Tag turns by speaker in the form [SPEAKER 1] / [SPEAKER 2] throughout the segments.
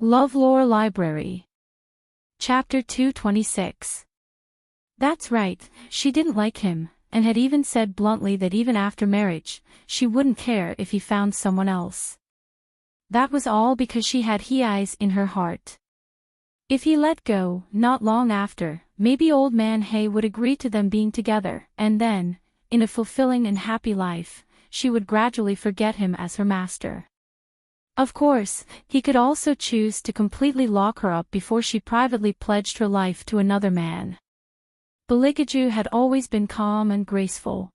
[SPEAKER 1] LoveLore Library. Chapter 226. That's right, she didn't like him, and had even said bluntly that even after marriage, she wouldn't care if he found someone else. That was all because she had He-Eyes in her heart. If he let go, not long after, maybe Old Man Hay would agree to them being together, and then, in a fulfilling and happy life, she would gradually forget him as her master. Of course, he could also choose to completely lock her up before she privately pledged her life to another man. Beligaju had always been calm and graceful.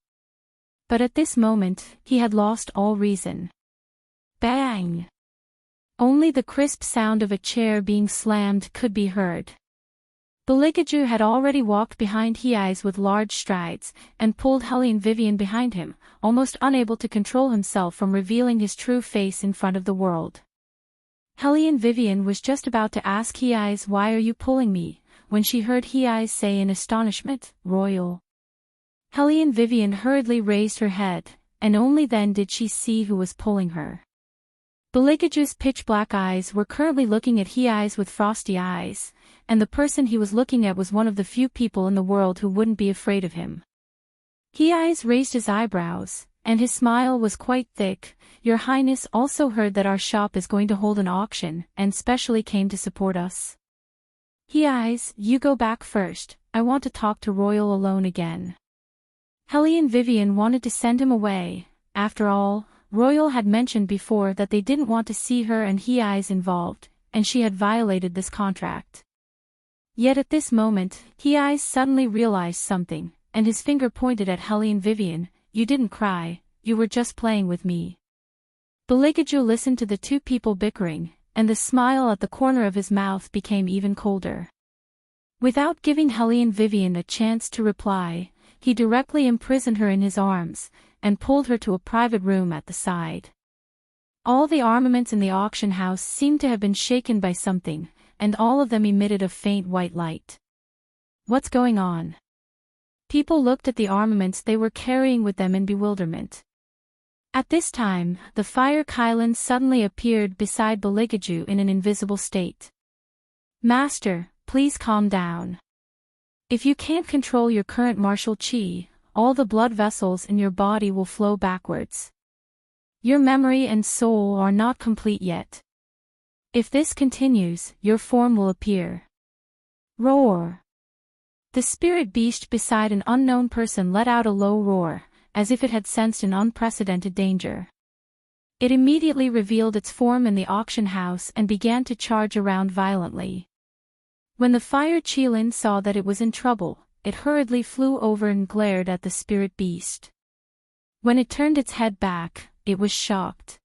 [SPEAKER 1] But at this moment, he had lost all reason. Bang! Only the crisp sound of a chair being slammed could be heard. Beligaju had already walked behind He-Eyes with large strides, and pulled Helene Vivian behind him, almost unable to control himself from revealing his true face in front of the world. Helene Vivian was just about to ask He-Eyes, "Why are you pulling me?" when she heard He-Eyes say in astonishment, "Royal." Helene Vivian hurriedly raised her head, and only then did she see who was pulling her. Beligaju's pitch-black eyes were currently looking at He-Eyes with frosty eyes, and the person he was looking at was one of the few people in the world who wouldn't be afraid of him. He-Eyes raised his eyebrows, and his smile was quite thick. "Your Highness also heard that our shop is going to hold an auction, and specially came to support us. He-Eyes, you go back first, I want to talk to Royal alone again." Helene Vivian wanted to send him away. After all, Royal had mentioned before that they didn't want to see her and He-Eyes involved, and she had violated this contract. Yet at this moment, He-Eyes suddenly realized something, and his finger pointed at Helene Vivian. "You didn't cry, you were just playing with me." Beligaju listened to the two people bickering, and the smile at the corner of his mouth became even colder. Without giving Helene Vivian a chance to reply, he directly imprisoned her in his arms, and pulled her to a private room at the side. All the armaments in the auction house seemed to have been shaken by something, and all of them emitted a faint white light. What's going on? People looked at the armaments they were carrying with them in bewilderment. At this time, the Fire Kylan suddenly appeared beside Beligaju in an invisible state. "Master, please calm down. If you can't control your current martial chi, all the blood vessels in your body will flow backwards. Your memory and soul are not complete yet. If this continues, your form will appear." Roar! The spirit beast beside an unknown person let out a low roar, as if it had sensed an unprecedented danger. It immediately revealed its form in the auction house and began to charge around violently. When the Fire Qilin saw that it was in trouble, it hurriedly flew over and glared at the spirit beast. When it turned its head back, it was shocked.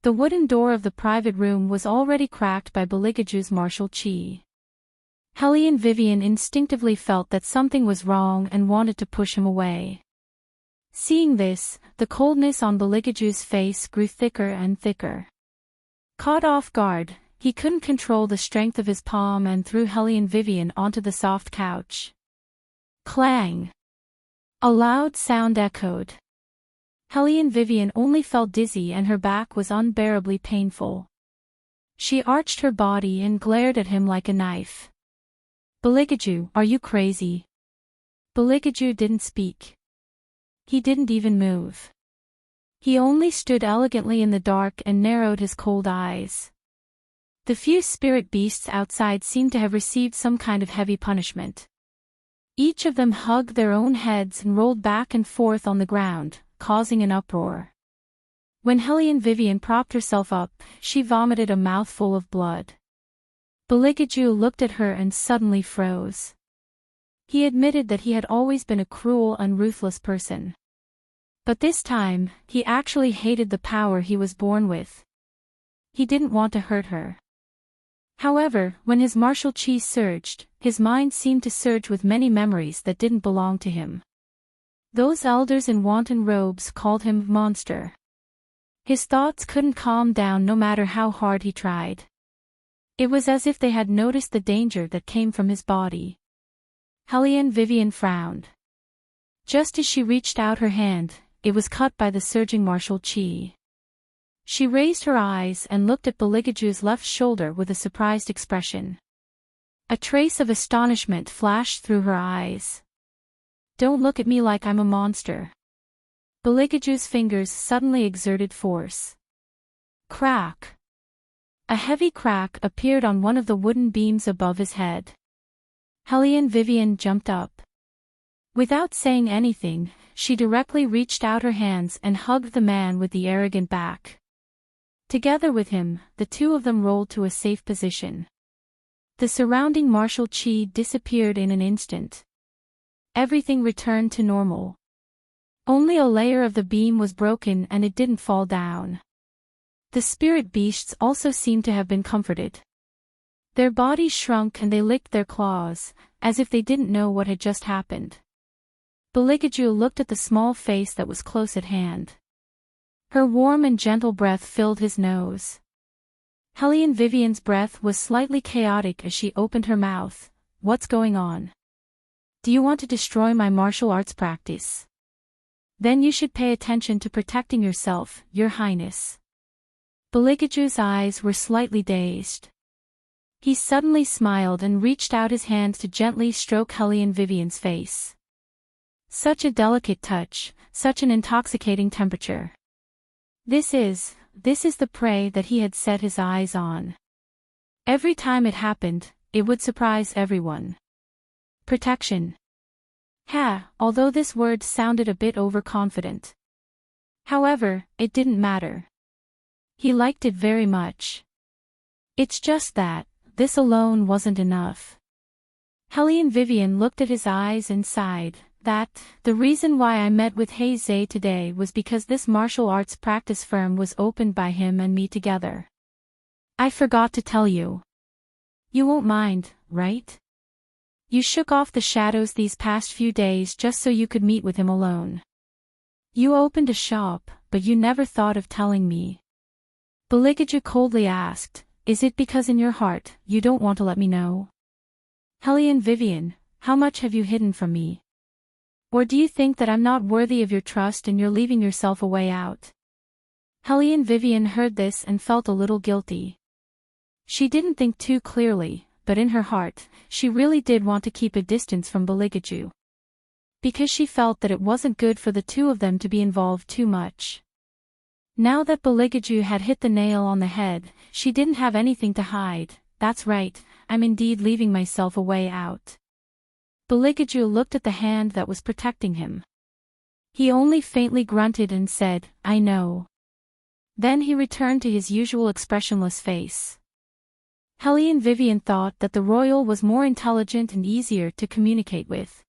[SPEAKER 1] The wooden door of the private room was already cracked by Beligaju's martial chi. Helene Vivian instinctively felt that something was wrong and wanted to push him away. Seeing this, the coldness on Beligaju's face grew thicker and thicker. Caught off guard, he couldn't control the strength of his palm and threw Helene Vivian onto the soft couch. Clang! A loud sound echoed. Helene Vivian only felt dizzy and her back was unbearably painful. She arched her body and glared at him like a knife. "Beligaju, are you crazy?" Beligaju didn't speak. He didn't even move. He only stood elegantly in the dark and narrowed his cold eyes. The few spirit beasts outside seemed to have received some kind of heavy punishment. Each of them hugged their own heads and rolled back and forth on the ground, causing an uproar. When Helene Vivian propped herself up, she vomited a mouthful of blood. Beligaju looked at her and suddenly froze. He admitted that he had always been a cruel and ruthless person. But this time, he actually hated the power he was born with. He didn't want to hurt her. However, when his martial chi surged, his mind seemed to surge with many memories that didn't belong to him. Those elders in wanton robes called him monster. His thoughts couldn't calm down no matter how hard he tried. It was as if they had noticed the danger that came from his body. Helene Vivian frowned. Just as she reached out her hand, it was cut by the surging martial chi. She raised her eyes and looked at Beligaju's left shoulder with a surprised expression. A trace of astonishment flashed through her eyes. "Don't look at me like I'm a monster." Beligaju's fingers suddenly exerted force. Crack! A heavy crack appeared on one of the wooden beams above his head. Helene Vivian jumped up. Without saying anything, she directly reached out her hands and hugged the man with the arrogant back. Together with him, the two of them rolled to a safe position. The surrounding martial chi disappeared in an instant. Everything returned to normal. Only a layer of the beam was broken and it didn't fall down. The spirit beasts also seemed to have been comforted. Their bodies shrunk and they licked their claws, as if they didn't know what had just happened. Beligaju looked at the small face that was close at hand. Her warm and gentle breath filled his nose. Helene Vivian's breath was slightly chaotic as she opened her mouth. "What's going on? Do you want to destroy my martial arts practice? Then you should pay attention to protecting yourself, Your Highness." Beligaju's eyes were slightly dazed. He suddenly smiled and reached out his hand to gently stroke Helene Vivian's face. Such a delicate touch, such an intoxicating temperature. This is the prey that he had set his eyes on. Every time it happened, it would surprise everyone. Protection. Although this word sounded a bit overconfident. However, it didn't matter. He liked it very much. It's just that, this alone wasn't enough. Helene Vivian looked at his eyes and sighed. The reason why I met with Zhe today was because this martial arts practice firm was opened by him and me together. I forgot to tell you. You won't mind, right? You shook off the shadows these past few days just so you could meet with him alone. You opened a shop, but you never thought of telling me. Beligaju coldly asked, "Is it because in your heart, you don't want to let me know?" Helene Vivian, how much have you hidden from me? Or do you think that I'm not worthy of your trust and you're leaving yourself a way out? Helene Vivian heard this and felt a little guilty. She didn't think too clearly, but in her heart, she really did want to keep a distance from Beligaju. Because she felt that it wasn't good for the two of them to be involved too much. Now that Beligaju had hit the nail on the head, she didn't have anything to hide. That's right, I'm indeed leaving myself a way out. Beligaju looked at the hand that was protecting him. He only faintly grunted and said, "I know." Then he returned to his usual expressionless face. Helene Vivian thought that the royal was more intelligent and easier to communicate with.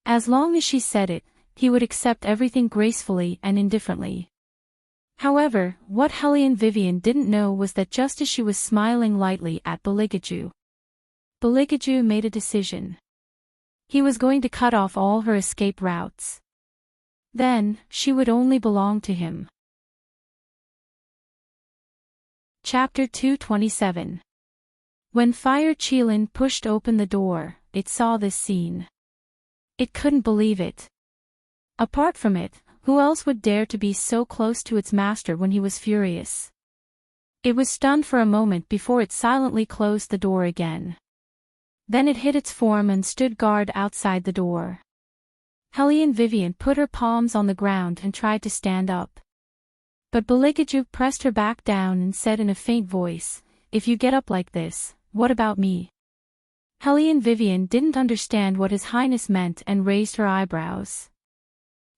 [SPEAKER 1] As long as she said it, he would accept everything gracefully and indifferently. However, what Helene Vivian didn't know was that just as she was smiling lightly at Beligaju, Beligaju made a decision. He was going to cut off all her escape routes. Then, she would only belong to him. Chapter 227. When Fire Qilin pushed open the door, it saw this scene. It couldn't believe it. Apart from it, who else would dare to be so close to its master when he was furious? It was stunned for a moment before it silently closed the door again. Then it hid its form and stood guard outside the door. Helene Vivian put her palms on the ground and tried to stand up. But Beligaju pressed her back down and said in a faint voice, "If you get up like this, what about me?" Helene Vivian didn't understand what His Highness meant and raised her eyebrows.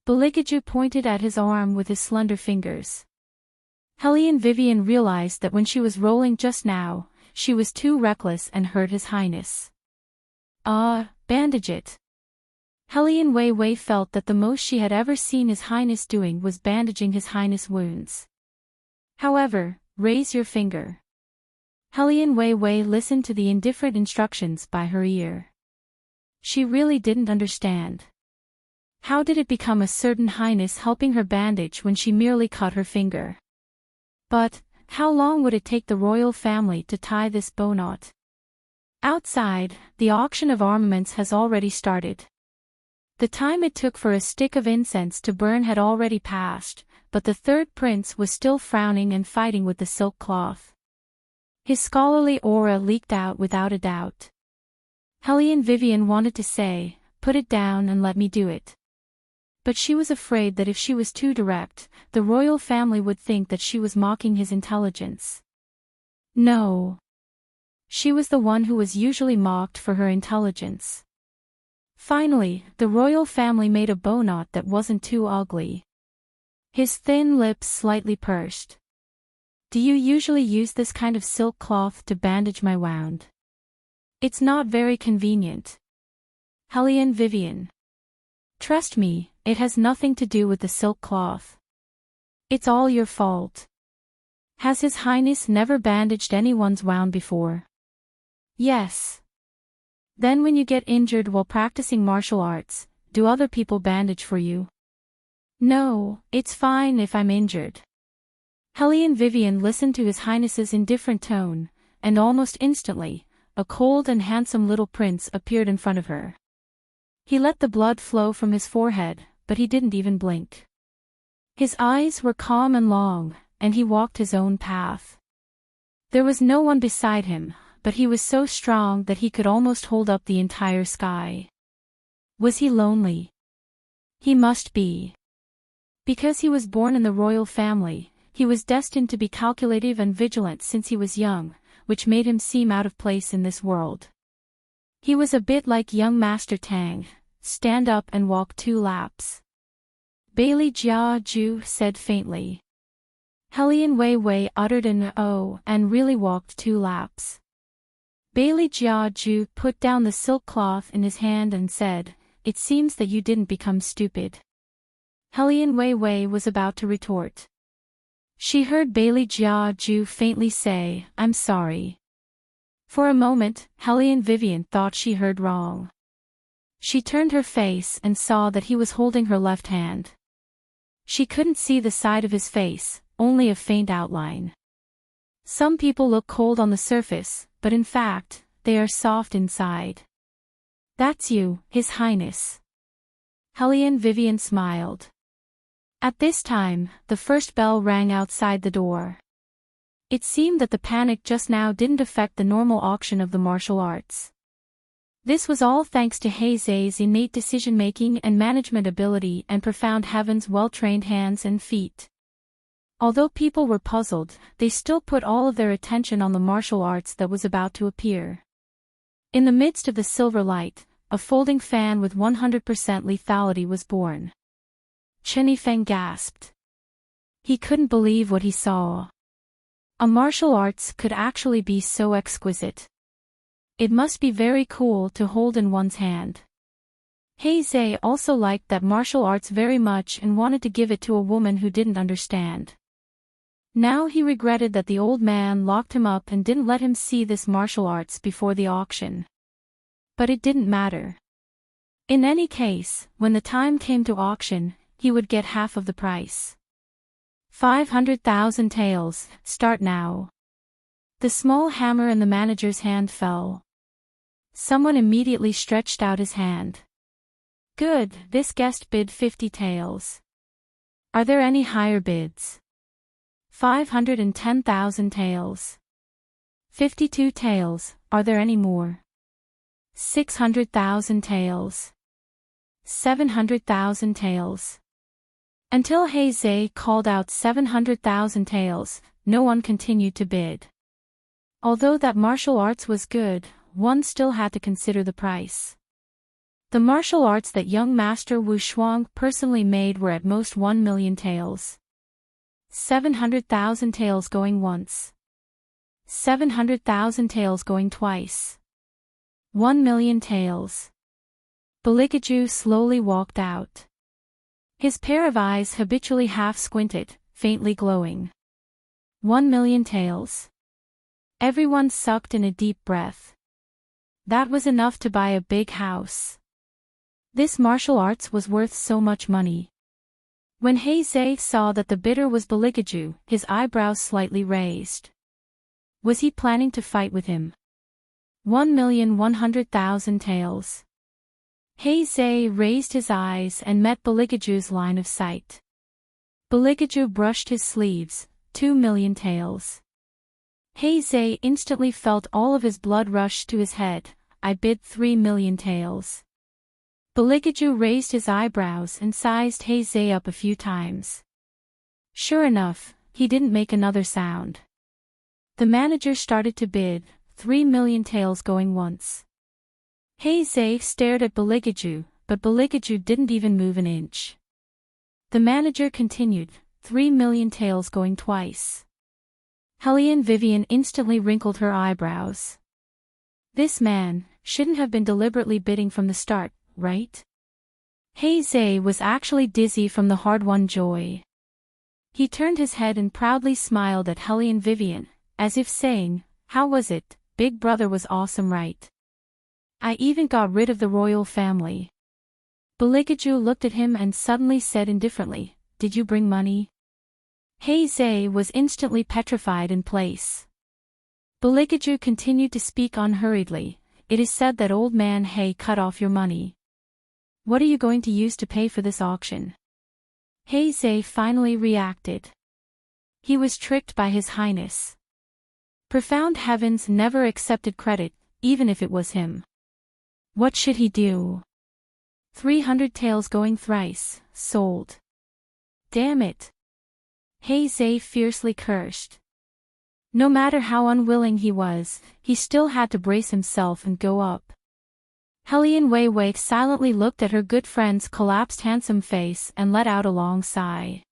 [SPEAKER 1] Beligaju pointed at his arm with his slender fingers. Helene Vivian realized that when she was rolling just now, she was too reckless and hurt His Highness. Bandage it. Helene Wei felt that the most she had ever seen His Highness doing was bandaging His Highness' wounds. However, raise your finger. Helene Wei listened to the indifferent instructions by her ear. She really didn't understand. How did it become a certain highness helping her bandage when she merely cut her finger? But, how long would it take the royal family to tie this bow knot? Outside, the auction of armaments has already started. The time it took for a stick of incense to burn had already passed, but the third prince was still frowning and fighting with the silk cloth. His scholarly aura leaked out without a doubt. Helene Vivian wanted to say, "Put it down and let me do it." But she was afraid that if she was too direct, the royal family would think that she was mocking his intelligence. No. She was the one who was usually mocked for her intelligence. Finally, the royal family made a bow knot that wasn't too ugly. His thin lips slightly pursed. "Do you usually use this kind of silk cloth to bandage my wound?" "It's not very convenient." Helene Vivian. "Trust me, it has nothing to do with the silk cloth. It's all your fault." "Has His Highness never bandaged anyone's wound before?" "Yes." "Then when you get injured while practicing martial arts, do other people bandage for you?" "No, it's fine if I'm injured." Helene Vivian listened to His Highness's indifferent tone, and almost instantly, a cold and handsome little prince appeared in front of her. He let the blood flow from his forehead, but he didn't even blink. His eyes were calm and long, and he walked his own path. There was no one beside him, but he was so strong that he could almost hold up the entire sky. Was he lonely? He must be. Because he was born in the royal family, he was destined to be calculative and vigilant since he was young, which made him seem out of place in this world. He was a bit like young Master Tang, stand up and walk 2 laps. Bailey Jia Ju said faintly. Helene Wei Wei uttered an "oh" and really walked 2 laps. Bailey Jia Ju put down the silk cloth in his hand and said, "It seems that you didn't become stupid." Helene Wei Wei was about to retort. She heard Bailey Jia Ju faintly say, "I'm sorry." For a moment, Helene Vivian thought she heard wrong. She turned her face and saw that he was holding her left hand. She couldn't see the side of his face, only a faint outline. Some people look cold on the surface, but in fact, they are soft inside. "That's you, His Highness." Helene Vivian smiled. At this time, the first bell rang outside the door. It seemed that the panic just now didn't affect the normal auction of the martial arts. This was all thanks to Heizei's innate decision-making and management ability and Profound Heaven's well-trained hands and feet. Although people were puzzled, they still put all of their attention on the martial arts that was about to appear. In the midst of the silver light, a folding fan with 100% lethality was born. Chen Yifeng gasped. He couldn't believe what he saw. A martial arts could actually be so exquisite. It must be very cool to hold in one's hand. Heizei also liked that martial arts very much and wanted to give it to a woman who didn't understand. Now he regretted that the old man locked him up and didn't let him see this martial arts before the auction. But it didn't matter. In any case, when the time came to auction, he would get half of the price. 500,000 taels, start now. The small hammer in the manager's hand fell. Someone immediately stretched out his hand. Good, this guest bid 50 taels. Are there any higher bids? 510,000 taels. 52 taels, are there any more? 600,000 taels. 700,000 taels. Until Heizei called out 700,000 taels, no one continued to bid. Although that martial arts was good, one still had to consider the price. The martial arts that young Master Wu Shuang personally made were at most 1 million taels. 700,000 taels going once. 700,000 taels going twice. 1 million taels. Beligaju slowly walked out. His pair of eyes habitually half-squinted, faintly glowing. 1 million taels. Everyone sucked in a deep breath. That was enough to buy a big house. This martial arts was worth so much money. When Heizei saw that the bidder was Beligaju, his eyebrows slightly raised. Was he planning to fight with him? 1,100,000 taels. Heizei raised his eyes and met Beligaju's line of sight. Beligaju brushed his sleeves. 2,000,000 taels. Heizei instantly felt all of his blood rush to his head. I bid 3,000,000 taels. Beligaju raised his eyebrows and sized Heizei up a few times. Sure enough, he didn't make another sound. The manager started to bid, 3,000,000 taels going once. Heizei stared at Beligaju, but Beligaju didn't even move an inch. The manager continued, 3,000,000 taels going twice. Hellion Vivian instantly wrinkled her eyebrows. This man shouldn't have been deliberately bidding from the start, right? Heizei was actually dizzy from the hard-won joy. He turned his head and proudly smiled at Hellion Vivian, as if saying, "How was it? Big brother was awesome, right? I even got rid of the royal family." Beligaju looked at him and suddenly said indifferently, "Did you bring money?" Heizei was instantly petrified in place. Beligaju continued to speak unhurriedly, "It is said that old man Hei cut off your money. What are you going to use to pay for this auction?" Heizei finally reacted. He was tricked by His Highness. Profound Heavens never accepted credit, even if it was him. What should he do? 300 taels going thrice, sold. Damn it. Heizei fiercely cursed. No matter how unwilling he was, he still had to brace himself and go up. Hellion Weiwei silently looked at her good friend's collapsed handsome face and let out a long sigh.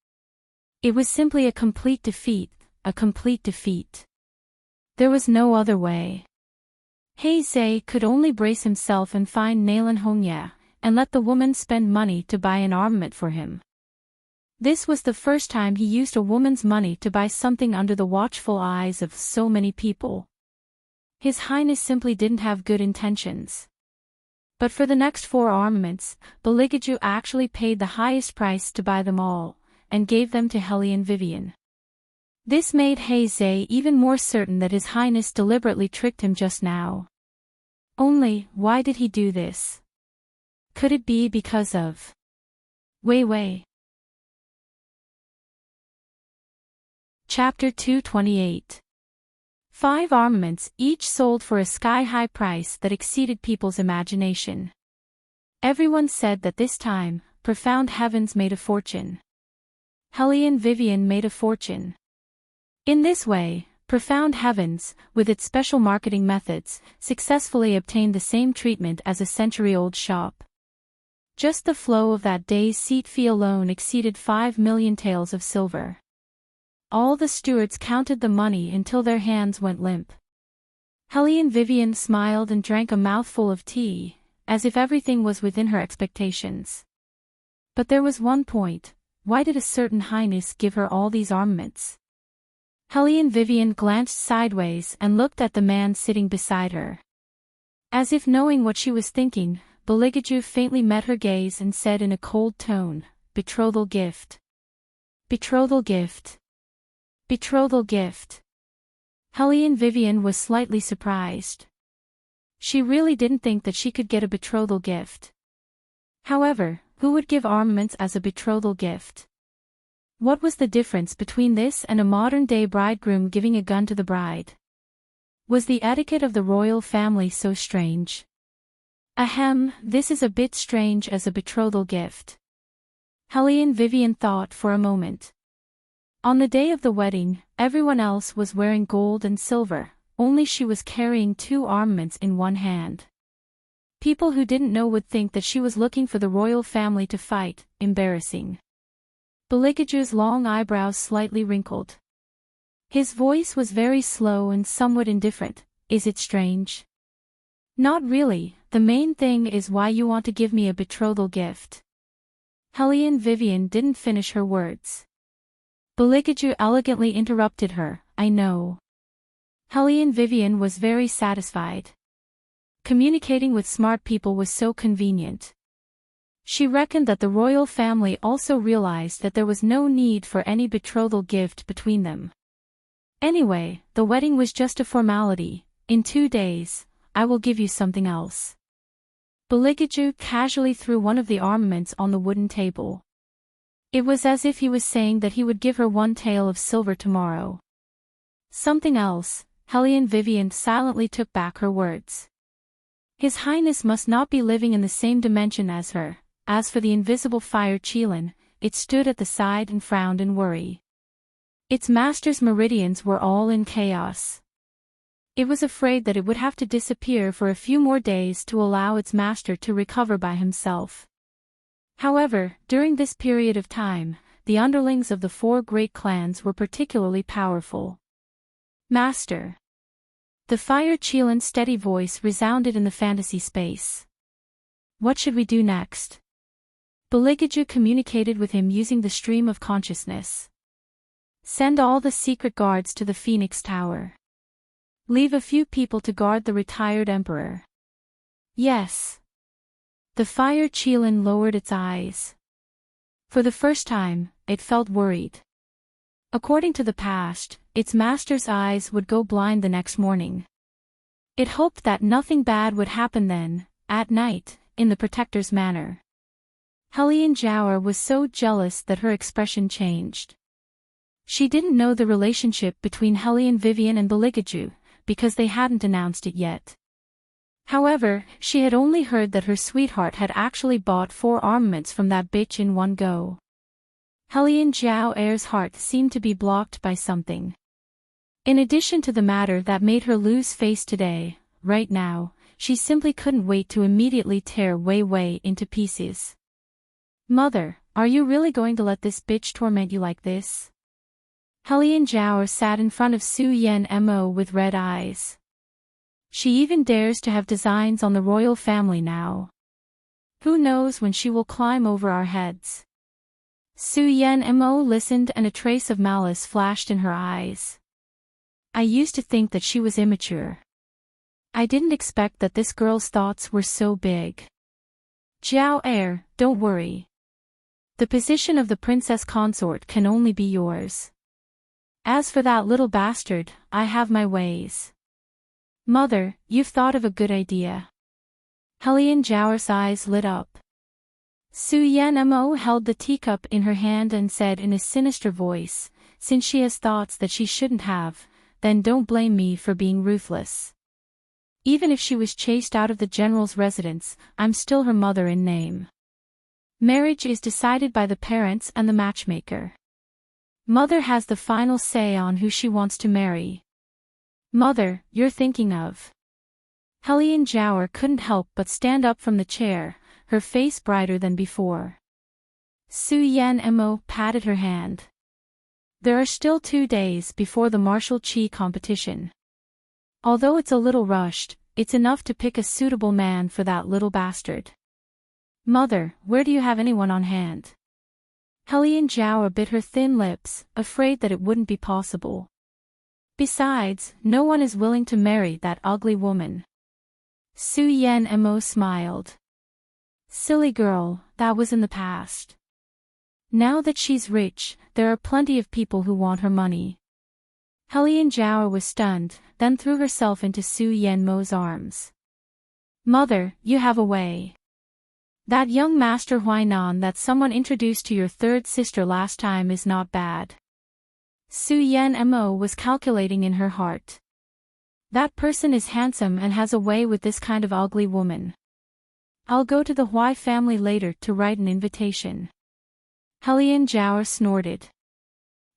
[SPEAKER 1] It was simply a complete defeat, a complete defeat. There was no other way. Heizei could only brace himself and find Nalan Hongya, and let the woman spend money to buy an armament for him. This was the first time he used a woman's money to buy something under the watchful eyes of so many people. His Highness simply didn't have good intentions. But for the next 4 armaments, Beligaju actually paid the highest price to buy them all, and gave them to Hellion Vivian. This made Heizei even more certain that His Highness deliberately tricked him just now. Only, why did he do this? Could it be because of Weiwei? Chapter 228. 5 armaments, each sold for a sky-high price that exceeded people's imagination. Everyone said that this time, Profound Heavens made a fortune. Hellion Vivian made a fortune. In this way, Profound Heavens, with its special marketing methods, successfully obtained the same treatment as a century-old shop. Just the flow of that day's seat fee alone exceeded 5,000,000 taels of silver. All the stewards counted the money until their hands went limp. Hellion Vivian smiled and drank a mouthful of tea, as if everything was within her expectations. But there was one point: why did a certain highness give her all these armaments? Hellion Vivian glanced sideways and looked at the man sitting beside her. As if knowing what she was thinking, Beligaju faintly met her gaze and said in a cold tone, "Betrothal gift. Betrothal gift. Betrothal gift." Hellion Vivian was slightly surprised. She really didn't think that she could get a betrothal gift. However, who would give armaments as a betrothal gift? What was the difference between this and a modern-day bridegroom giving a gun to the bride? Was the etiquette of the royal family so strange? Ahem, this is a bit strange as a betrothal gift. Hellion Vivian thought for a moment. On the day of the wedding, everyone else was wearing gold and silver, only she was carrying 2 armaments in one hand. People who didn't know would think that she was looking for the royal family to fight. Embarrassing. Beligaju's long eyebrows slightly wrinkled. His voice was very slow and somewhat indifferent. "Is it strange?" "Not really, the main thing is why you want to give me a betrothal gift." Hellion Vivian didn't finish her words. Beligaju elegantly interrupted her, "I know." Hellion Vivian was very satisfied. Communicating with smart people was so convenient. She reckoned that the royal family also realized that there was no need for any betrothal gift between them. Anyway, the wedding was just a formality. In 2 days, I will give you something else. Beligaju casually threw one of the armaments on the wooden table. It was as if he was saying that he would give her one tael of silver tomorrow. Something else, Hellion Vivian silently took back her words. His Highness must not be living in the same dimension as her. As for the invisible fire Qilin, it stood at the side and frowned in worry. Its master's meridians were all in chaos. It was afraid that it would have to disappear for a few more days to allow its master to recover by himself. However, during this period of time, the underlings of the 4 great clans were particularly powerful. Master. The fire Qilin's steady voice resounded in the fantasy space. What should we do next? Beligaju communicated with him using the stream of consciousness. Send all the secret guards to the Phoenix Tower. Leave a few people to guard the retired emperor. Yes. The fire Qilin lowered its eyes. For the first time, it felt worried. According to the past, its master's eyes would go blind the next morning. It hoped that nothing bad would happen then, at night, in the protector's manor. Hellion Jiaoer was so jealous that her expression changed. She didn't know the relationship between Hellion Vivian and Beligaju, because they hadn't announced it yet. However, she had only heard that her sweetheart had actually bought 4 armaments from that bitch in one go. Hellion Jiaoer's heart seemed to be blocked by something. In addition to the matter that made her lose face today, right now, she simply couldn't wait to immediately tear Wei Wei into pieces. Mother, are you really going to let this bitch torment you like this? Hellion Jiaoer sat in front of Su Yen Mo with red eyes. She even dares to have designs on the royal family now. Who knows when she will climb over our heads? Su Yen Mo listened and a trace of malice flashed in her eyes. I used to think that she was immature. I didn't expect that this girl's thoughts were so big. Jiaoer, don't worry. The position of the princess consort can only be yours. As for that little bastard, I have my ways. Mother, you've thought of a good idea. Hellion Jiaoer's eyes lit up. Su Yen Mo held the teacup in her hand and said in a sinister voice, since she has thoughts that she shouldn't have, then don't blame me for being ruthless. Even if she was chased out of the general's residence, I'm still her mother in name. Marriage is decided by the parents and the matchmaker. Mother has the final say on who she wants to marry. Mother, you're thinking of. Hellion Jiaoer couldn't help but stand up from the chair, her face brighter than before. Su Yen Mo patted her hand. There are still 2 days before the martial qi competition. Although it's a little rushed, it's enough to pick a suitable man for that little bastard. Mother, where do you have anyone on hand? Hellion Jiaoer bit her thin lips, afraid that it wouldn't be possible. Besides, no one is willing to marry that ugly woman. Su Yen Mo smiled. Silly girl, that was in the past. Now that she's rich, there are plenty of people who want her money. Hellion Jiaoer was stunned, then threw herself into Su Yen Mo's arms. Mother, you have a way. That young Master Huainan that someone introduced to your 3rd sister last time is not bad. Su Yen Mo was calculating in her heart. That person is handsome and has a way with this kind of ugly woman. I'll go to the Hui family later to write an invitation. Hellion Jiaoer snorted.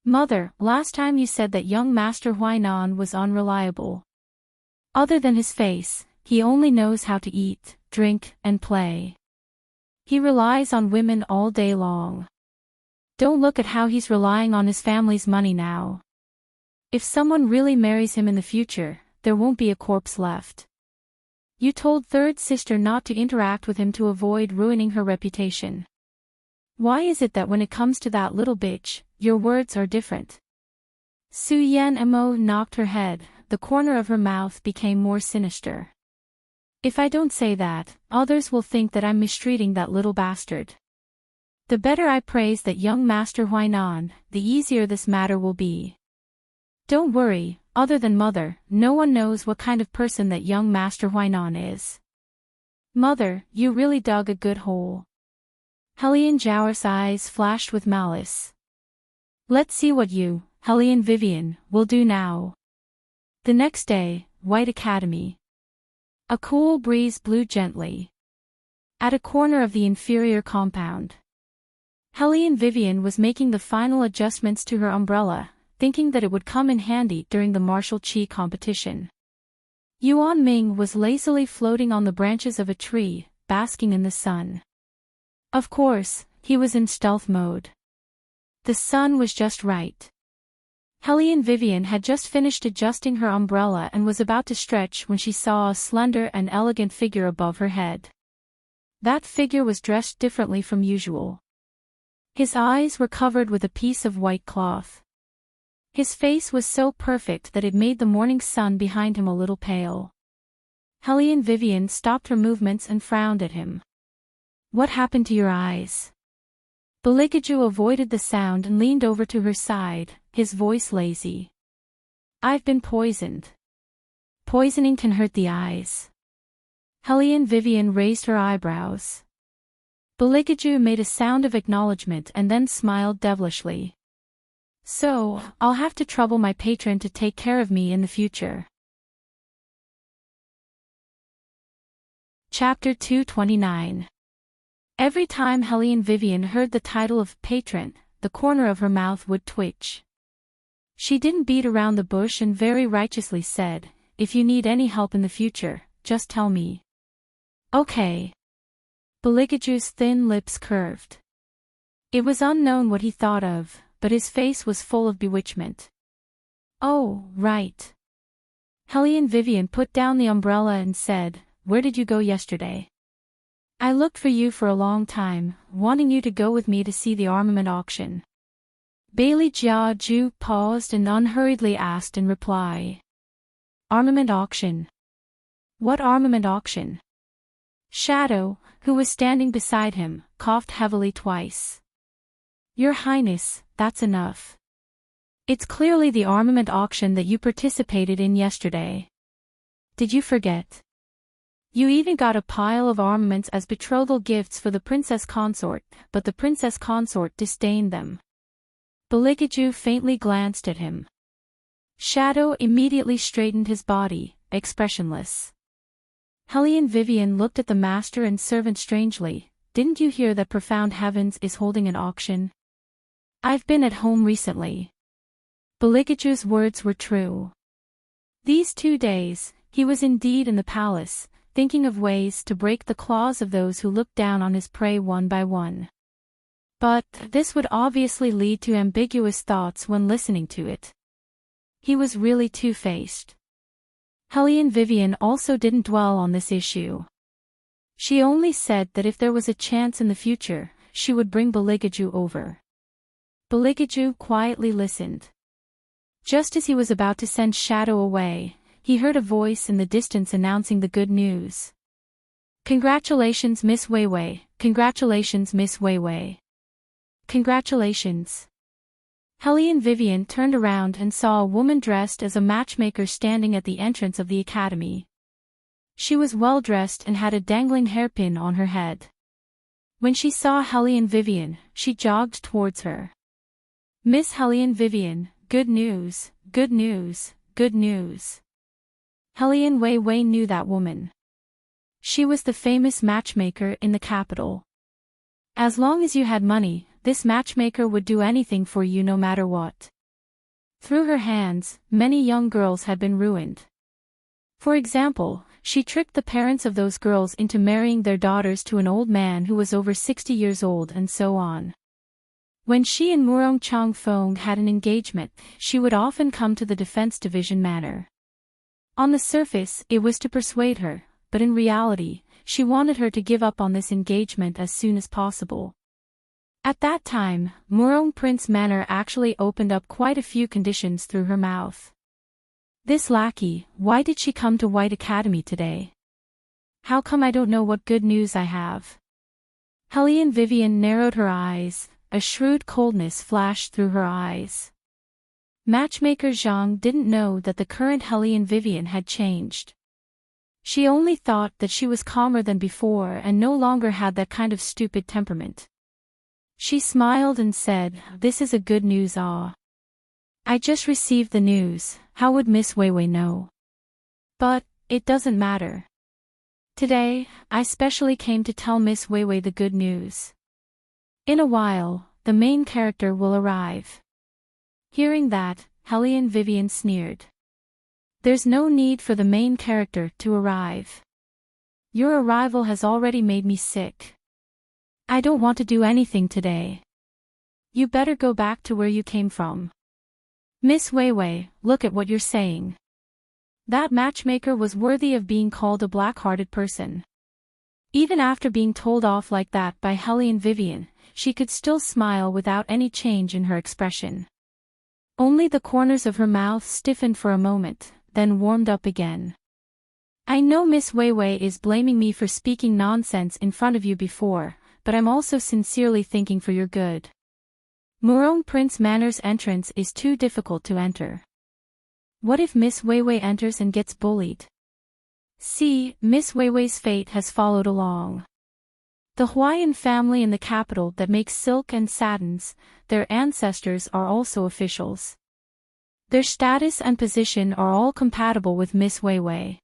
[SPEAKER 1] Mother, last time you said that young Master Huainan was unreliable. Other than his face, he only knows how to eat, drink, and play. He relies on women all day long. Don't look at how he's relying on his family's money now. If someone really marries him in the future, there won't be a corpse left. You told 3rd sister not to interact with him to avoid ruining her reputation. Why is it that when it comes to that little bitch, your words are different? Su Yen Mo knocked her head, the corner of her mouth became more sinister. If I don't say that, others will think that I'm mistreating that little bastard. The better I praise that young Master Huainan, the easier this matter will be. Don't worry, other than Mother, no one knows what kind of person that young Master Huainan is. Mother, you really dug a good hole. Helene Jower's eyes flashed with malice. Let's see what you, Helene Vivian, will do now. The next day, White Academy. A cool breeze blew gently. At a corner of the inferior compound, Helene Vivian was making the final adjustments to her umbrella, thinking that it would come in handy during the martial chi competition. Yuan Ming was lazily floating on the branches of a tree, basking in the sun. Of course, he was in stealth mode. The sun was just right. Helene Vivian had just finished adjusting her umbrella and was about to stretch when she saw a slender and elegant figure above her head. That figure was dressed differently from usual. His eyes were covered with a piece of white cloth. His face was so perfect that it made the morning sun behind him a little pale. Helene Vivian stopped her movements and frowned at him. What happened to your eyes? Beligaju avoided the sound and leaned over to her side, his voice lazy. I've been poisoned. Poisoning can hurt the eyes. Helene Vivian raised her eyebrows. Beligaju made a sound of acknowledgement and then smiled devilishly. So, I'll have to trouble my patron to take care of me in the future. Chapter 229. Every time Helene Vivian heard the title of patron, the corner of her mouth would twitch. She didn't beat around the bush and very righteously said, if you need any help in the future, just tell me. Okay. Beligaju's thin lips curved. It was unknown what he thought of, but his face was full of bewitchment. Oh, right. Helene Vivian put down the umbrella and said, where did you go yesterday? I looked for you for a long time, wanting you to go with me to see the armament auction. Bailey Jia Ju paused and unhurriedly asked in reply. Armament auction? What armament auction? Shadow, who was standing beside him, coughed heavily twice. Your Highness, that's enough. It's clearly the armament auction that you participated in yesterday. Did you forget? You even got a pile of armaments as betrothal gifts for the Princess Consort, but the Princess Consort disdained them. Beligaju faintly glanced at him. Shadow immediately straightened his body, expressionless. Helene Vivian looked at the master and servant strangely. Didn't you hear that Profound Heavens is holding an auction? I've been at home recently. Beligaju's words were true. These 2 days, he was indeed in the palace, thinking of ways to break the claws of those who looked down on his prey one by one. But this would obviously lead to ambiguous thoughts when listening to it. He was really two-faced. Helene Vivian also didn't dwell on this issue. She only said that if there was a chance in the future, she would bring Beligaju over. Beligaju quietly listened. Just as he was about to send Shadow away, he heard a voice in the distance announcing the good news. Congratulations, Miss Weiwei. Congratulations, Miss Weiwei. Congratulations. Helene Vivian turned around and saw a woman dressed as a matchmaker standing at the entrance of the academy. She was well dressed and had a dangling hairpin on her head. When she saw Helene Vivian, she jogged towards her. Miss Helene Vivian, good news, good news, good news. Helene Weiwei knew that woman. She was the famous matchmaker in the capital. As long as you had money, this matchmaker would do anything for you no matter what. Through her hands, many young girls had been ruined. For example, she tricked the parents of those girls into marrying their daughters to an old man who was over 60 years old and so on. When she and Murong Changfeng had an engagement, she would often come to the Defense Division manor. On the surface, it was to persuade her, but in reality, she wanted her to give up on this engagement as soon as possible. At that time, Murong Prince Manor actually opened up quite a few conditions through her mouth. This lackey, why did she come to White Academy today? How come I don't know what good news I have? Helene Vivian narrowed her eyes, a shrewd coldness flashed through her eyes. Matchmaker Zhang didn't know that the current Helene Vivian had changed. She only thought that she was calmer than before and no longer had that kind of stupid temperament. She smiled and said, "This is a good news, ah. I just received the news, how would Miss Weiwei know? But, it doesn't matter. Today, I specially came to tell Miss Weiwei the good news. In a while, the main character will arrive." Hearing that, Hellion Vivian sneered. "There's no need for the main character to arrive. Your arrival has already made me sick. I don't want to do anything today. You better go back to where you came from. Miss Weiwei, look at what you're saying. That matchmaker was worthy of being called a black-hearted person." Even after being told off like that by Hellion Vivian, she could still smile without any change in her expression. Only the corners of her mouth stiffened for a moment, then warmed up again. "I know Miss Weiwei is blaming me for speaking nonsense in front of you before, but I'm also sincerely thinking for your good. Murong Prince Manor's entrance is too difficult to enter. What if Miss Weiwei enters and gets bullied? See, Miss Weiwei's fate has followed along. The Hawaiian family in the capital that makes silk and satins, their ancestors are also officials. Their status and position are all compatible with Miss Weiwei.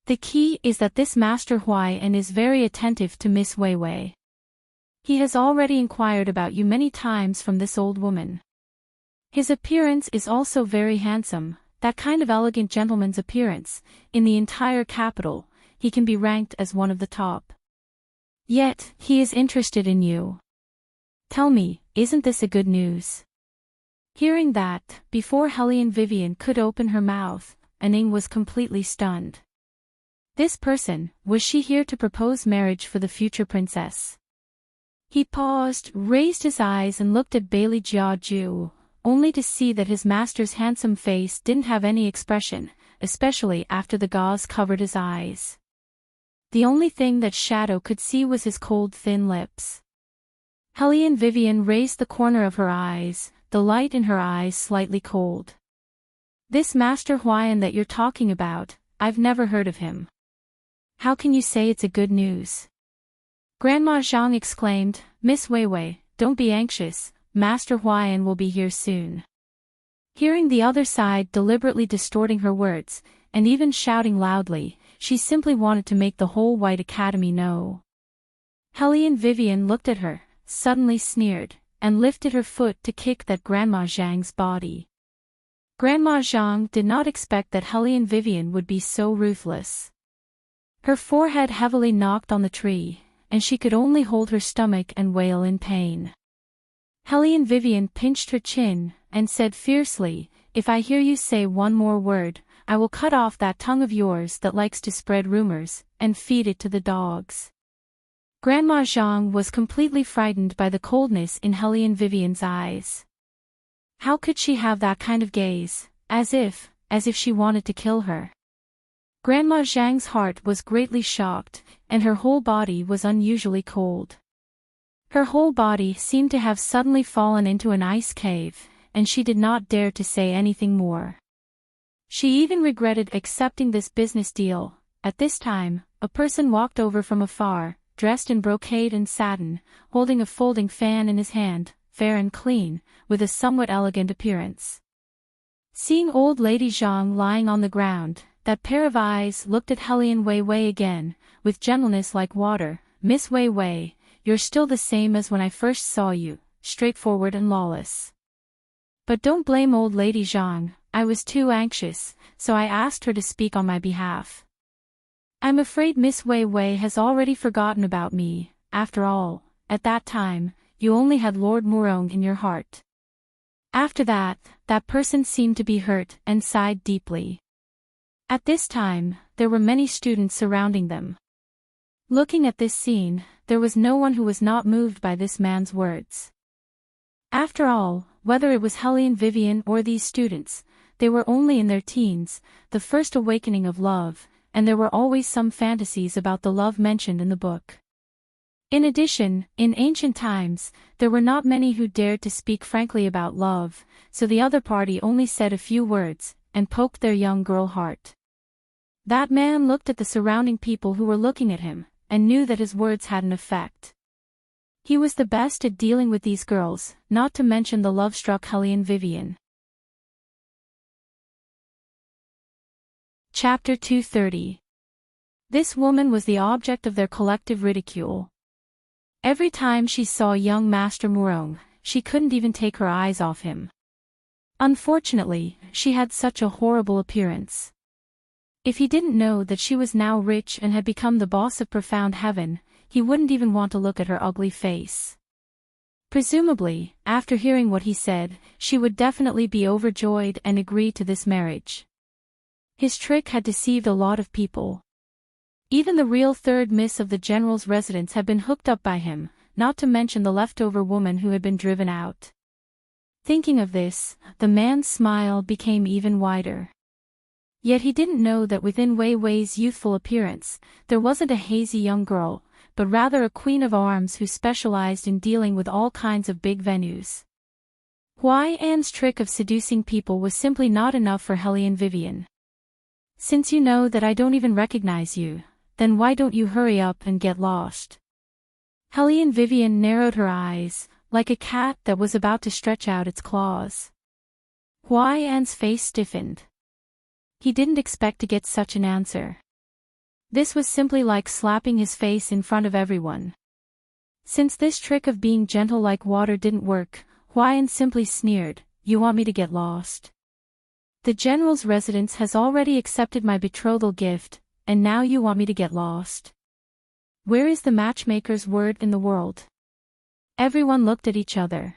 [SPEAKER 1] The key is that this Master Hawaiian is very attentive to Miss Weiwei. He has already inquired about you many times from this old woman. His appearance is also very handsome, that kind of elegant gentleman's appearance. In the entire capital, he can be ranked as one of the top. Yet, he is interested in you. Tell me, isn't this a good news?" Hearing that, before Hellion Vivian could open her mouth, Aning was completely stunned. This person, was she here to propose marriage for the future princess? He paused, raised his eyes and looked at Bailey Jiaju, only to see that his master's handsome face didn't have any expression, especially after the gauze covered his eyes. The only thing that Shadow could see was his cold thin lips. Hellion Vivian raised the corner of her eyes, the light in her eyes slightly cold. "This Master Hawaiian that you're talking about, I've never heard of him. How can you say it's a good news?" Grandma Zhang exclaimed, "Miss Weiwei, don't be anxious, Master Hawaiian will be here soon." Hearing the other side deliberately distorting her words, and even shouting loudly, she simply wanted to make the whole White Academy know. Hellion Vivian looked at her, suddenly sneered, and lifted her foot to kick that Grandma Zhang's body. Grandma Zhang did not expect that Hellion Vivian would be so ruthless. Her forehead heavily knocked on the tree, and she could only hold her stomach and wail in pain. Hellion Vivian pinched her chin, and said fiercely, "If I hear you say one more word, I will cut off that tongue of yours that likes to spread rumors, and feed it to the dogs." Grandma Zhang was completely frightened by the coldness in Hellion Vivian's eyes. How could she have that kind of gaze, as if she wanted to kill her? Grandma Zhang's heart was greatly shocked, and her whole body was unusually cold. Her whole body seemed to have suddenly fallen into an ice cave, and she did not dare to say anything more. She even regretted accepting this business deal. At this time, a person walked over from afar, dressed in brocade and satin, holding a folding fan in his hand, fair and clean, with a somewhat elegant appearance. Seeing old lady Zhang lying on the ground, that pair of eyes looked at Hellion Weiwei again, with gentleness like water. "Miss Weiwei, you're still the same as when I first saw you, straightforward and lawless. But don't blame old lady Zhang, I was too anxious, so I asked her to speak on my behalf. I'm afraid Miss Weiwei has already forgotten about me. After all, at that time, you only had Lord Murong in your heart." After that, that person seemed to be hurt and sighed deeply. At this time, there were many students surrounding them. Looking at this scene, there was no one who was not moved by this man's words. After all, whether it was Hellion Vivian or these students, they were only in their teens, the first awakening of love, and there were always some fantasies about the love mentioned in the book. In addition, in ancient times, there were not many who dared to speak frankly about love, so the other party only said a few words, and poked their young girl heart. That man looked at the surrounding people who were looking at him, and knew that his words had an effect. He was the best at dealing with these girls, not to mention the love-struck Hellion Vivian. Chapter 230. This woman was the object of their collective ridicule. Every time she saw young Master Murong, she couldn't even take her eyes off him. Unfortunately, she had such a horrible appearance. If he didn't know that she was now rich and had become the boss of Profound Heaven, he wouldn't even want to look at her ugly face. Presumably, after hearing what he said, she would definitely be overjoyed and agree to this marriage. His trick had deceived a lot of people. Even the real third miss of the general's residence had been hooked up by him, not to mention the leftover woman who had been driven out. Thinking of this, the man's smile became even wider. Yet he didn't know that within Wei Wei's youthful appearance, there wasn't a hazy young girl, but rather a queen of arms who specialized in dealing with all kinds of big venues. Hua An's trick of seducing people was simply not enough for Hellion Vivian. Since you know that I don't even recognize you, then why don't you hurry up and get lost? Hellion Vivian narrowed her eyes, like a cat that was about to stretch out its claws. Hua An's face stiffened. He didn't expect to get such an answer. This was simply like slapping his face in front of everyone. Since this trick of being gentle like water didn't work, Hua An simply sneered, "You want me to get lost? The general's residence has already accepted my betrothal gift, and now you want me to get lost? Where is the matchmaker's word in the world?" Everyone looked at each other.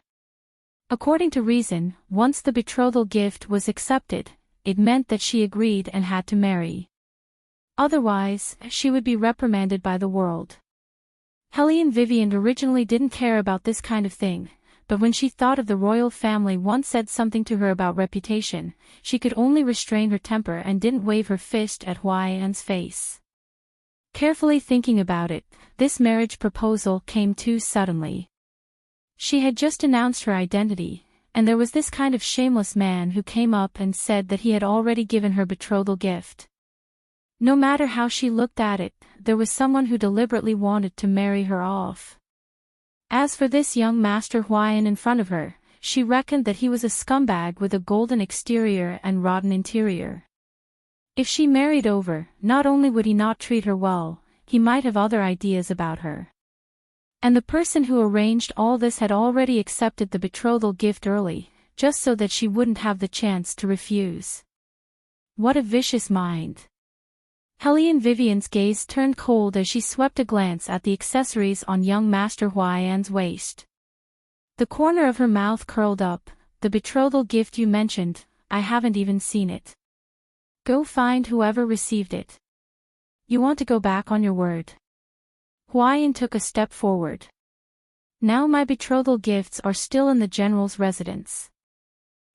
[SPEAKER 1] According to reason, once the betrothal gift was accepted, it meant that she agreed and had to marry. Otherwise, she would be reprimanded by the world. Hellion Vivian originally didn't care about this kind of thing, but when she thought of the royal family once said something to her about reputation, she could only restrain her temper and didn't wave her fist at Hua An's face. Carefully thinking about it, this marriage proposal came too suddenly. She had just announced her identity, and there was this kind of shameless man who came up and said that he had already given her betrothal gift. No matter how she looked at it, there was someone who deliberately wanted to marry her off. As for this young Master Hua An in front of her, she reckoned that he was a scumbag with a golden exterior and rotten interior. If she married over, not only would he not treat her well, he might have other ideas about her. And the person who arranged all this had already accepted the betrothal gift early, just so that she wouldn't have the chance to refuse. What a vicious mind. Hellion Vivian's gaze turned cold as she swept a glance at the accessories on young Master Hua An's waist. The corner of her mouth curled up. "The betrothal gift you mentioned, I haven't even seen it. Go find whoever received it. You want to go back on your word?" Hua An took a step forward. "Now my betrothal gifts are still in the general's residence.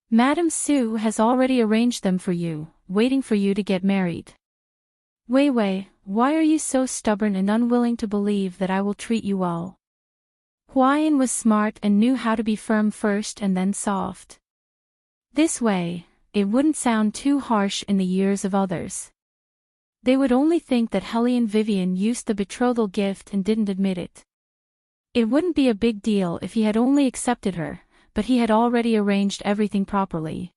[SPEAKER 1] Madame Su has already arranged them for you, waiting for you to get married. Wei Wei, why are you so stubborn and unwilling to believe that I will treat you well?" Hua An was smart and knew how to be firm first and then soft. This way, it wouldn't sound too harsh in the ears of others. They would only think that Hellion Vivian used the betrothal gift and didn't admit it. It wouldn't be a big deal if he had only accepted her, but he had already arranged everything properly.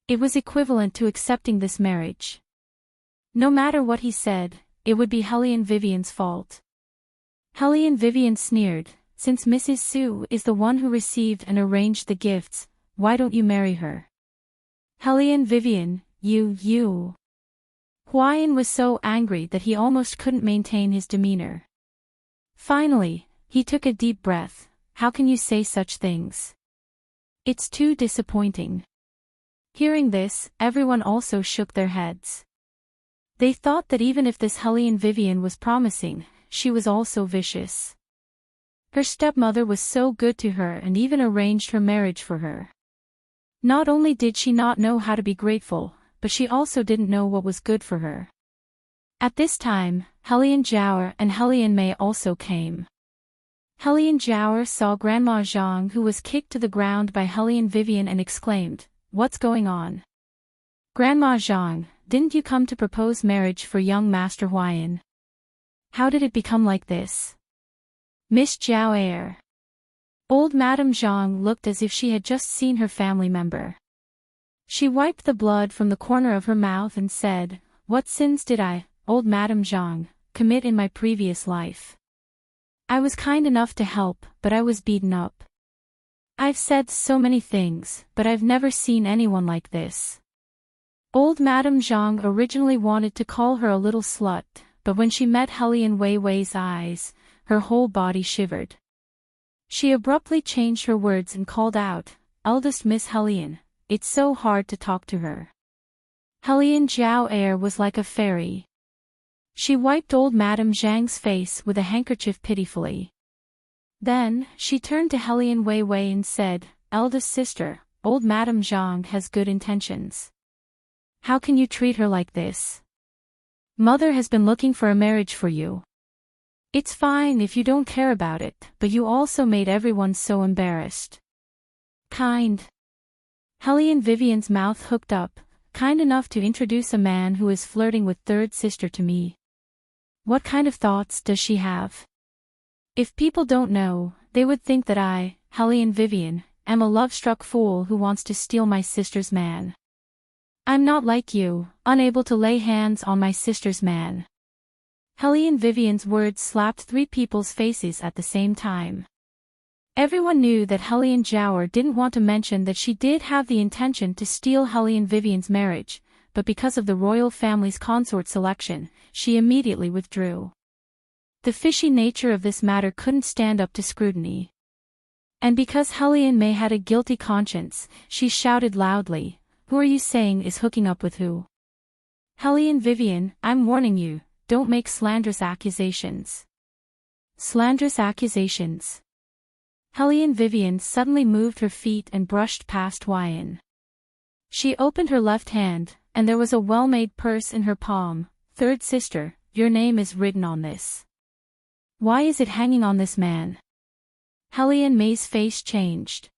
[SPEAKER 1] It was equivalent to accepting this marriage. No matter what he said, it would be Hellion Vivian's fault. Hellion Vivian sneered, "Since Mrs. Su is the one who received and arranged the gifts, why don't you marry her?" "Hellion Vivian, you. Hua An was so angry that he almost couldn't maintain his demeanor. Finally, he took a deep breath. "How can you say such things? It's too disappointing." Hearing this, everyone also shook their heads. They thought that even if this Hellion Vivian was promising, she was also vicious. Her stepmother was so good to her and even arranged her marriage for her. Not only did she not know how to be grateful, but she also didn't know what was good for her. At this time, Hellion Jiaoer and Hellion Mei also came. Hellion Jiaoer saw Grandma Zhang, who was kicked to the ground by Hellion Vivian, and exclaimed, "What's going on? Grandma Zhang, didn't you come to propose marriage for young Master Hua An? How did it become like this?" Miss Zhao Air. Old Madame Zhang looked as if she had just seen her family member. She wiped the blood from the corner of her mouth and said, "What sins did I, old Madame Zhang, commit in my previous life? I was kind enough to help, but I was beaten up. I've said so many things, but I've never seen anyone like this." Old Madame Zhang originally wanted to call her a little slut, but when she met Helian Weiwei's eyes, her whole body shivered. She abruptly changed her words and called out, "Eldest Miss Helian, it's so hard to talk to her." Helian Zhao Air was like a fairy. She wiped old Madame Zhang's face with a handkerchief pitifully. Then, she turned to Helian Weiwei and said, "Eldest sister, old Madame Zhang has good intentions. How can you treat her like this? Mother has been looking for a marriage for you. It's fine if you don't care about it, but you also made everyone so embarrassed." Kind. Helian Vivian's mouth hooked up, kind enough to introduce a man who is flirting with third sister to me. What kind of thoughts does she have? If people don't know, they would think that I, Helian Vivian, am a love-struck fool who wants to steal my sister's man. I'm not like you, unable to lay hands on my sister's man. Helian Vivian's words slapped three people's faces at the same time. Everyone knew that Helian Zhao didn't want to mention that she did have the intention to steal Helian Vivian's marriage, but because of the royal family's consort selection, she immediately withdrew. The fishy nature of this matter couldn't stand up to scrutiny. And because Helian Mei had a guilty conscience, she shouted loudly, "Who are you saying is hooking up with who? Helian Vivian, I'm warning you, don't make slanderous accusations." Slanderous accusations. Helian Vivian suddenly moved her feet and brushed past Huayan. She opened her left hand, and there was a well-made purse in her palm. "Third sister, your name is written on this." "Why is it hanging on this man?" Helian Mei's face changed.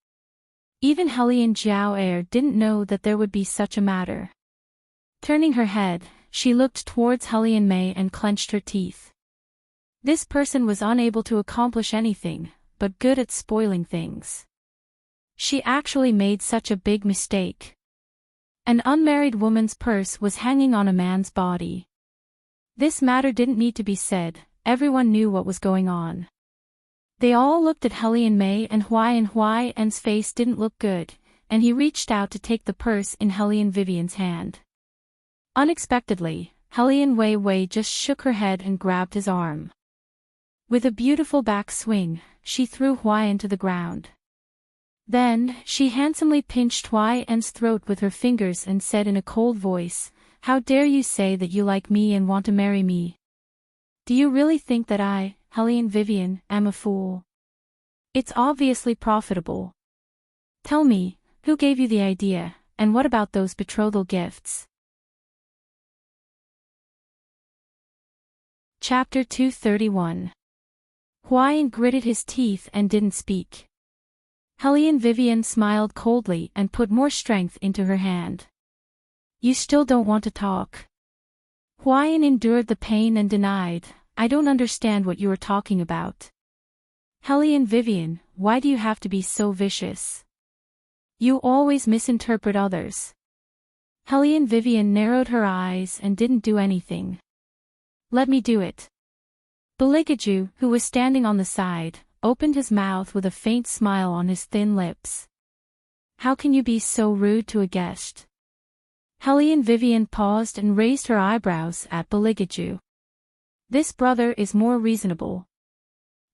[SPEAKER 1] Even Helian Zhao Air didn't know that there would be such a matter. Turning her head, she looked towards Helian Mei and clenched her teeth. This person was unable to accomplish anything, but good at spoiling things. She actually made such a big mistake. An unmarried woman's purse was hanging on a man's body. This matter didn't need to be said, everyone knew what was going on. They all looked at Helian Mei and Huayan's face didn't look good, and he reached out to take the purse in Helian Vivian's hand. Unexpectedly, Helian Weiwei just shook her head and grabbed his arm. With a beautiful back swing, she threw Huayan to the ground. Then, she handsomely pinched Huayan's throat with her fingers and said in a cold voice, "How dare you say that you like me and want to marry me? Do you really think that I, Helian Vivian, am a fool? It's obviously profitable. Tell me, who gave you the idea, and what about those betrothal gifts?" Chapter 231. Huayan gritted his teeth and didn't speak. Helian Vivian smiled coldly and put more strength into her hand. "You still don't want to talk?" Huayan endured the pain and denied, "I don't understand what you are talking about." "Helian Vivian, why do you have to be so vicious? You always misinterpret others." Helian Vivian narrowed her eyes and didn't do anything. "Let me do it." Beligaju, who was standing on the side, opened his mouth with a faint smile on his thin lips. "How can you be so rude to a guest?" Helian Vivian paused and raised her eyebrows at Beligaju. "This brother is more reasonable."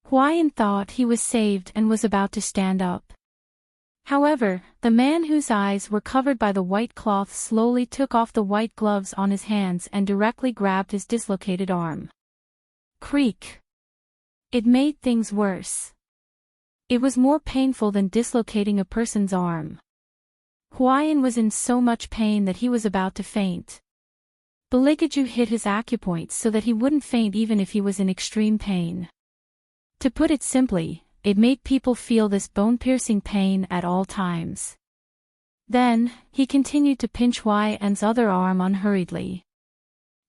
[SPEAKER 1] Huayan thought he was saved and was about to stand up. However, the man whose eyes were covered by the white cloth slowly took off the white gloves on his hands and directly grabbed his dislocated arm. Creak. It made things worse. It was more painful than dislocating a person's arm. Huayan was in so much pain that he was about to faint. Beligaju hit his acupoints so that he wouldn't faint even if he was in extreme pain. To put it simply, it made people feel this bone-piercing pain at all times. Then, he continued to pinch Huayan's other arm unhurriedly.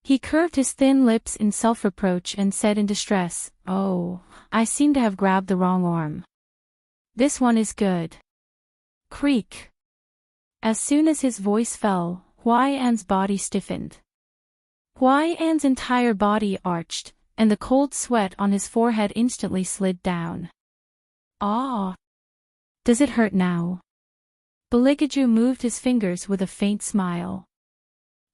[SPEAKER 1] He curved his thin lips in self-reproach and said in distress, "Oh, I seem to have grabbed the wrong arm. This one is good." Creak. As soon as his voice fell, Hwai-An's body stiffened. Hwai-An's entire body arched, and the cold sweat on his forehead instantly slid down. "Ah! Does it hurt now?" Beligaju moved his fingers with a faint smile.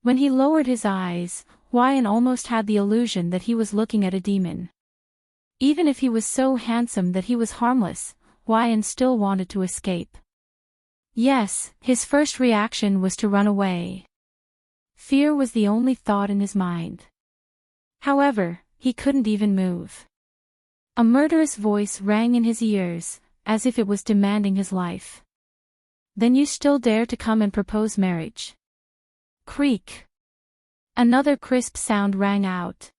[SPEAKER 1] When he lowered his eyes, Hwai-An almost had the illusion that he was looking at a demon. Even if he was so handsome that he was harmless, Hwai-An still wanted to escape. Yes, his first reaction was to run away. Fear was the only thought in his mind. However, he couldn't even move. A murderous voice rang in his ears, as if it was demanding his life. "Then you still dare to come and propose marriage?" Creak. Another crisp sound rang out.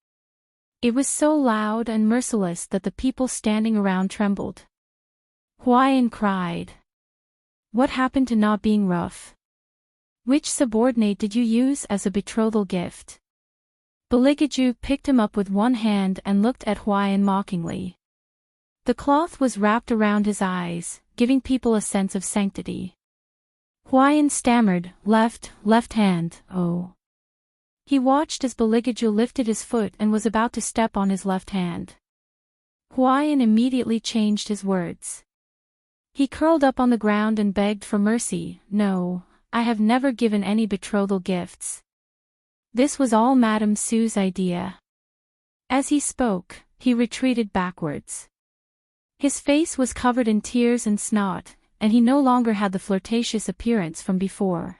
[SPEAKER 1] It was so loud and merciless that the people standing around trembled. Hwai-An cried. "What happened to not being rough? Which subordinate did you use as a betrothal gift?" Beligaju picked him up with one hand and looked at Hwai-An mockingly. The cloth was wrapped around his eyes, giving people a sense of sanctity. Hwai-An stammered, left hand, oh." He watched as Beligaju lifted his foot and was about to step on his left hand. Hwai-An immediately changed his words. He curled up on the ground and begged for mercy. "No, I have never given any betrothal gifts. This was all Madame Sue's idea." As he spoke, he retreated backwards. His face was covered in tears and snot, and he no longer had the flirtatious appearance from before.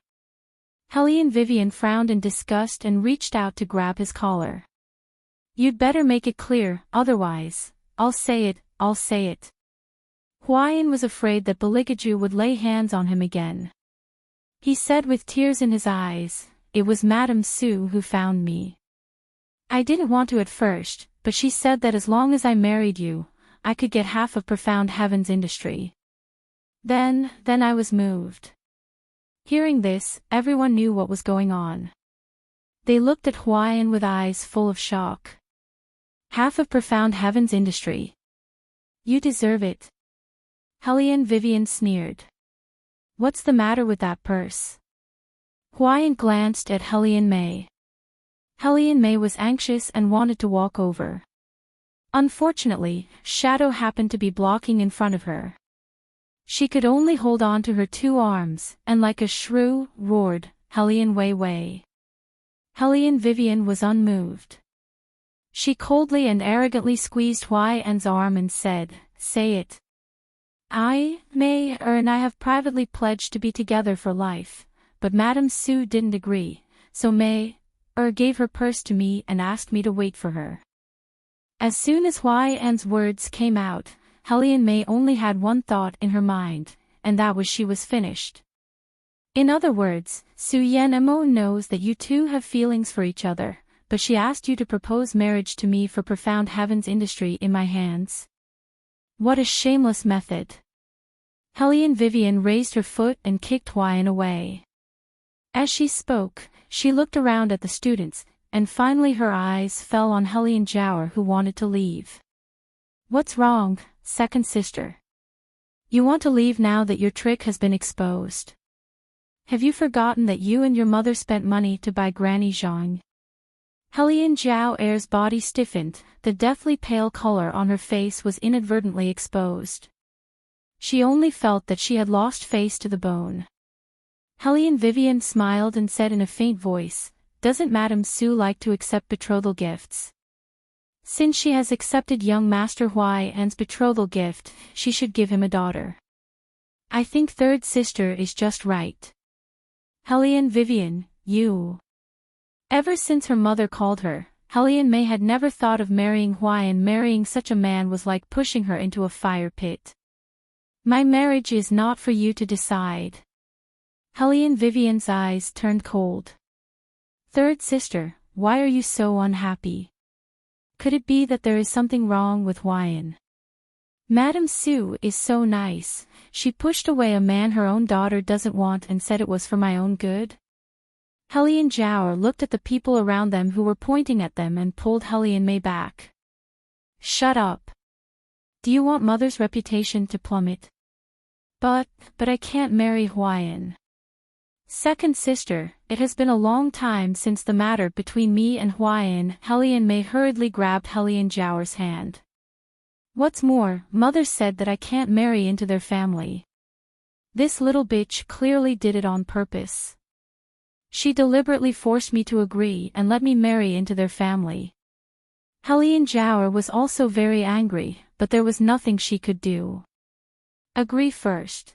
[SPEAKER 1] Hellion Vivian frowned in disgust and reached out to grab his collar. "You'd better make it clear, otherwise, I'll say it. Hwai-An was afraid that Beligaju would lay hands on him again. He said with tears in his eyes, "It was Madame Sue who found me. I didn't want to at first, but she said that as long as I married you, I could get half of Profound Heaven's industry. Then I was moved." Hearing this, everyone knew what was going on. They looked at Hwai-An with eyes full of shock. "Half of Profound Heaven's industry? You deserve it." Hellion Vivian sneered. "What's the matter with that purse?" Hwai-An glanced at Hellion May. Hellion May was anxious and wanted to walk over. Unfortunately, Shadow happened to be blocking in front of her. She could only hold on to her two arms, and like a shrew, roared, "Hellion Wei." Hellion Vivian was unmoved. She coldly and arrogantly squeezed Hwai-An's arm and said, "Say it. May and I have privately pledged to be together for life, but Madame Sue didn't agree, so May gave her purse to me and asked me to wait for her." As soon as Hwai-An's words came out, Hellion May only had one thought in her mind, and that was she was finished. "In other words, Su Yen Mo knows that you two have feelings for each other, but she asked you to propose marriage to me for Profound Heaven's industry in my hands? What a shameless method." Hellion Vivian raised her foot and kicked Hwai-An away. As she spoke, she looked around at the students, and finally her eyes fell on Hellion Jower, who wanted to leave. "What's wrong, second sister? You want to leave now that your trick has been exposed? Have you forgotten that you and your mother spent money to buy Granny Zhang?" Hellion Jower's body stiffened, the deathly pale color on her face was inadvertently exposed. She only felt that she had lost face to the bone. Hellion Vivian smiled and said in a faint voice, "Doesn't Madame Sue like to accept betrothal gifts? Since she has accepted young Master Hwai-An's betrothal gift, she should give him a daughter. I think third sister is just right." Hellion Vivian, you. Ever since her mother called her, Hellion May had never thought of marrying Hwai-An. Marrying such a man was like pushing her into a fire pit. "My marriage is not for you to decide." Hellion Vivian's eyes turned cold. "Third sister, why are you so unhappy? Could it be that there is something wrong with Hwai-An? Madame Sue is so nice, she pushed away a man her own daughter doesn't want and said it was for my own good?" Hellion Jiao looked at the people around them who were pointing at them and pulled Hellion Mei back. Shut up. Do you want mother's reputation to plummet? But I can't marry Huayan. Second sister, it has been a long time since the matter between me and Huayan. Hellion Mei hurriedly grabbed Hellion Jiao's hand. What's more, mother said that I can't marry into their family. This little bitch clearly did it on purpose. She deliberately forced me to agree and let me marry into their family. Hellion Jiao was also very angry, but there was nothing she could do. Agree first.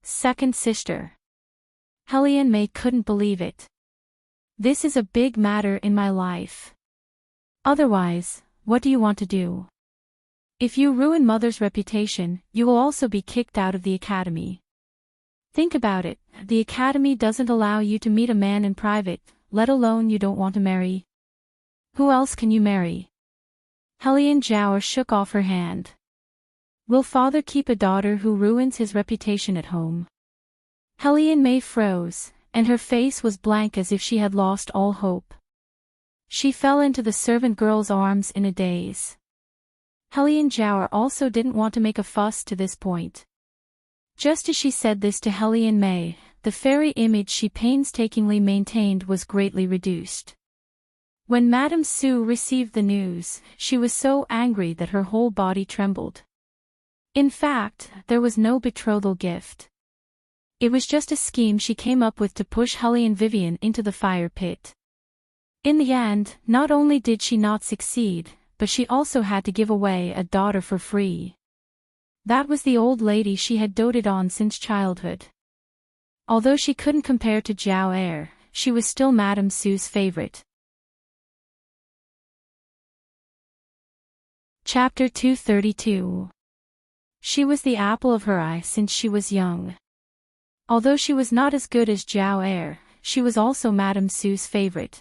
[SPEAKER 1] Second sister. Hellion Mei couldn't believe it. This is a big matter in my life. Otherwise, what do you want to do? If you ruin mother's reputation, you will also be kicked out of the academy. Think about it, the academy doesn't allow you to meet a man in private, let alone you don't want to marry. Who else can you marry? Hellion Jiao shook off her hand. Will father keep a daughter who ruins his reputation at home? Hellion Mei froze, and her face was blank as if she had lost all hope. She fell into the servant girl's arms in a daze. Hellion Jiao also didn't want to make a fuss to this point. Just as she said this to Hellion Mei, the fairy image she painstakingly maintained was greatly reduced. When Madame Su received the news, she was so angry that her whole body trembled. In fact, there was no betrothal gift. It was just a scheme she came up with to push Hellion Vivian into the fire pit. In the end, not only did she not succeed, but she also had to give away a daughter for free. That was the old lady she had doted on since childhood. Although she couldn't compare to Jiao Er, she was still Madame Su's favorite. Chapter 232. She was the apple of her eye since she was young. Although she was not as good as Jiao Er, she was also Madame Su's favorite.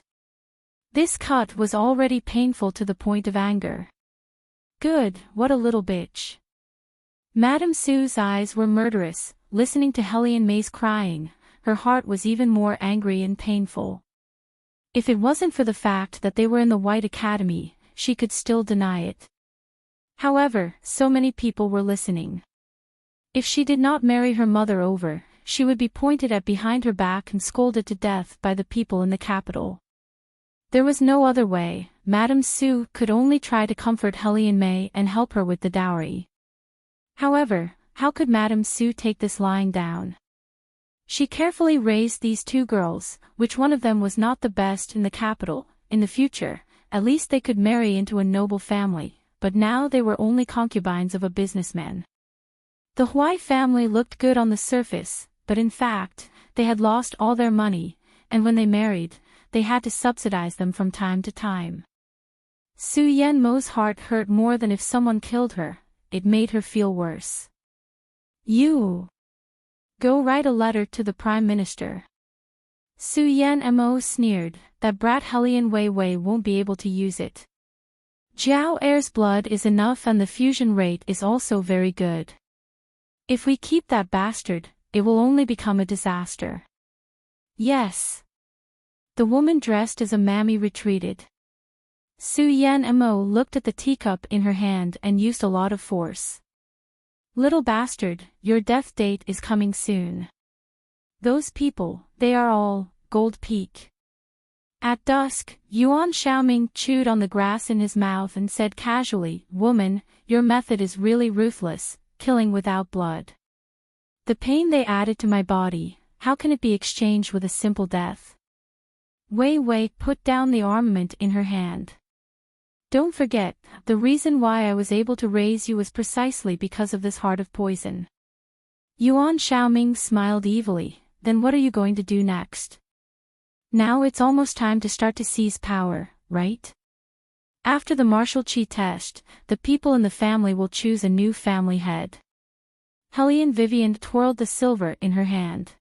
[SPEAKER 1] This cut was already painful to the point of anger. Good, what a little bitch. Madame Su's eyes were murderous, listening to Hellion Mei's crying, her heart was even more angry and painful. If it wasn't for the fact that they were in the White Academy, she could still deny it. However, so many people were listening. If she did not marry her mother over, she would be pointed at behind her back and scolded to death by the people in the capital. There was no other way, Madame Su could only try to comfort Hellion Mei and help her with the dowry. However, how could Madame Su take this lying down? She carefully raised these two girls, which one of them was not the best in the capital. In the future, at least they could marry into a noble family, but now they were only concubines of a businessman. The Huai family looked good on the surface, but in fact, they had lost all their money, and when they married, they had to subsidize them from time to time. Su Yanmo's heart hurt more than if someone killed her, it made her feel worse. You go write a letter to the Prime Minister. Su Yanmo sneered, that brat Hellion Wei Wei won't be able to use it. Jiao Er's blood is enough and the fusion rate is also very good. If we keep that bastard, it will only become a disaster. Yes. The woman dressed as a mammy retreated. Su Yanmo looked at the teacup in her hand and used a lot of force. Little bastard, your death date is coming soon. Those people, they are all Gold Peak. At dusk, Yuan Xiaoming chewed on the grass in his mouth and said casually, "Woman, your method is really ruthless, killing without blood. The pain they added to my body, how can it be exchanged with a simple death?" Wei Wei put down the armament in her hand. Don't forget, the reason why I was able to raise you was precisely because of this heart of poison. Yuan Xiaoming smiled evilly, then what are you going to do next? Now it's almost time to start to seize power, right? After the martial qi test, the people in the family will choose a new family head. Hellion Vivian twirled the silver in her hand.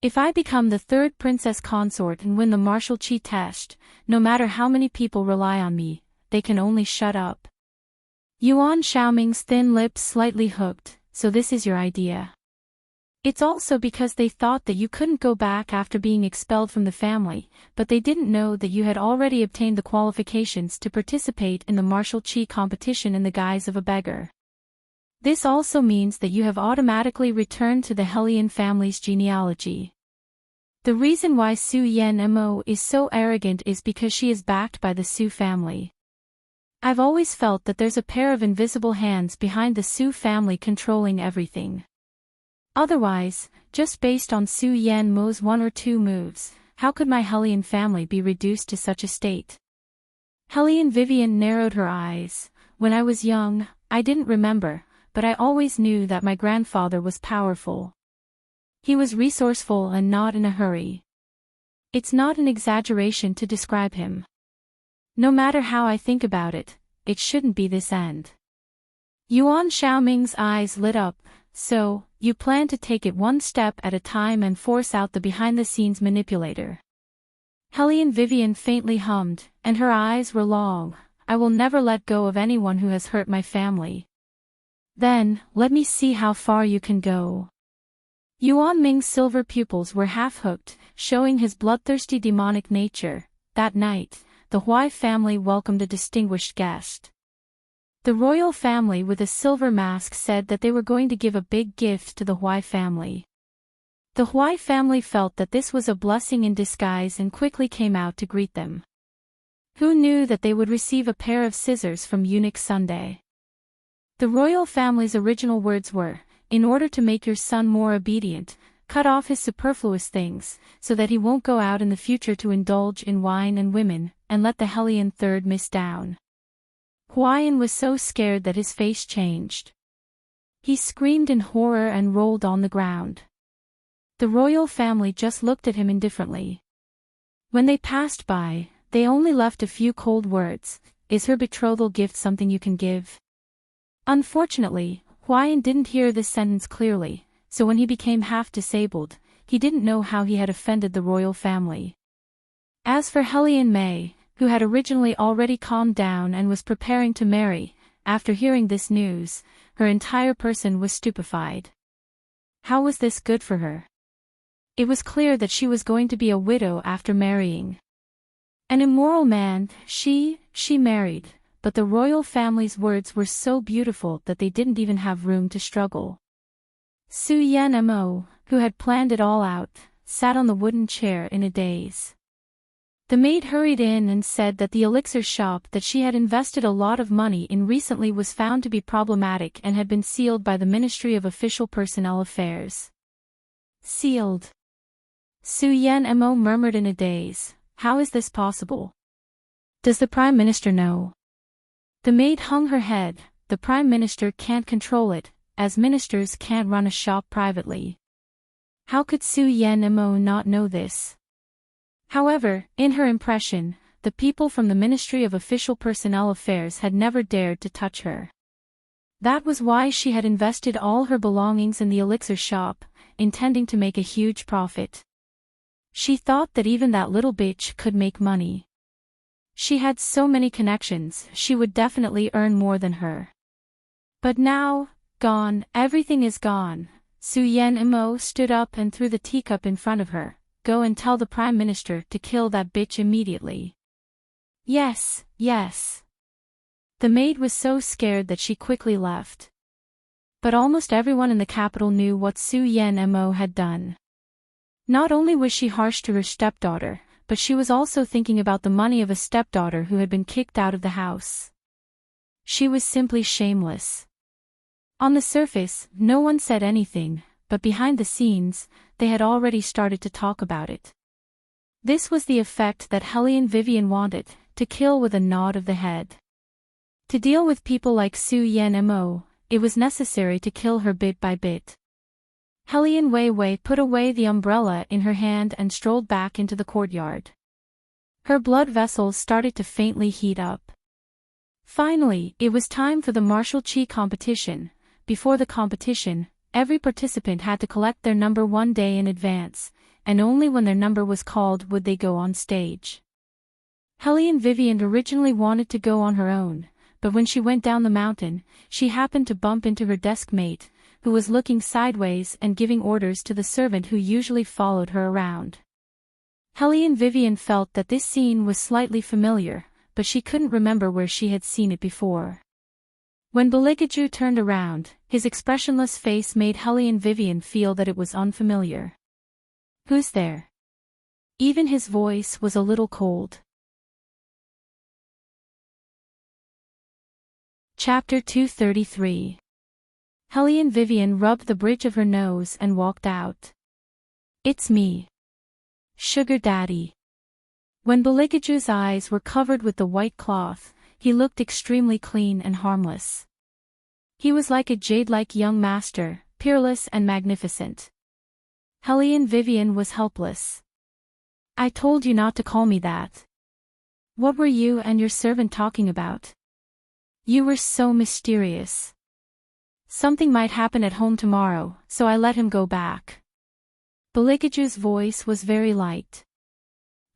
[SPEAKER 1] If I become the third princess consort and win the martial qi test, no matter how many people rely on me, they can only shut up. Yuan Xiaoming's thin lips slightly hooked, so this is your idea. It's also because they thought that you couldn't go back after being expelled from the family, but they didn't know that you had already obtained the qualifications to participate in the martial chi competition in the guise of a beggar. This also means that you have automatically returned to the Hellion family's genealogy. The reason why Su Yen Mo is so arrogant is because she is backed by the Su family. I've always felt that there's a pair of invisible hands behind the Su family controlling everything. Otherwise, just based on Su Yen Mo's 1 or 2 moves, how could my Hellion family be reduced to such a state? Hellion Vivian narrowed her eyes. When I was young, I didn't remember, but I always knew that my grandfather was powerful. He was resourceful and not in a hurry. It's not an exaggeration to describe him. No matter how I think about it, it shouldn't be this end. Yuan Xiaoming's eyes lit up. So, you plan to take it one step at a time and force out the behind-the-scenes manipulator. Hellion Vivian faintly hummed, and her eyes were long. I will never let go of anyone who has hurt my family. Then, let me see how far you can go. Yuan Ming's silver pupils were half-hooked, showing his bloodthirsty demonic nature. That night, the Huai family welcomed a distinguished guest. The royal family with a silver mask said that they were going to give a big gift to the Huai family. The Huai family felt that this was a blessing in disguise and quickly came out to greet them. Who knew that they would receive a pair of scissors from eunuch Sunday? The royal family's original words were, in order to make your son more obedient, cut off his superfluous things, so that he won't go out in the future to indulge in wine and women, and let the Hellion third miss down. Huayan was so scared that his face changed. He screamed in horror and rolled on the ground. The royal family just looked at him indifferently. When they passed by, they only left a few cold words. Is her betrothal gift something you can give? Unfortunately, Huayan didn't hear this sentence clearly, so when he became half-disabled, he didn't know how he had offended the royal family. As for Hellion Mei, who had originally already calmed down and was preparing to marry, after hearing this news, her entire person was stupefied. How was this good for her? It was clear that she was going to be a widow after marrying. An immoral man, she married, but the royal family's words were so beautiful that they didn't even have room to struggle. Su Yan Mo, who had planned it all out, sat on the wooden chair in a daze. The maid hurried in and said that the elixir shop that she had invested a lot of money in recently was found to be problematic and had been sealed by the Ministry of Official Personnel Affairs. Sealed. Su Yan Mo murmured in a daze. How is this possible? Does the Prime Minister know? The maid hung her head. The Prime Minister can't control it, as ministers can't run a shop privately. How could Su Yan Mo not know this? However, in her impression, the people from the Ministry of Official Personnel Affairs had never dared to touch her. That was why she had invested all her belongings in the elixir shop, intending to make a huge profit. She thought that even that little bitch could make money. She had so many connections, she would definitely earn more than her. But now, gone, everything is gone. Su Yan Mo stood up and threw the teacup in front of her. Go and tell the Prime Minister to kill that bitch immediately. Yes, yes. The maid was so scared that she quickly left. But almost everyone in the capital knew what Su Yan Mo had done. Not only was she harsh to her stepdaughter, but she was also thinking about the money of a stepdaughter who had been kicked out of the house. She was simply shameless. On the surface, no one said anything, but behind the scenes, they had already started to talk about it. This was the effect that Hellion Vivian wanted, to kill with a nod of the head. To deal with people like Su Yan Mo, it was necessary to kill her bit by bit. Hellion Wei Wei put away the umbrella in her hand and strolled back into the courtyard. Her blood vessels started to faintly heat up. Finally, it was time for the martial chi competition. Before the competition, every participant had to collect their number 1 day in advance, and only when their number was called would they go on stage. Hellion Vivian originally wanted to go on her own, but when she went down the mountain, she happened to bump into her desk mate, who was looking sideways and giving orders to the servant who usually followed her around. Helene Vivian felt that this scene was slightly familiar, but she couldn't remember where she had seen it before. When Beligaju turned around, his expressionless face made Helene Vivian feel that it was unfamiliar. "Who's there?" Even his voice was a little cold. Chapter 233. Helene Vivian rubbed the bridge of her nose and walked out. "It's me. Sugar Daddy." When Beligaju's eyes were covered with the white cloth, he looked extremely clean and harmless. He was like a jade-like young master, peerless and magnificent. Helene Vivian was helpless. "I told you not to call me that. What were you and your servant talking about? You were so mysterious. Something might happen at home tomorrow, so I let him go back." Beligaju's voice was very light.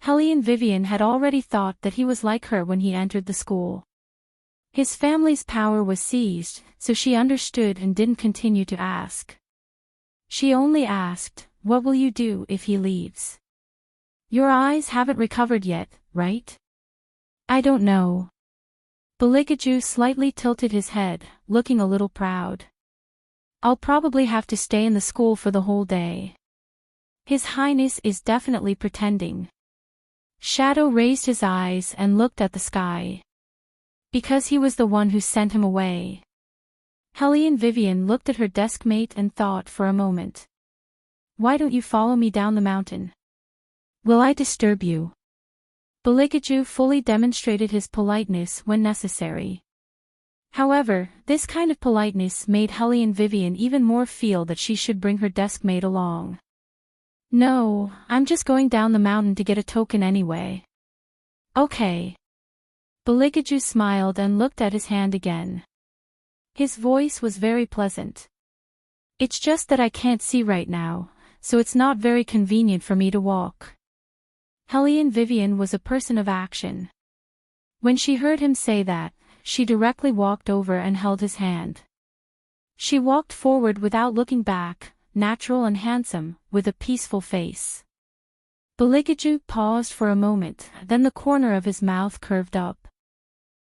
[SPEAKER 1] Helene Vivian had already thought that he was like her when he entered the school. His family's power was seized, so she understood and didn't continue to ask. She only asked, "What will you do if he leaves? Your eyes haven't recovered yet, right?" "I don't know." Beligaju slightly tilted his head, looking a little proud. "I'll probably have to stay in the school for the whole day. His Highness is definitely pretending." Shadow raised his eyes and looked at the sky. "Because he was the one who sent him away." Helene Vivian looked at her deskmate and thought for a moment. "Why don't you follow me down the mountain? Will I disturb you?" Beligaju fully demonstrated his politeness when necessary. However, this kind of politeness made Helene Vivian even more feel that she should bring her deskmate along. "No, I'm just going down the mountain to get a token anyway." "Okay." Beligaju smiled and looked at his hand again. His voice was very pleasant. "It's just that I can't see right now, so it's not very convenient for me to walk." Helene Vivian was a person of action. When she heard him say that, she directly walked over and held his hand. She walked forward without looking back, natural and handsome, with a peaceful face. Beligaju paused for a moment, then the corner of his mouth curved up.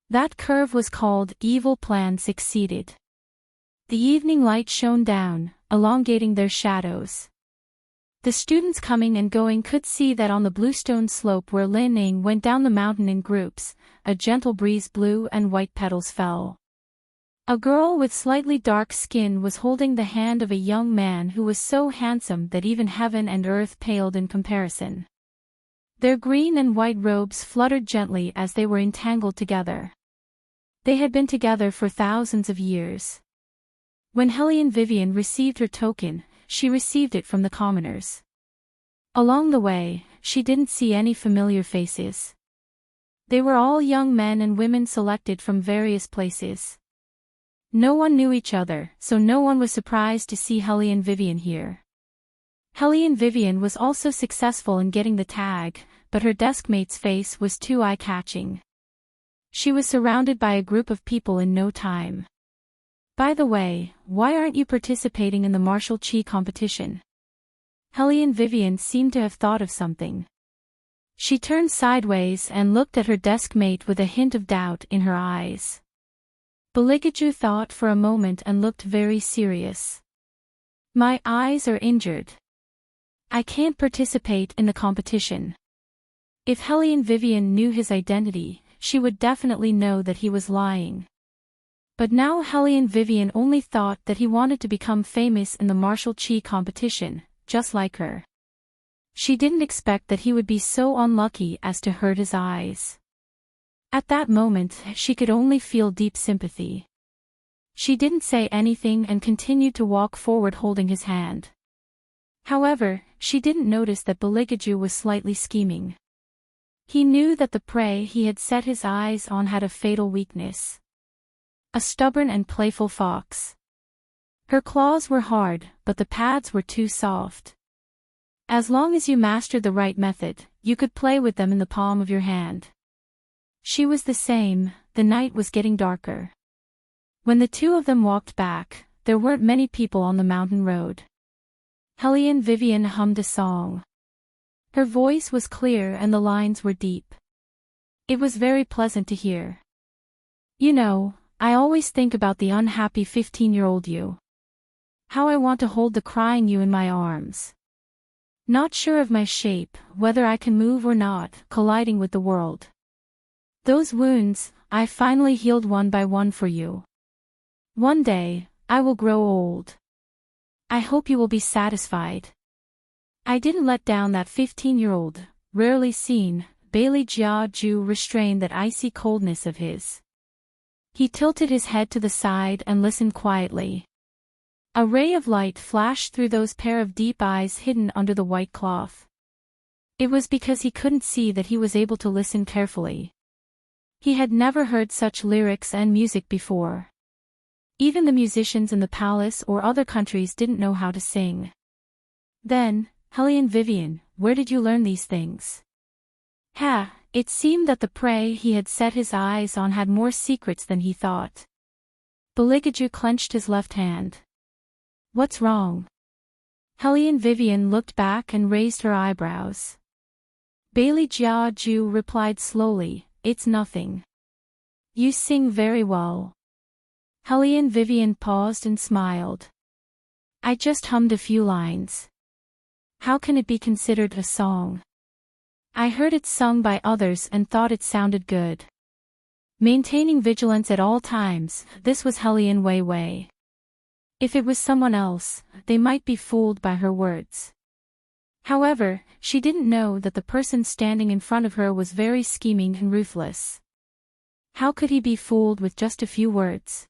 [SPEAKER 1] That curve was called "Evil Plan Succeeded." The evening light shone down, elongating their shadows. The students coming and going could see that on the bluestone slope where Lin Ning went down the mountain in groups, a gentle breeze blew and white petals fell. A girl with slightly dark skin was holding the hand of a young man who was so handsome that even heaven and earth paled in comparison. Their green and white robes fluttered gently as they were entangled together. They had been together for thousands of years. When Helene Vivian received her token, she received it from the commoners. Along the way, she didn't see any familiar faces. They were all young men and women selected from various places. No one knew each other, so no one was surprised to see Helene Vivian here. Helene Vivian was also successful in getting the tag, but her deskmate's face was too eye-catching. She was surrounded by a group of people in no time. "By the way, why aren't you participating in the martial chi competition?" Helene Vivian seemed to have thought of something. She turned sideways and looked at her deskmate with a hint of doubt in her eyes. Beligaju thought for a moment and looked very serious. "My eyes are injured. I can't participate in the competition." If Helene Vivian knew his identity, she would definitely know that he was lying. But now Helene Vivian only thought that he wanted to become famous in the martial chi competition, just like her. She didn't expect that he would be so unlucky as to hurt his eyes. At that moment, she could only feel deep sympathy. She didn't say anything and continued to walk forward holding his hand. However, she didn't notice that Beligaju was slightly scheming. He knew that the prey he had set his eyes on had a fatal weakness. A stubborn and playful fox. Her claws were hard, but the pads were too soft. As long as you mastered the right method, you could play with them in the palm of your hand. She was the same. The night was getting darker. When the two of them walked back, there weren't many people on the mountain road. Hellion Vivian hummed a song. Her voice was clear and the lines were deep. It was very pleasant to hear. You know, I always think about the unhappy 15-year-old you. How I want to hold the crying you in my arms. Not sure of my shape, whether I can move or not, colliding with the world. Those wounds, I finally healed one by one for you. One day, I will grow old. I hope you will be satisfied. I didn't let down that 15-year-old, rarely seen, Bailey Jiaju restrained that icy coldness of his. He tilted his head to the side and listened quietly. A ray of light flashed through those pair of deep eyes hidden under the white cloth. It was because he couldn't see that he was able to listen carefully. He had never heard such lyrics and music before. Even the musicians in the palace or other countries didn't know how to sing. Then, Hellion Vivian, where did you learn these things? It seemed that the prey he had set his eyes on had more secrets than he thought. Beligaju clenched his left hand. What's wrong? Hellion Vivian looked back and raised her eyebrows. Bailey Jiaju replied slowly, it's nothing. You sing very well. Hellion Vivian paused and smiled. I just hummed a few lines. How can it be considered a song? I heard it sung by others and thought it sounded good. Maintaining vigilance at all times, this was Hellion Wei. If it was someone else, they might be fooled by her words. However, she didn't know that the person standing in front of her was very scheming and ruthless. How could he be fooled with just a few words?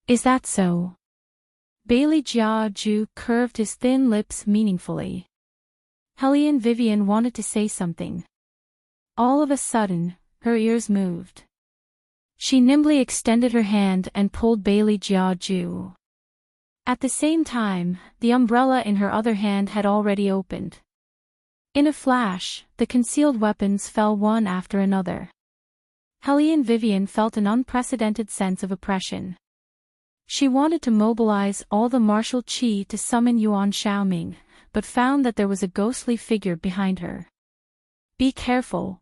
[SPEAKER 1] Is that so? Bailey Jiaju curved his thin lips meaningfully. Hellion Vivian wanted to say something. All of a sudden, her ears moved. She nimbly extended her hand and pulled Bailey Jiaju. At the same time, the umbrella in her other hand had already opened. In a flash, the concealed weapons fell one after another. Hellion Vivian felt an unprecedented sense of oppression. She wanted to mobilize all the martial qi to summon Yuan Xiaoming, but found that there was a ghostly figure behind her. Be careful.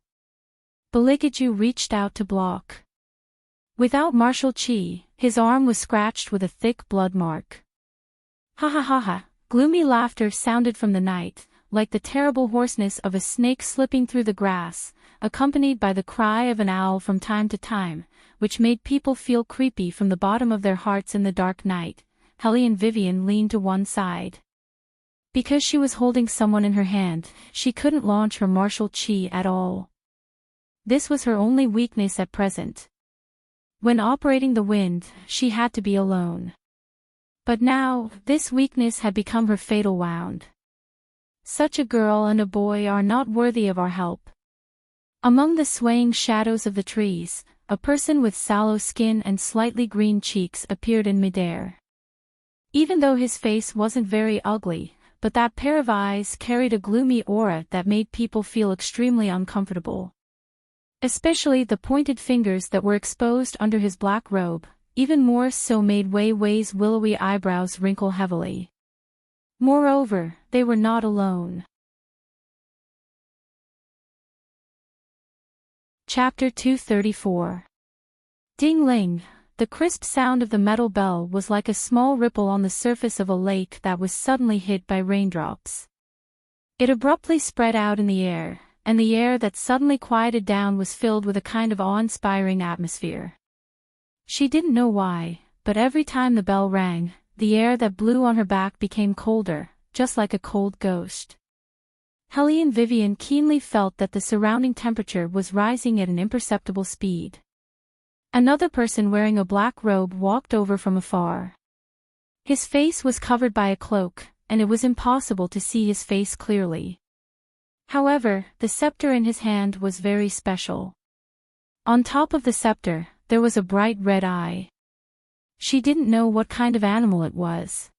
[SPEAKER 1] Beligaju reached out to block. Without martial qi, his arm was scratched with a thick blood mark. Ha ha ha ha, gloomy laughter sounded from the night, like the terrible hoarseness of a snake slipping through the grass, accompanied by the cry of an owl from time to time, which made people feel creepy from the bottom of their hearts in the dark night. Hellion Vivian leaned to one side. Because she was holding someone in her hand, she couldn't launch her martial qi at all. This was her only weakness at present. When operating the wind, she had to be alone. But now, this weakness had become her fatal wound. Such a girl and a boy are not worthy of our help. Among the swaying shadows of the trees, a person with sallow skin and slightly green cheeks appeared in midair. Even though his face wasn't very ugly, but that pair of eyes carried a gloomy aura that made people feel extremely uncomfortable. Especially the pointed fingers that were exposed under his black robe, even more so made Wei Wei's willowy eyebrows wrinkle heavily. Moreover, they were not alone. Chapter 234. Ding-ling. The crisp sound of the metal bell was like a small ripple on the surface of a lake that was suddenly hit by raindrops. It abruptly spread out in the air, and the air that suddenly quieted down was filled with a kind of awe-inspiring atmosphere. She didn't know why, but every time the bell rang, the air that blew on her back became colder, just like a cold ghost. Hellion Vivian keenly felt that the surrounding temperature was rising at an imperceptible speed. Another person wearing a black robe walked over from afar. His face was covered by a cloak, and it was impossible to see his face clearly. However, the scepter in his hand was very special. On top of the scepter, there was a bright red eye. She didn't know what kind of animal it was.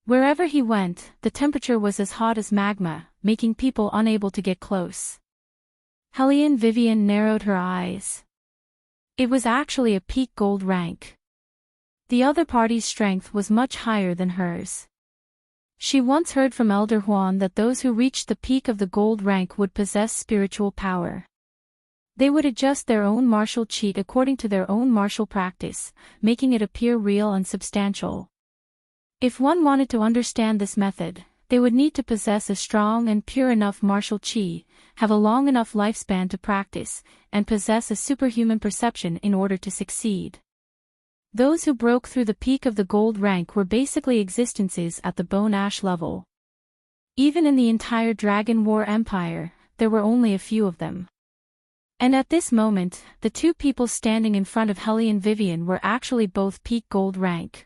[SPEAKER 1] Wherever he went, the temperature was as hot as magma, making people unable to get close. Hellion Vivian narrowed her eyes. It was actually a peak gold rank. The other party's strength was much higher than hers. She once heard from Elder Huan that those who reached the peak of the gold rank would possess spiritual power. They would adjust their own martial chi according to their own martial practice, making it appear real and substantial. If one wanted to understand this method, they would need to possess a strong and pure enough martial chi, have a long enough lifespan to practice, and possess a superhuman perception in order to succeed. Those who broke through the peak of the gold rank were basically existences at the bone ash level. Even in the entire Dragon War Empire, there were only a few of them. And at this moment, the two people standing in front of Helly and Vivian were actually both peak gold rank.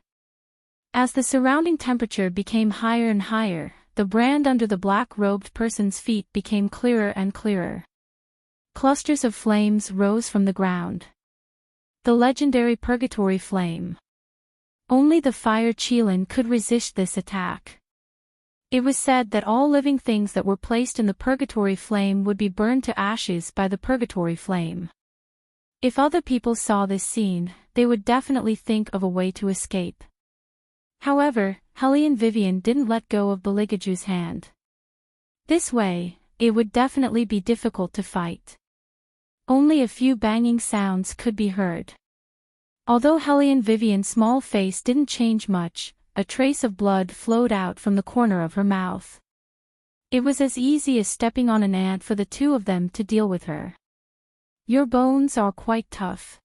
[SPEAKER 1] As the surrounding temperature became higher and higher, the brand under the black-robed person's feet became clearer and clearer. Clusters of flames rose from the ground. The legendary Purgatory Flame. Only the fire Qilin could resist this attack. It was said that all living things that were placed in the Purgatory Flame would be burned to ashes by the Purgatory Flame. If other people saw this scene, they would definitely think of a way to escape. However, Helly and Vivian didn't let go of Beligaju's hand. This way, it would definitely be difficult to fight. Only a few banging sounds could be heard. Although Helly and Vivian's small face didn't change much, a trace of blood flowed out from the corner of her mouth. It was as easy as stepping on an ant for the two of them to deal with her. Your bones are quite tough.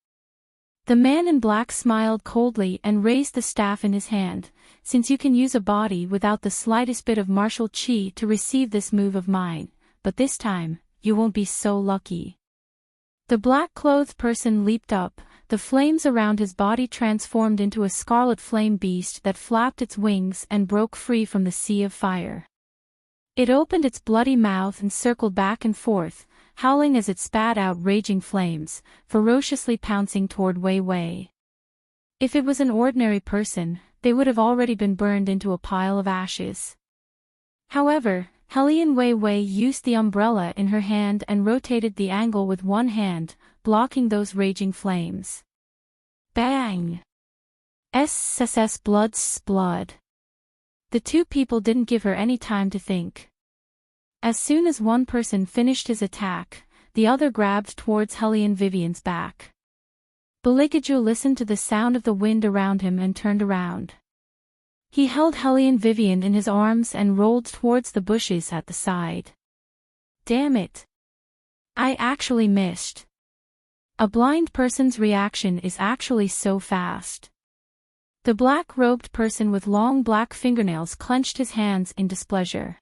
[SPEAKER 1] The man in black smiled coldly and raised the staff in his hand, since you can use a body without the slightest bit of martial chi to receive this move of mine, but this time, you won't be so lucky. The black-clothed person leaped up, the flames around his body transformed into a scarlet flame beast that flapped its wings and broke free from the sea of fire. It opened its bloody mouth and circled back and forth, howling as it spat out raging flames, ferociously pouncing toward Wei Wei. If it was an ordinary person, they would have already been burned into a pile of ashes. However, Helly and Wei Wei used the umbrella in her hand and rotated the angle with one hand, blocking those raging flames. Bang! SSS blood. The two people didn't give her any time to think. As soon as one person finished his attack, the other grabbed towards Helly and Vivian's back. Beligaju listened to the sound of the wind around him and turned around. He held Helly and Vivian in his arms and rolled towards the bushes at the side. Damn it! I actually missed. A blind person's reaction is actually so fast. The black-robed person with long black fingernails clenched his hands in displeasure.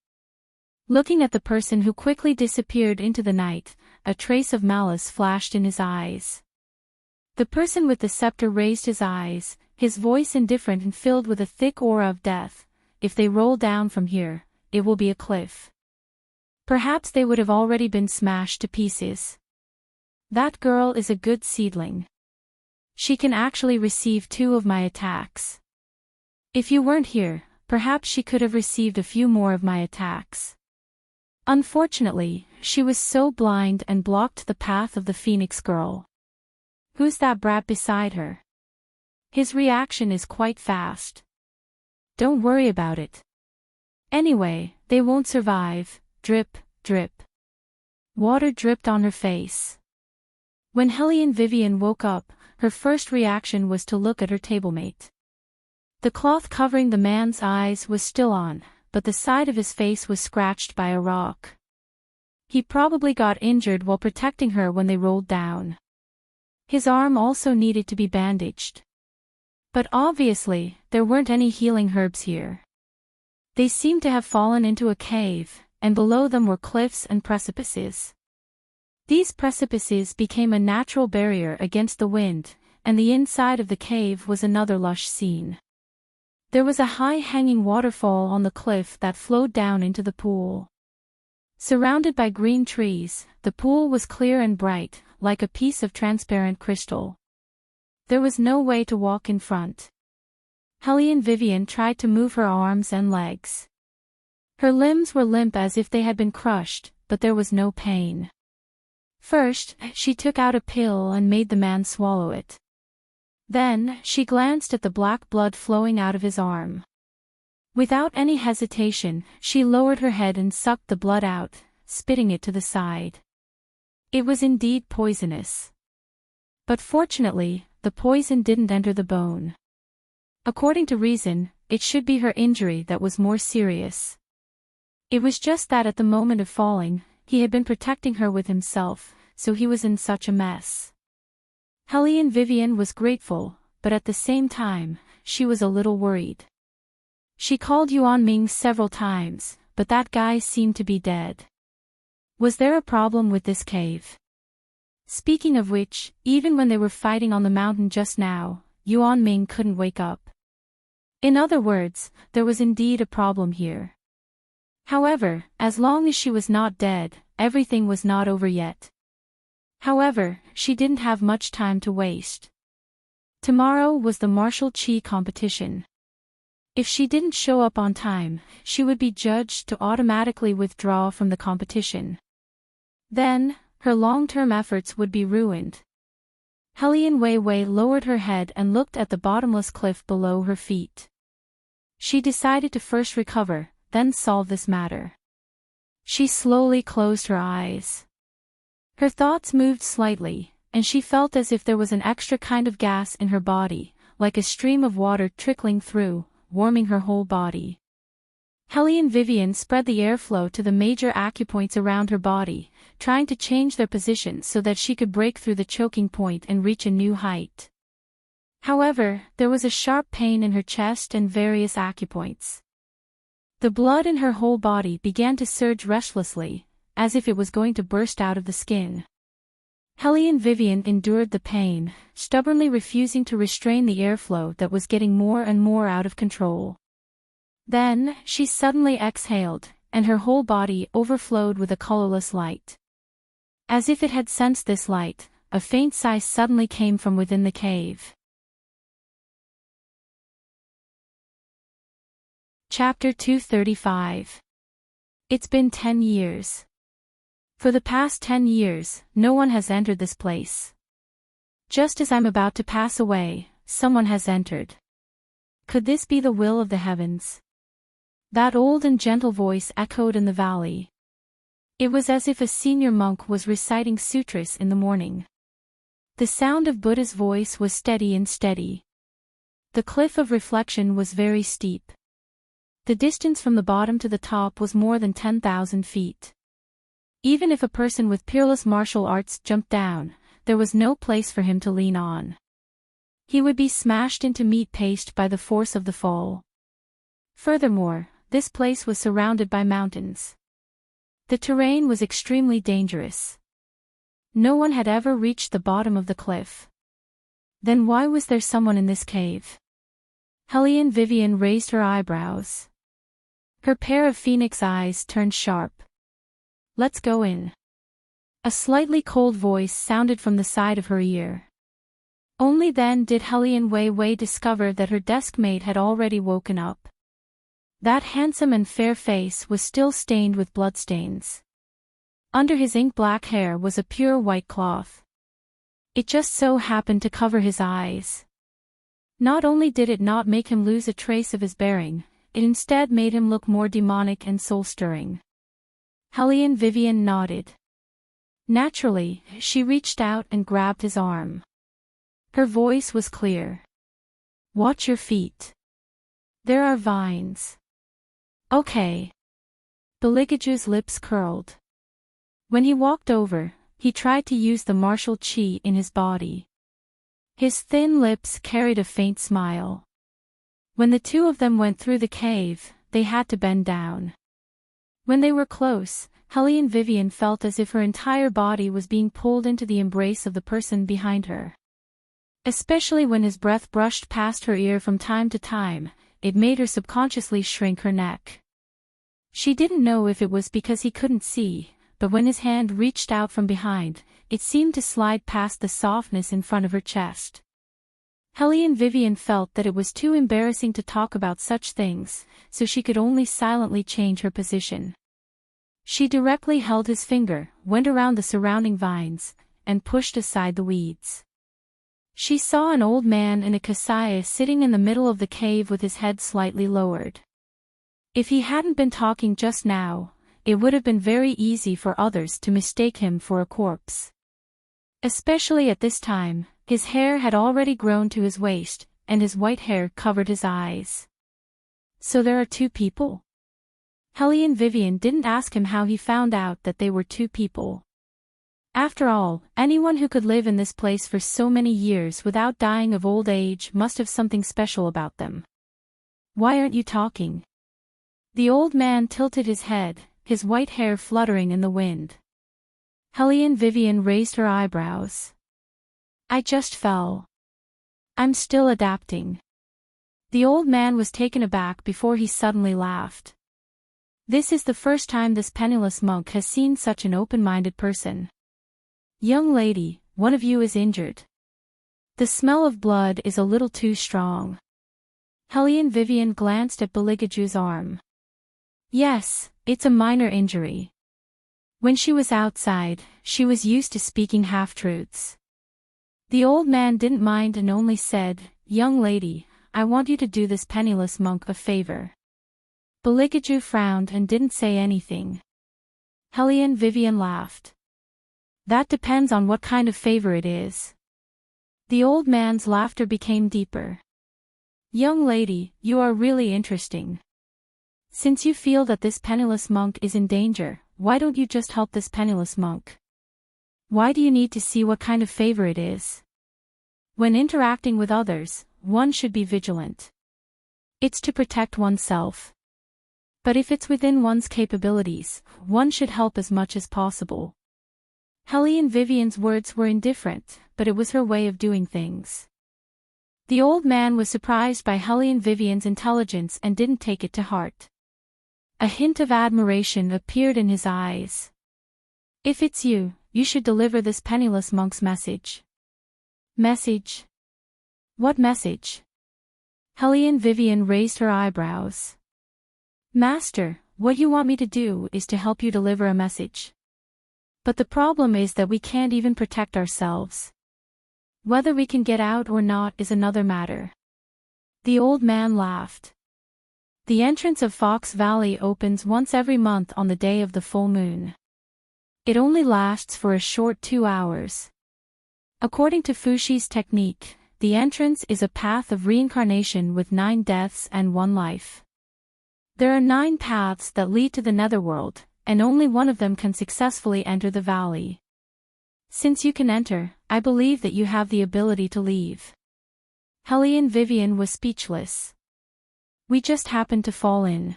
[SPEAKER 1] Looking at the person who quickly disappeared into the night, a trace of malice flashed in his eyes. The person with the scepter raised his eyes, his voice indifferent and filled with a thick aura of death. If they roll down from here, it will be a cliff. Perhaps they would have already been smashed to pieces. That girl is a good seedling. She can actually receive 2 of my attacks. If you weren't here, perhaps she could have received a few more of my attacks. Unfortunately, she was so blind and blocked the path of the Phoenix girl. Who's that brat beside her? His reaction is quite fast. Don't worry about it. Anyway, they won't survive. Drip, drip. Water dripped on her face. When Helly and Vivian woke up, her first reaction was to look at her tablemate. The cloth covering the man's eyes was still on, but the side of his face was scratched by a rock. He probably got injured while protecting her when they rolled down. His arm also needed to be bandaged. But obviously, there weren't any healing herbs here. They seemed to have fallen into a cave, and below them were cliffs and precipices. These precipices became a natural barrier against the wind, and the inside of the cave was another lush scene. There was a high-hanging waterfall on the cliff that flowed down into the pool. Surrounded by green trees, the pool was clear and bright, like a piece of transparent crystal. There was no way to walk in front. Helly and Vivian tried to move her arms and legs. Her limbs were limp as if they had been crushed, but there was no pain. First, she took out a pill and made the man swallow it. Then, she glanced at the black blood flowing out of his arm. Without any hesitation, she lowered her head and sucked the blood out, spitting it to the side. It was indeed poisonous. But fortunately, the poison didn't enter the bone. According to reason, it should be her injury that was more serious. It was just that at the moment of falling, he had been protecting her with himself, so he was in such a mess. Helene Vivian was grateful, but at the same time, she was a little worried. She called Yuan Ming several times, but that guy seemed to be dead. Was there a problem with this cave? Speaking of which, even when they were fighting on the mountain just now, Yuan Ming couldn't wake up. In other words, there was indeed a problem here. However, as long as she was not dead, everything was not over yet. However, she didn't have much time to waste. Tomorrow was the martial chi competition. If she didn't show up on time, she would be judged to automatically withdraw from the competition. Then, her long-term efforts would be ruined. Helene Weiwei lowered her head and looked at the bottomless cliff below her feet. She decided to first recover, then solve this matter. She slowly closed her eyes. Her thoughts moved slightly, and she felt as if there was an extra kind of gas in her body, like a stream of water trickling through, warming her whole body. Helene Vivian spread the airflow to the major acupoints around her body, trying to change their position so that she could break through the choking point and reach a new height. However, there was a sharp pain in her chest and various acupoints. The blood in her whole body began to surge restlessly, as if it was going to burst out of the skin. Helene Vivian endured the pain, stubbornly refusing to restrain the airflow that was getting more and more out of control. Then, she suddenly exhaled, and her whole body overflowed with a colorless light. As if it had sensed this light, a faint sigh suddenly came from within the cave. Chapter 235. It's been 10 years. For the past 10 years, no one has entered this place. Just as I'm about to pass away, someone has entered. Could this be the will of the heavens? That old and gentle voice echoed in the valley. It was as if a senior monk was reciting sutras in the morning. The sound of Buddha's voice was steady and steady. The cliff of reflection was very steep. The distance from the bottom to the top was more than 10,000 feet. Even if a person with peerless martial arts jumped down, there was no place for him to lean on. He would be smashed into meat paste by the force of the fall. Furthermore, this place was surrounded by mountains. The terrain was extremely dangerous. No one had ever reached the bottom of the cliff. Then why was there someone in this cave? Helene Vivian raised her eyebrows. Her pair of phoenix eyes turned sharp. Let's go in. A slightly cold voice sounded from the side of her ear. Only then did Helene Weiwei discover that her desk mate had already woken up. That handsome and fair face was still stained with bloodstains. Under his ink-black hair was a pure white cloth. It just so happened to cover his eyes. Not only did it not make him lose a trace of his bearing, it instead made him look more demonic and soul-stirring. Helene Vivian nodded. Naturally, she reached out and grabbed his arm. Her voice was clear. Watch your feet. There are vines. Okay. Beligaju's lips curled. When he walked over, he tried to use the martial chi in his body. His thin lips carried a faint smile. When the two of them went through the cave, they had to bend down. When they were close, Helene Vivian felt as if her entire body was being pulled into the embrace of the person behind her. Especially when his breath brushed past her ear from time to time, it made her subconsciously shrink her neck. She didn't know if it was because he couldn't see, but when his hand reached out from behind, it seemed to slide past the softness in front of her chest. Helene Vivian felt that it was too embarrassing to talk about such things, so she could only silently change her position. She directly held his finger, went around the surrounding vines, and pushed aside the weeds. She saw an old man in a kasaya sitting in the middle of the cave with his head slightly lowered. If he hadn't been talking just now, it would have been very easy for others to mistake him for a corpse. Especially at this time, his hair had already grown to his waist, and his white hair covered his eyes. So there are two people? Hellion Vivian didn't ask him how he found out that they were two people. After all, anyone who could live in this place for so many years without dying of old age must have something special about them. Why aren't you talking? The old man tilted his head, his white hair fluttering in the wind. Hellion Vivian raised her eyebrows. I just fell. I'm still adapting. The old man was taken aback before he suddenly laughed. This is the first time this penniless monk has seen such an open-minded person. Young lady, one of you is injured. The smell of blood is a little too strong. Hellion Vivian glanced at Beligaju's arm. Yes, it's a minor injury. When she was outside, she was used to speaking half-truths. The old man didn't mind and only said, Young lady, I want you to do this penniless monk a favor. Beligaju frowned and didn't say anything. Hellion Vivian laughed. That depends on what kind of favor it is. The old man's laughter became deeper. Young lady, you are really interesting. Since you feel that this penniless monk is in danger, why don't you just help this penniless monk? Why do you need to see what kind of favor it is? When interacting with others, one should be vigilant. It's to protect oneself. But if it's within one's capabilities, one should help as much as possible. Hellion Vivian's words were indifferent, but it was her way of doing things. The old man was surprised by Hellion Vivian's intelligence and didn't take it to heart. A hint of admiration appeared in his eyes. If it's you, you should deliver this penniless monk's message. Message? What message? Hellion Vivian raised her eyebrows. Master, what you want me to do is to help you deliver a message. But the problem is that we can't even protect ourselves. Whether we can get out or not is another matter. The old man laughed. The entrance of Fox Valley opens once every month on the day of the full moon. It only lasts for a short 2 hours. According to Fushi's technique, the entrance is a path of reincarnation with 9 deaths and 1 life. There are 9 paths that lead to the netherworld, and only one of them can successfully enter the valley. Since you can enter, I believe that you have the ability to leave. Hellion Vivian was speechless. We just happened to fall in.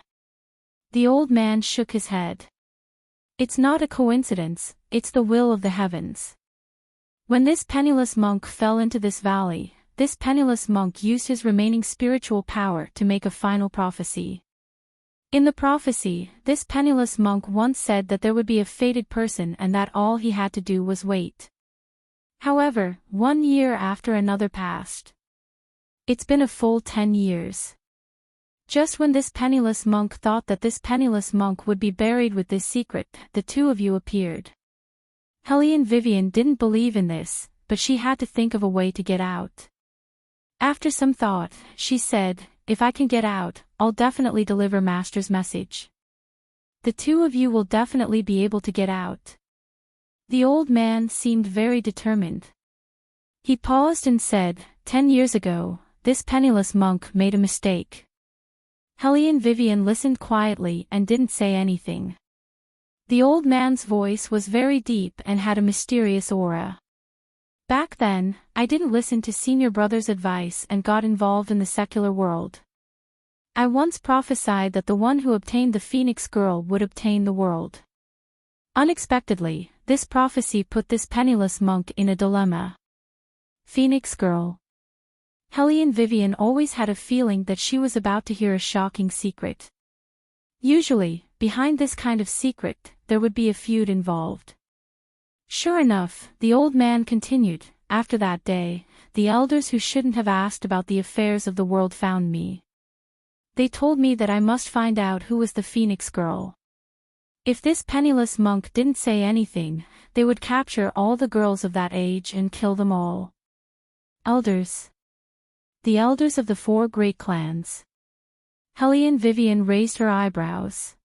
[SPEAKER 1] The old man shook his head. It's not a coincidence, it's the will of the heavens. When this penniless monk fell into this valley, this penniless monk used his remaining spiritual power to make a final prophecy. In the prophecy, this penniless monk once said that there would be a fated person and that all he had to do was wait. However, 1 year after another passed. It's been a full 10 years. Just when this penniless monk thought that this penniless monk would be buried with this secret, the two of you appeared. Hellion Vivian didn't believe in this, but she had to think of a way to get out. After some thought, she said, if I can get out, I'll definitely deliver Master's message. The two of you will definitely be able to get out. The old man seemed very determined. He paused and said, 10 years ago, this penniless monk made a mistake. Hellion Vivian listened quietly and didn't say anything. The old man's voice was very deep and had a mysterious aura. Back then, I didn't listen to senior brother's advice and got involved in the secular world. I once prophesied that the one who obtained the Phoenix girl would obtain the world. Unexpectedly, this prophecy put this penniless monk in a dilemma. Phoenix girl. Hellion Vivian always had a feeling that she was about to hear a shocking secret. Usually, behind this kind of secret, there would be a feud involved. Sure enough, the old man continued, after that day, the elders who shouldn't have asked about the affairs of the world found me. They told me that I must find out who was the Phoenix girl. If this penniless monk didn't say anything, they would capture all the girls of that age and kill them all. Elders. The elders of the 4 great clans. Hellion Vivian raised her eyebrows.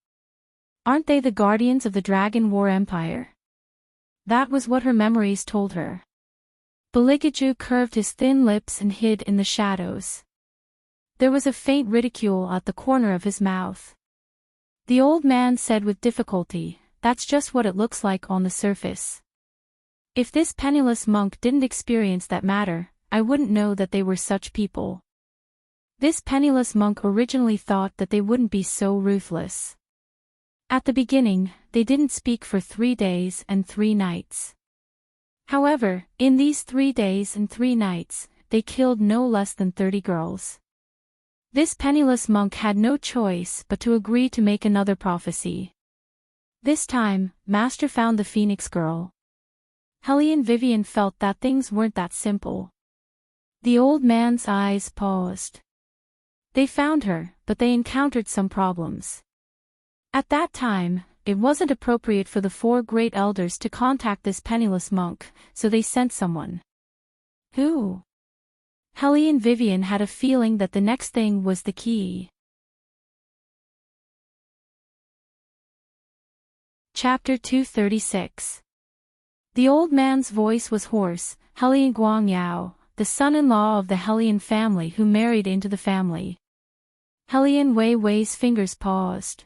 [SPEAKER 1] Aren't they the guardians of the Dragon War Empire? That was what her memories told her. Beligaju curved his thin lips and hid in the shadows. There was a faint ridicule at the corner of his mouth. The old man said with difficulty, "That's just what it looks like on the surface. If this penniless monk didn't experience that matter, I wouldn't know that they were such people." This penniless monk originally thought that they wouldn't be so ruthless. At the beginning, they didn't speak for 3 days and 3 nights. However, in these 3 days and 3 nights, they killed no less than 30 girls. This penniless monk had no choice but to agree to make another prophecy. This time, Master found the Phoenix girl. Hellion Vivian felt that things weren't that simple. The old man's eyes paused. They found her, but they encountered some problems. At that time, it wasn't appropriate for the 4 great elders to contact this penniless monk, so they sent someone. Who? Hellion Vivian had a feeling that the next thing was the key. Chapter 236. The old man's voice was hoarse. Hellion Guangyao, the son-in-law of the Hellion family who married into the family. Hellion Wei Wei's fingers paused.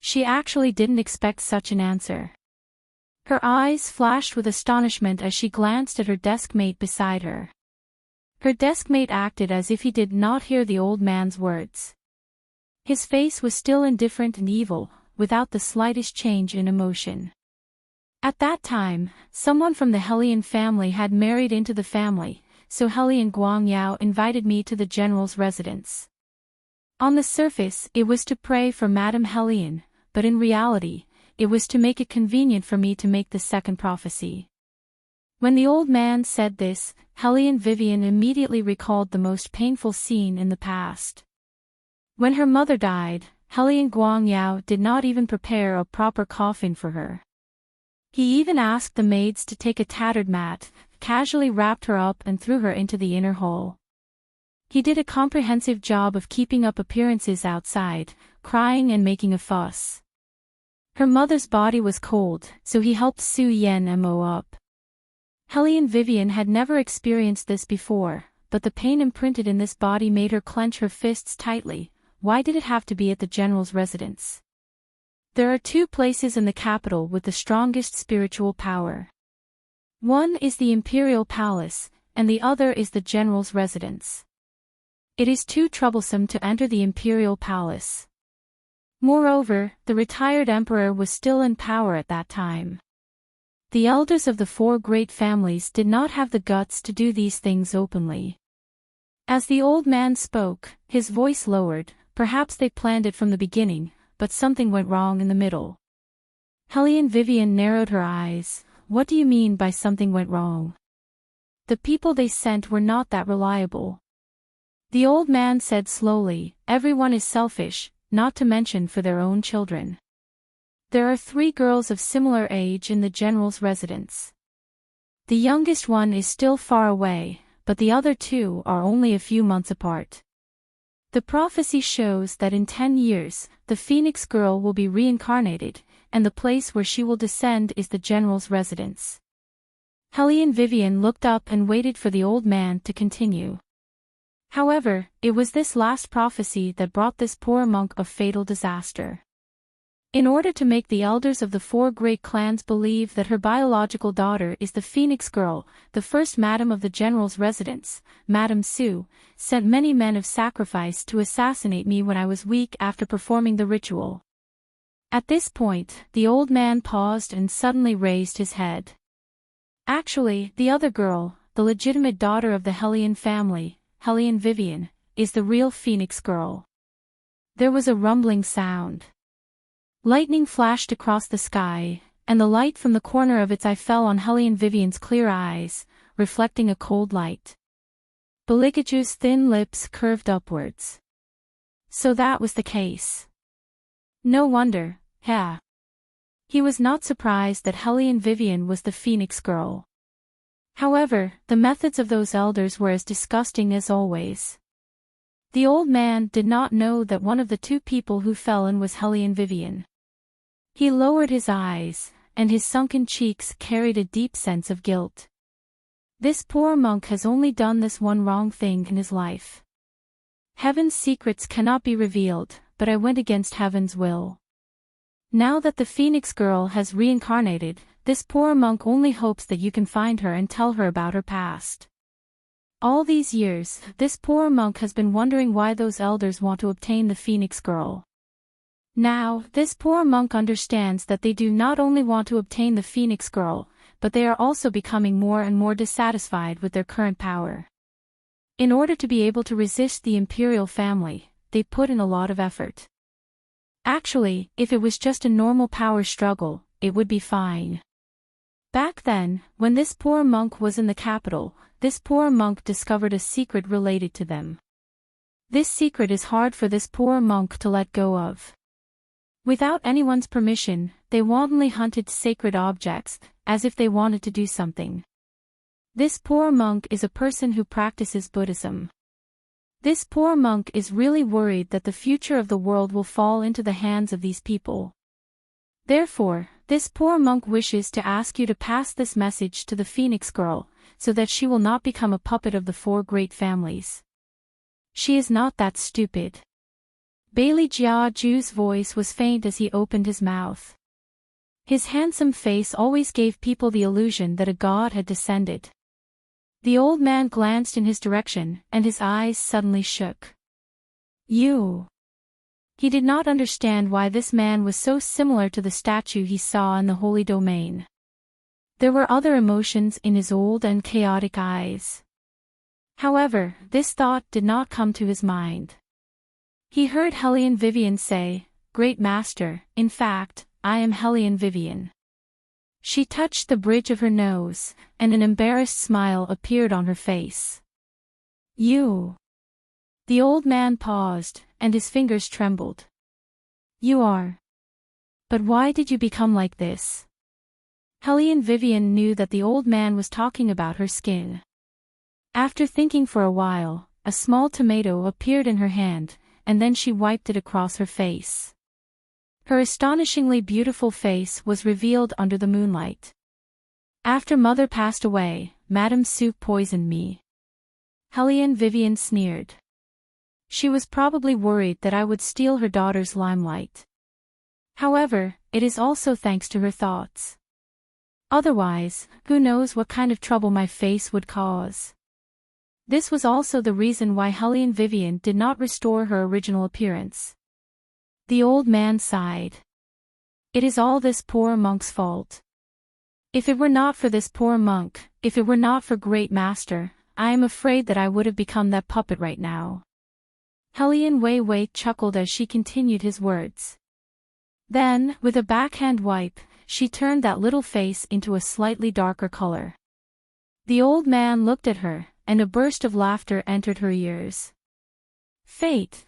[SPEAKER 1] She actually didn't expect such an answer. Her eyes flashed with astonishment as she glanced at her deskmate beside her. Her deskmate acted as if he did not hear the old man's words. His face was still indifferent and evil, without the slightest change in emotion. At that time, someone from the Hellion family had married into the family, so Hellion Guangyao invited me to the general's residence. On the surface, it was to pray for Madame Hellion, but in reality, it was to make it convenient for me to make the second prophecy. When the old man said this, Hellion Vivian immediately recalled the most painful scene in the past. When her mother died, Hellion Guangyao did not even prepare a proper coffin for her. He even asked the maids to take a tattered mat, casually wrapped her up and threw her into the inner hall. He did a comprehensive job of keeping up appearances outside, crying and making a fuss. Her mother's body was cold, so he helped Su Yen mo up. Hellion Vivian had never experienced this before, but the pain imprinted in this body made her clench her fists tightly. Why did it have to be at the general's residence? There are 2 places in the capital with the strongest spiritual power. One is the Imperial Palace, and the other is the general's residence. It is too troublesome to enter the Imperial Palace. Moreover, the retired emperor was still in power at that time. The elders of the 4 great families did not have the guts to do these things openly. As the old man spoke, his voice lowered. Perhaps they planned it from the beginning, but something went wrong in the middle. Hellion Vivian narrowed her eyes. What do you mean by something went wrong? The people they sent were not that reliable. The old man said slowly, everyone is selfish, not to mention for their own children. There are 3 girls of similar age in the general's residence. The youngest one is still far away, but the other 2 are only a few months apart. The prophecy shows that in 10 years, the Phoenix girl will be reincarnated, and the place where she will descend is the general's residence. Hellion Vivian looked up and waited for the old man to continue. However, it was this last prophecy that brought this poor monk a fatal disaster. In order to make the elders of the 4 great clans believe that her biological daughter is the Phoenix girl, the first madam of the general's residence, Madame Su, sent many men of sacrifice to assassinate me when I was weak after performing the ritual. At this point, the old man paused and suddenly raised his head. Actually, the other girl, the legitimate daughter of the Hellion family, Hellion Vivian, is the real Phoenix girl. There was a rumbling sound. Lightning flashed across the sky, and the light from the corner of its eye fell on Hellion Vivian's clear eyes, reflecting a cold light. Beligaju's thin lips curved upwards. So that was the case. No wonder, He was not surprised that Hellion Vivian was the Phoenix girl. However, the methods of those elders were as disgusting as always. The old man did not know that one of the two people who fell in was Hellion Vivian. He lowered his eyes, and his sunken cheeks carried a deep sense of guilt. This poor monk has only done this one wrong thing in his life. Heaven's secrets cannot be revealed, but I went against heaven's will. Now that the Phoenix girl has reincarnated, this poor monk only hopes that you can find her and tell her about her past. All these years, this poor monk has been wondering why those elders want to obtain the Phoenix girl. Now, this poor monk understands that they do not only want to obtain the Phoenix girl, but they are also becoming more and more dissatisfied with their current power. In order to be able to resist the imperial family, they put in a lot of effort. Actually, if it was just a normal power struggle, it would be fine. Back then, when this poor monk was in the capital, this poor monk discovered a secret related to them. This secret is hard for this poor monk to let go of. Without anyone's permission, they wantonly hunted sacred objects, as if they wanted to do something. This poor monk is a person who practices Buddhism. This poor monk is really worried that the future of the world will fall into the hands of these people. Therefore, this poor monk wishes to ask you to pass this message to the Phoenix girl, so that she will not become a puppet of the four great families. She is not that stupid. Bailey Jiaju's voice was faint as he opened his mouth. His handsome face always gave people the illusion that a god had descended. The old man glanced in his direction, and his eyes suddenly shook. You. He did not understand why this man was so similar to the statue he saw in the holy domain. There were other emotions in his old and chaotic eyes. However, this thought did not come to his mind. He heard Hellion Vivian say, "Great Master, in fact, I am Hellion Vivian." She touched the bridge of her nose, and an embarrassed smile appeared on her face. You. The old man paused, and his fingers trembled. You are. But why did you become like this? Hellion Vivian knew that the old man was talking about her skin. After thinking for a while, a small tomato appeared in her hand, and then she wiped it across her face. Her astonishingly beautiful face was revealed under the moonlight. After mother passed away, Madame Soup poisoned me. Hellion Vivian sneered. She was probably worried that I would steal her daughter's limelight. However, it is also thanks to her thoughts. Otherwise, who knows what kind of trouble my face would cause. This was also the reason why Hellion Vivian did not restore her original appearance. The old man sighed. It is all this poor monk's fault. If it were not for this poor monk, if it were not for Great Master, I am afraid that I would have become that puppet right now. Hellion Wei Wei chuckled as she continued his words. Then, with a backhand wipe, she turned that little face into a slightly darker color. The old man looked at her, and a burst of laughter entered her ears. Fate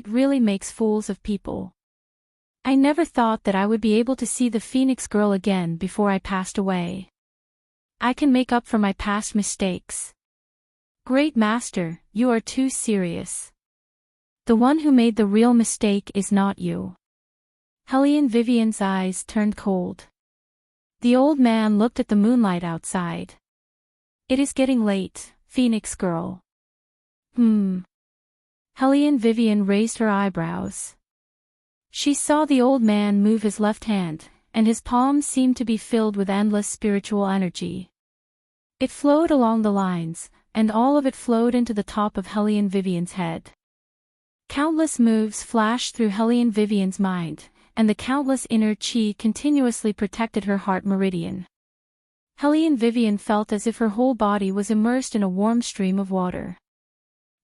[SPEAKER 1] really makes fools of people. I never thought that I would be able to see the Phoenix girl again before I passed away. I can make up for my past mistakes. Great Master, you are too serious. The one who made the real mistake is not you. Hellion Vivian's eyes turned cold. The old man looked at the moonlight outside. It is getting late, Phoenix girl. Hellion Vivian raised her eyebrows. She saw the old man move his left hand, and his palm seemed to be filled with endless spiritual energy. It flowed along the lines, and all of it flowed into the top of Hellion Vivian's head. Countless moves flashed through Hellion Vivian's mind, and the countless inner chi continuously protected her heart meridian. Hellion Vivian felt as if her whole body was immersed in a warm stream of water.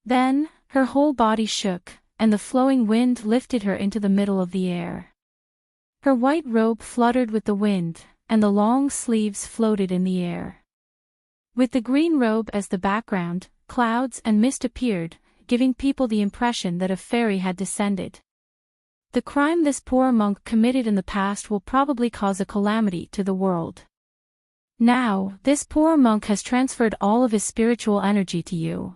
[SPEAKER 1] Then, her whole body shook, and the flowing wind lifted her into the middle of the air. Her white robe fluttered with the wind, and the long sleeves floated in the air. With the green robe as the background, clouds and mist appeared, giving people the impression that a fairy had descended. The crime this poor monk committed in the past will probably cause a calamity to the world. Now, this poor monk has transferred all of his spiritual energy to you.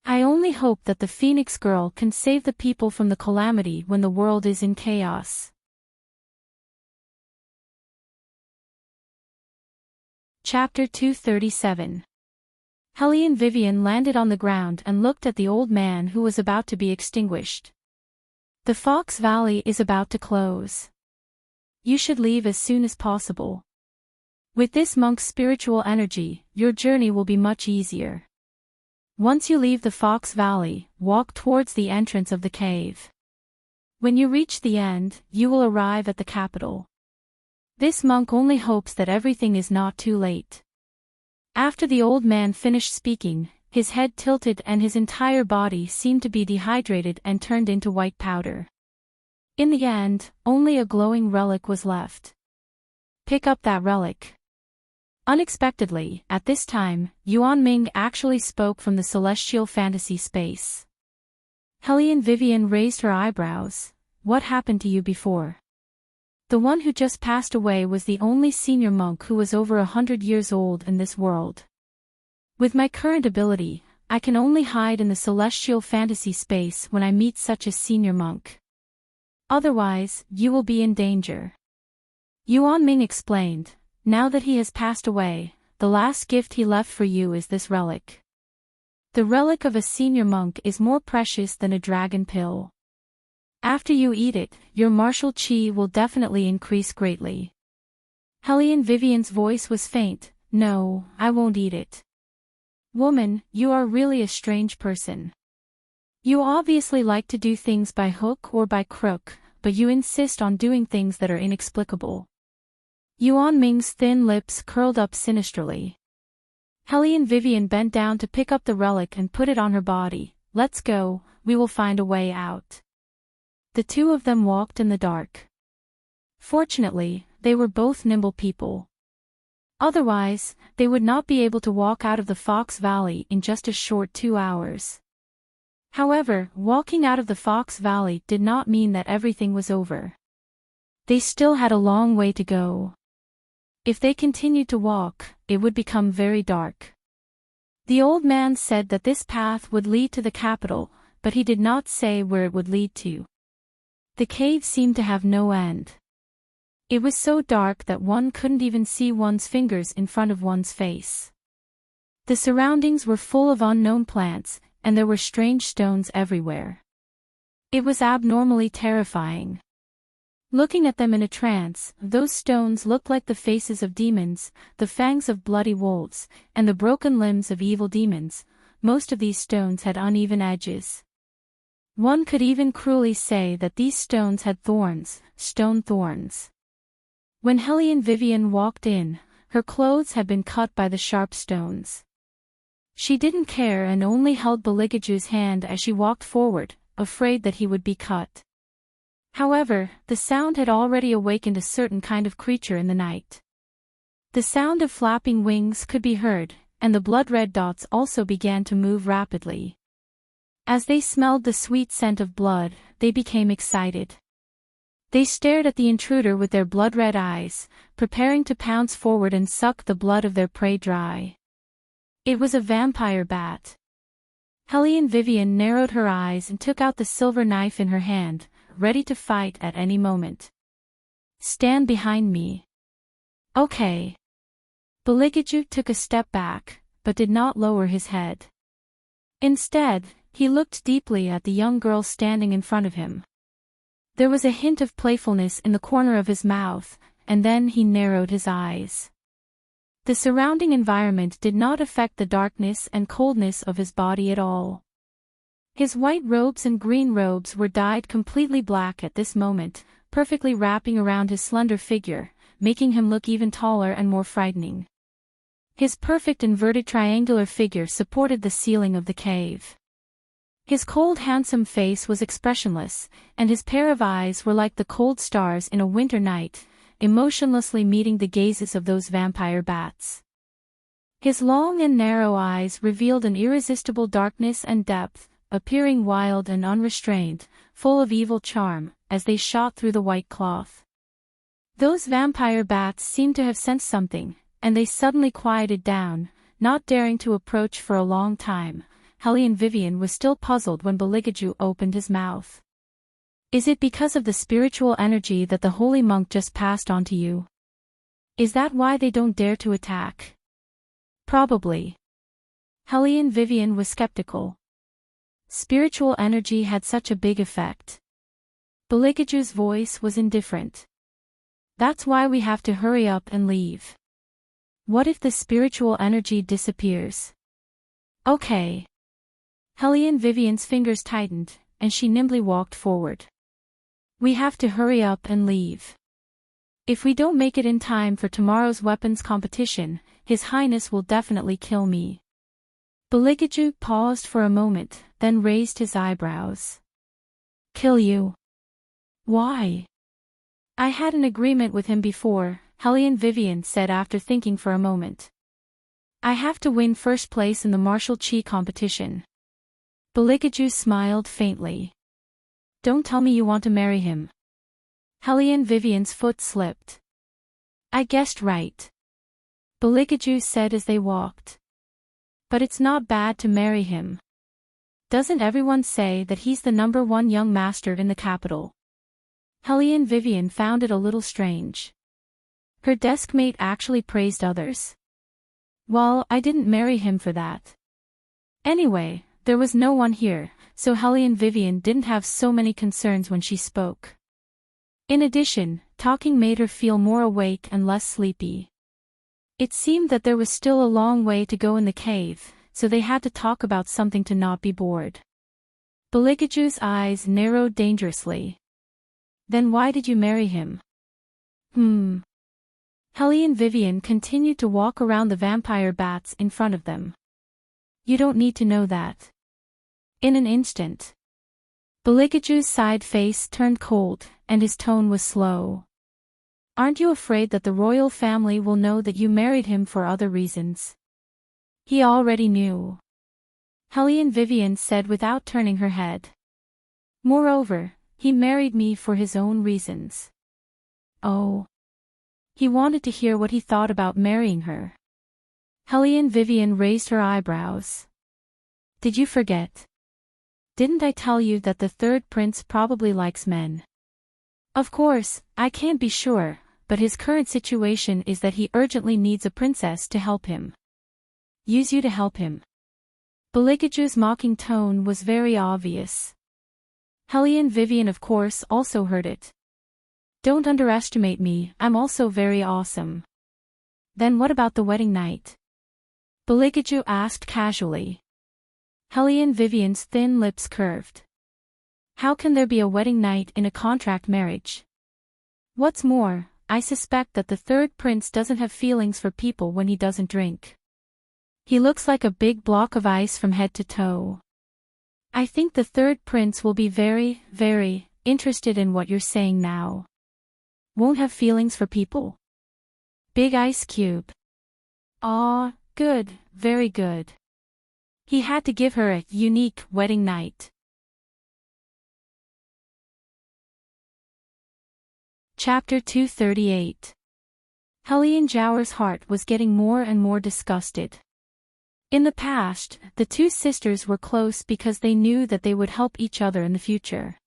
[SPEAKER 1] I only hope that the Phoenix Girl can save the people from the calamity when the world is in chaos. Chapter 237. Helene Vivian landed on the ground and looked at the old man who was about to be extinguished. The Fox Valley is about to close. You should leave as soon as possible. With this monk's spiritual energy, your journey will be much easier. Once you leave the Fox Valley, walk towards the entrance of the cave. When you reach the end, you will arrive at the capital. This monk only hopes that everything is not too late. After the old man finished speaking, his head tilted and his entire body seemed to be dehydrated and turned into white powder. In the end, only a glowing relic was left. Pick up that relic. Unexpectedly, at this time, Yuan Ming actually spoke from the celestial fantasy space. Helene Vivian raised her eyebrows. What happened to you before? The one who just passed away was the only senior monk who was over 100 years old in this world. With my current ability, I can only hide in the celestial fantasy space when I meet such a senior monk. Otherwise, you will be in danger. Yuan Ming explained. Now that he has passed away, the last gift he left for you is this relic. The relic of a senior monk is more precious than a dragon pill. After you eat it, your martial chi will definitely increase greatly. Helene Vivian's voice was faint. No, I won't eat it. Woman, you are really a strange person. You obviously like to do things by hook or by crook, but you insist on doing things that are inexplicable. Yuan Ming's thin lips curled up sinisterly. Helene Vivian bent down to pick up the relic and put it on her body. Let's go, we will find a way out. The two of them walked in the dark. Fortunately, they were both nimble people. Otherwise, they would not be able to walk out of the Fox Valley in just a short 2 hours. However, walking out of the Fox Valley did not mean that everything was over. They still had a long way to go. If they continued to walk, it would become very dark. The old man said that this path would lead to the capital, but he did not say where it would lead to. The cave seemed to have no end. It was so dark that one couldn't even see one's fingers in front of one's face. The surroundings were full of unknown plants, and there were strange stones everywhere. It was abnormally terrifying. Looking at them in a trance, those stones looked like the faces of demons, the fangs of bloody wolves, and the broken limbs of evil demons. Most of these stones had uneven edges. One could even cruelly say that these stones had thorns, stone thorns. When Helene Vivian walked in, her clothes had been cut by the sharp stones. She didn't care and only held Beligaju's hand as she walked forward, afraid that he would be cut. However, the sound had already awakened a certain kind of creature in the night. The sound of flapping wings could be heard, and the blood-red dots also began to move rapidly. As they smelled the sweet scent of blood, they became excited. They stared at the intruder with their blood-red eyes, preparing to pounce forward and suck the blood of their prey dry. It was a vampire bat. Helene Vivian narrowed her eyes and took out the silver knife in her hand, ready to fight at any moment. Stand behind me. Okay. Beligaju took a step back, but did not lower his head. Instead, he looked deeply at the young girl standing in front of him. There was a hint of playfulness in the corner of his mouth, and then he narrowed his eyes. The surrounding environment did not affect the darkness and coldness of his body at all. His white robes and green robes were dyed completely black at this moment, perfectly wrapping around his slender figure, making him look even taller and more frightening. His perfect inverted triangular figure supported the ceiling of the cave. His cold handsome face was expressionless, and his pair of eyes were like the cold stars in a winter night, emotionlessly meeting the gazes of those vampire bats. His long and narrow eyes revealed an irresistible darkness and depth, appearing wild and unrestrained, full of evil charm, as they shot through the white cloth. Those vampire bats seemed to have sensed something, and they suddenly quieted down, not daring to approach for a long time. Hellion Vivian was still puzzled when Beligaju opened his mouth. Is it because of the spiritual energy that the holy monk just passed on to you? Is that why they don't dare to attack? Probably. Hellion Vivian was skeptical. Spiritual energy had such a big effect. Beligaju's voice was indifferent. That's why we have to hurry up and leave. What if the spiritual energy disappears? Okay. Hellion Vivian's fingers tightened, and she nimbly walked forward. We have to hurry up and leave. If we don't make it in time for tomorrow's weapons competition, His Highness will definitely kill me. Beligaju paused for a moment, then raised his eyebrows. Kill you? Why? I had an agreement with him before, Hellion Vivian said after thinking for a moment. I have to win first place in the martial chi competition. Beligaju smiled faintly. Don't tell me you want to marry him. Hellion Vivian's foot slipped. I guessed right. Beligaju said as they walked. But it's not bad to marry him. Doesn't everyone say that he's the #1 young master in the capital? Hellion Vivian found it a little strange. Her deskmate actually praised others. Well, I didn't marry him for that. Anyway, there was no one here, so Hellion Vivian didn't have so many concerns when she spoke. In addition, talking made her feel more awake and less sleepy. It seemed that there was still a long way to go in the cave, so they had to talk about something to not be bored. Beligaju's eyes narrowed dangerously. Then why did you marry him? Hellion Vivian continued to walk around the vampire bats in front of them. You don't need to know that. In an instant. Beligaju's side face turned cold, and his tone was slow. Aren't you afraid that the royal family will know that you married him for other reasons? He already knew. Hellion Vivian said without turning her head. Moreover, he married me for his own reasons. Oh. He wanted to hear what he thought about marrying her. Hellion Vivian raised her eyebrows. Did you forget? Didn't I tell you that the third prince probably likes men? Of course, I can't be sure, but his current situation is that he urgently needs a princess to help him. Use you to help him. Beligaju's mocking tone was very obvious. Hellion Vivian of course also heard it. Don't underestimate me, I'm also very awesome. Then what about the wedding night? Beligaju asked casually. Hellion Vivian's thin lips curved. How can there be a wedding night in a contract marriage? What's more, I suspect that the third prince doesn't have feelings for people when he doesn't drink. He looks like a big block of ice from head to toe. I think the third prince will be very, very interested in what you're saying now. Won't have feelings for people? Big ice cube. Ah, good, very good. He had to give her a unique wedding night. Chapter 238. Hellion Zhao's heart was getting more and more disgusted. In the past, the two sisters were close because they knew that they would help each other in the future.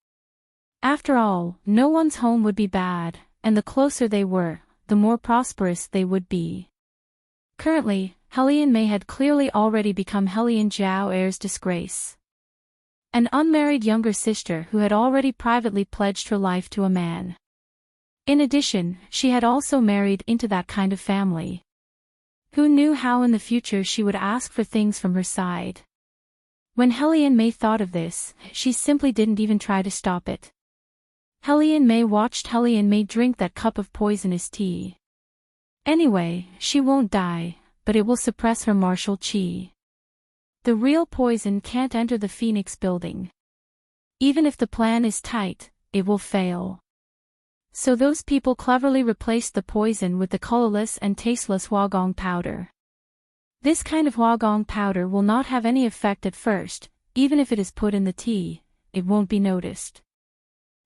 [SPEAKER 1] After all, no one's home would be bad, and the closer they were, the more prosperous they would be. Currently, Hellion Mei had clearly already become Hellion Zhao Heir's disgrace. An unmarried younger sister who had already privately pledged her life to a man. In addition, she had also married into that kind of family. Who knew how in the future she would ask for things from her side? When Hellion Mei thought of this, she simply didn't even try to stop it. Hellion Mei watched Hellion Mei drink that cup of poisonous tea. Anyway, she won't die, but it will suppress her martial chi. The real poison can't enter the Phoenix building. Even if the plan is tight, it will fail. So those people cleverly replaced the poison with the colorless and tasteless huagong powder. This kind of huagong powder will not have any effect at first, even if it is put in the tea, it won't be noticed.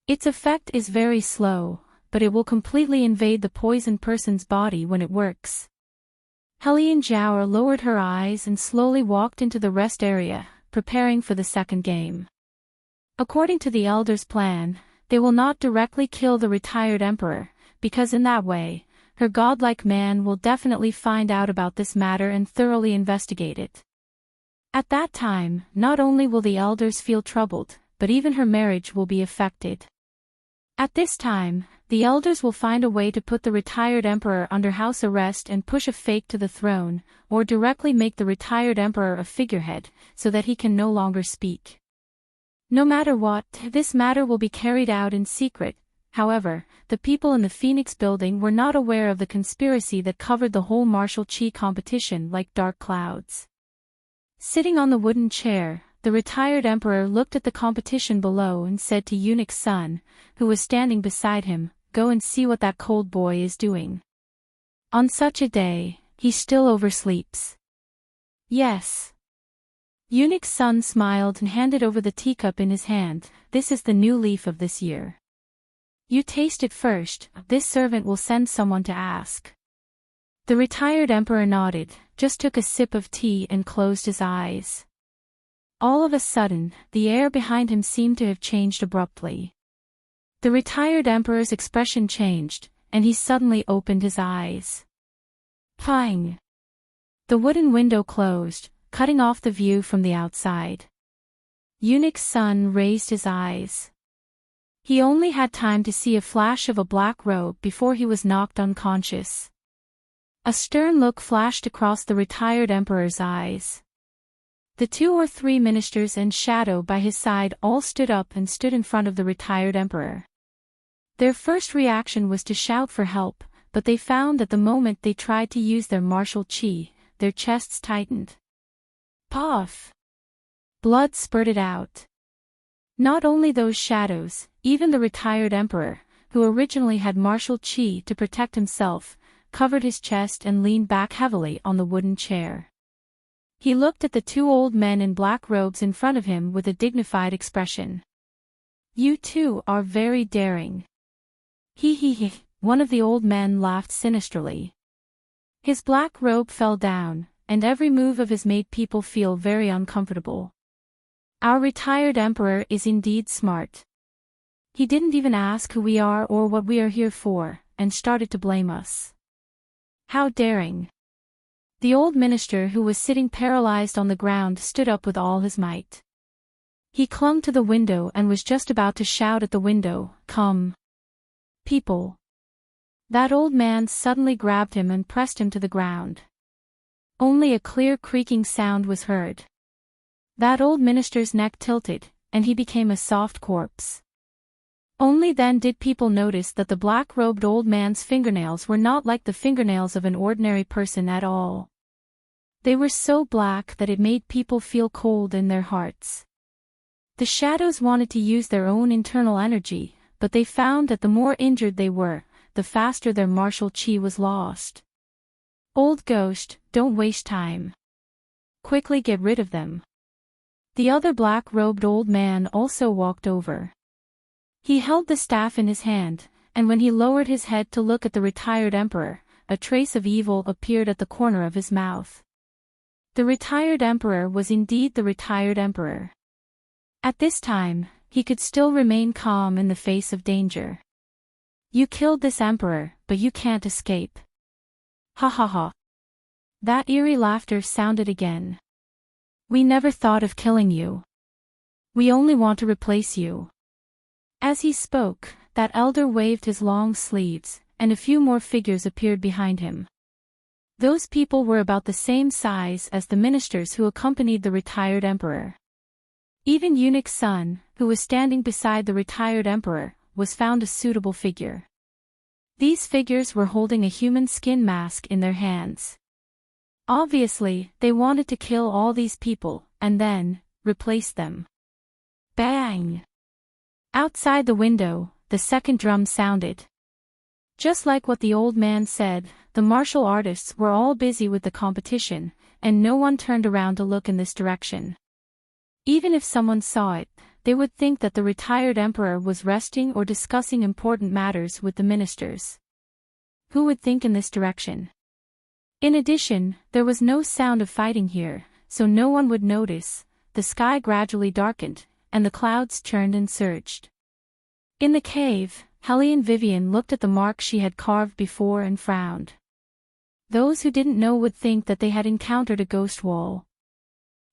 [SPEAKER 1] Its effect is very slow, but it will completely invade the poisoned person's body when it works. Helianjiao lowered her eyes and slowly walked into the rest area, preparing for the second game. According to the elders' plan, they will not directly kill the retired emperor, because in that way, her godlike man will definitely find out about this matter and thoroughly investigate it. At that time, not only will the elders feel troubled, but even her marriage will be affected. At this time, the elders will find a way to put the retired emperor under house arrest and push a fake to the throne, or directly make the retired emperor a figurehead, so that he can no longer speak. No matter what, this matter will be carried out in secret. However, the people in the Phoenix building were not aware of the conspiracy that covered the whole martial chi competition like dark clouds. Sitting on the wooden chair, the retired emperor looked at the competition below and said to Eunuch's son, who was standing beside him, "Go and see what that cold boy is doing. On such a day, he still oversleeps." "Yes." Eunuch's son smiled and handed over the teacup in his hand. "This is the new leaf of this year. You taste it first, this servant will send someone to ask." The retired emperor nodded, just took a sip of tea and closed his eyes. All of a sudden, the air behind him seemed to have changed abruptly. The retired emperor's expression changed, and he suddenly opened his eyes. Pang! The wooden window closed, cutting off the view from the outside. Eunuch's son raised his eyes. He only had time to see a flash of a black robe before he was knocked unconscious. A stern look flashed across the retired emperor's eyes. The 2 or 3 ministers and Shadow by his side all stood up and stood in front of the retired emperor. Their first reaction was to shout for help, but they found that the moment they tried to use their martial chi, their chests tightened. Puff! Blood spurted out. Not only those shadows, even the retired emperor, who originally had martial chi to protect himself, covered his chest and leaned back heavily on the wooden chair. He looked at the 2 old men in black robes in front of him with a dignified expression. "You two are very daring." He, one of the old men laughed sinisterly. His black robe fell down, and every move of his made people feel very uncomfortable. "Our retired emperor is indeed smart. He didn't even ask who we are or what we are here for, and started to blame us. How daring." The old minister who was sitting paralyzed on the ground stood up with all his might. He clung to the window and was just about to shout at the window, "Come, people." That old man suddenly grabbed him and pressed him to the ground. Only a clear creaking sound was heard. That old minister's neck tilted, and he became a soft corpse. Only then did people notice that the black-robed old man's fingernails were not like the fingernails of an ordinary person at all. They were so black that it made people feel cold in their hearts. The shadows wanted to use their own internal energy, but they found that the more injured they were, the faster their martial chi was lost. "Old ghost, don't waste time. Quickly get rid of them." The other black-robed old man also walked over. He held the staff in his hand, and when he lowered his head to look at the retired emperor, a trace of evil appeared at the corner of his mouth. The retired emperor was indeed the retired emperor. At this time, he could still remain calm in the face of danger. "You killed this emperor, but you can't escape." Ha ha ha. That eerie laughter sounded again. "We never thought of killing you. We only want to replace you." As he spoke, that elder waved his long sleeves, and a few more figures appeared behind him. Those people were about the same size as the ministers who accompanied the retired emperor. Even Eunuch's son, who was standing beside the retired emperor, was found a suitable figure. These figures were holding a human skin mask in their hands. Obviously, they wanted to kill all these people, and then, replace them. Bang! Outside the window, the second drum sounded. Just like what the old man said, the martial artists were all busy with the competition, and no one turned around to look in this direction. Even if someone saw it, they would think that the retired emperor was resting or discussing important matters with the ministers. Who would think in this direction? In addition, there was no sound of fighting here, so no one would notice. The sky gradually darkened, and the clouds churned and surged. In the cave, Helene Vivian looked at the mark she had carved before and frowned. Those who didn't know would think that they had encountered a ghost wall.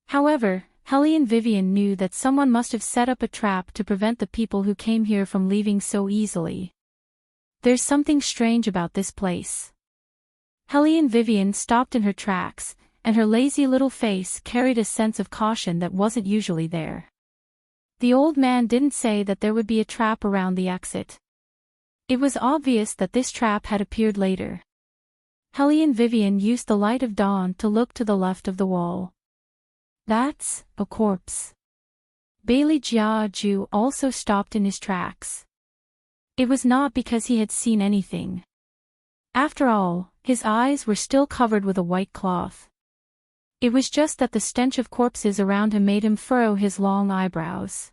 [SPEAKER 1] However, Helene Vivian knew that someone must have set up a trap to prevent the people who came here from leaving so easily. There's something strange about this place. Helene Vivian stopped in her tracks, and her lazy little face carried a sense of caution that wasn't usually there. The old man didn't say that there would be a trap around the exit. It was obvious that this trap had appeared later. Helene Vivian used the light of dawn to look to the left of the wall. That's a corpse. Bailey Jiaju also stopped in his tracks. It was not because he had seen anything. After all, his eyes were still covered with a white cloth. It was just that the stench of corpses around him made him furrow his long eyebrows.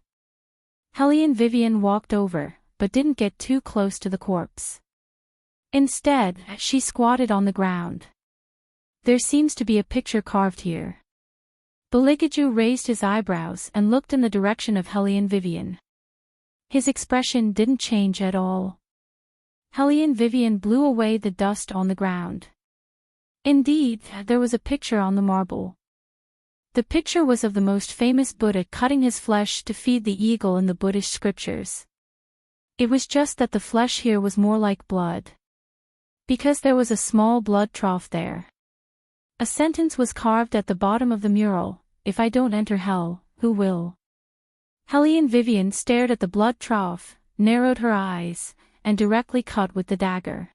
[SPEAKER 1] Helene Vivian walked over, but didn't get too close to the corpse. Instead, she squatted on the ground. There seems to be a picture carved here. Baligaju raised his eyebrows and looked in the direction of Helene Vivian. His expression didn't change at all. Helene Vivian blew away the dust on the ground. Indeed, there was a picture on the marble. The picture was of the most famous Buddha cutting his flesh to feed the eagle in the Buddhist scriptures. It was just that the flesh here was more like blood. Because there was a small blood trough there. A sentence was carved at the bottom of the mural, "If I don't enter hell, who will?" Helene Vivian stared at the blood trough, narrowed her eyes, and directly cut with the dagger.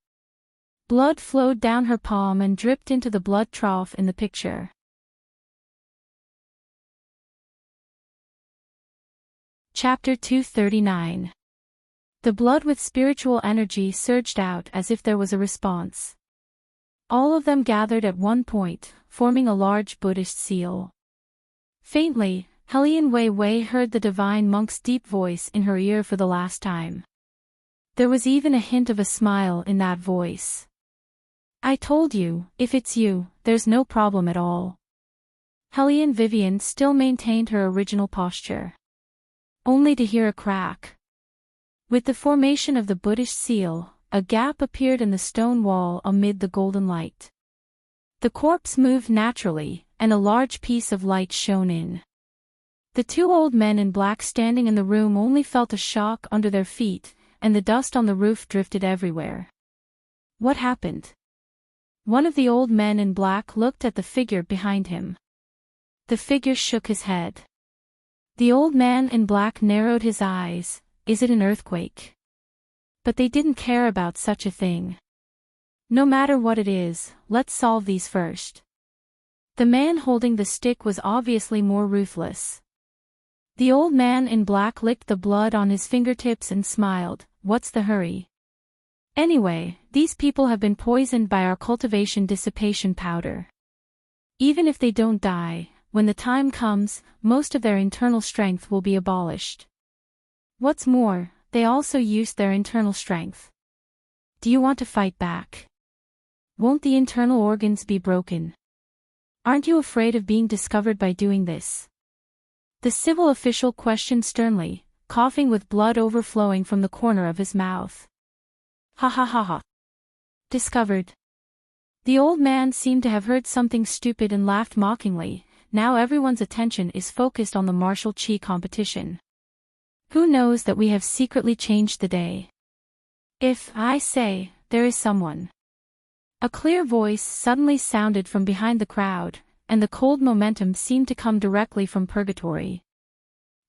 [SPEAKER 1] Blood flowed down her palm and dripped into the blood trough in the picture. Chapter 239. The blood with spiritual energy surged out as if there was a response. All of them gathered at one point, forming a large Buddhist seal. Faintly, Helene Wei heard the divine monk's deep voice in her ear for the last time. There was even a hint of a smile in that voice. "I told you, if it's you, there's no problem at all." Helene Vivian still maintained her original posture. Only to hear a crack. With the formation of the Buddhist seal, a gap appeared in the stone wall amid the golden light. The corpse moved naturally, and a large piece of light shone in. The two old men in black standing in the room only felt a shock under their feet, and the dust on the roof drifted everywhere. What happened? One of the old men in black looked at the figure behind him. The figure shook his head. The old man in black narrowed his eyes. Is it an earthquake? But they didn't care about such a thing. No matter what it is, let's solve these first. The man holding the stick was obviously more ruthless. The old man in black licked the blood on his fingertips and smiled. What's the hurry? Anyway, these people have been poisoned by our cultivation dissipation powder. Even if they don't die, when the time comes, most of their internal strength will be abolished. What's more, they also used their internal strength. Do you want to fight back? Won't the internal organs be broken? Aren't you afraid of being discovered by doing this? The civil official questioned sternly, coughing with blood overflowing from the corner of his mouth. Ha ha ha ha. Discovered. The old man seemed to have heard something stupid and laughed mockingly. Now everyone's attention is focused on the martial chi competition. Who knows that we have secretly changed the day? If, I say, there is someone. A clear voice suddenly sounded from behind the crowd, and the cold momentum seemed to come directly from purgatory.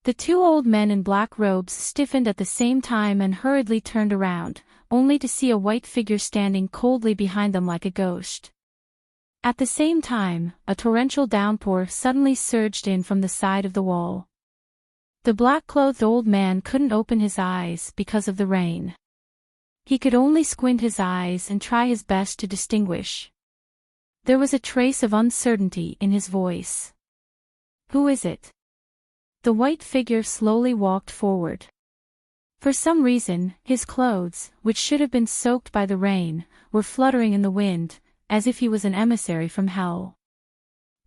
[SPEAKER 1] The two old men in black robes stiffened at the same time and hurriedly turned around, only to see a white figure standing coldly behind them like a ghost. At the same time, a torrential downpour suddenly surged in from the side of the wall. The black-clothed old man couldn't open his eyes because of the rain. He could only squint his eyes and try his best to distinguish. There was a trace of uncertainty in his voice. Who is it? The white figure slowly walked forward. For some reason, his clothes, which should have been soaked by the rain, were fluttering in the wind, as if he was an emissary from hell.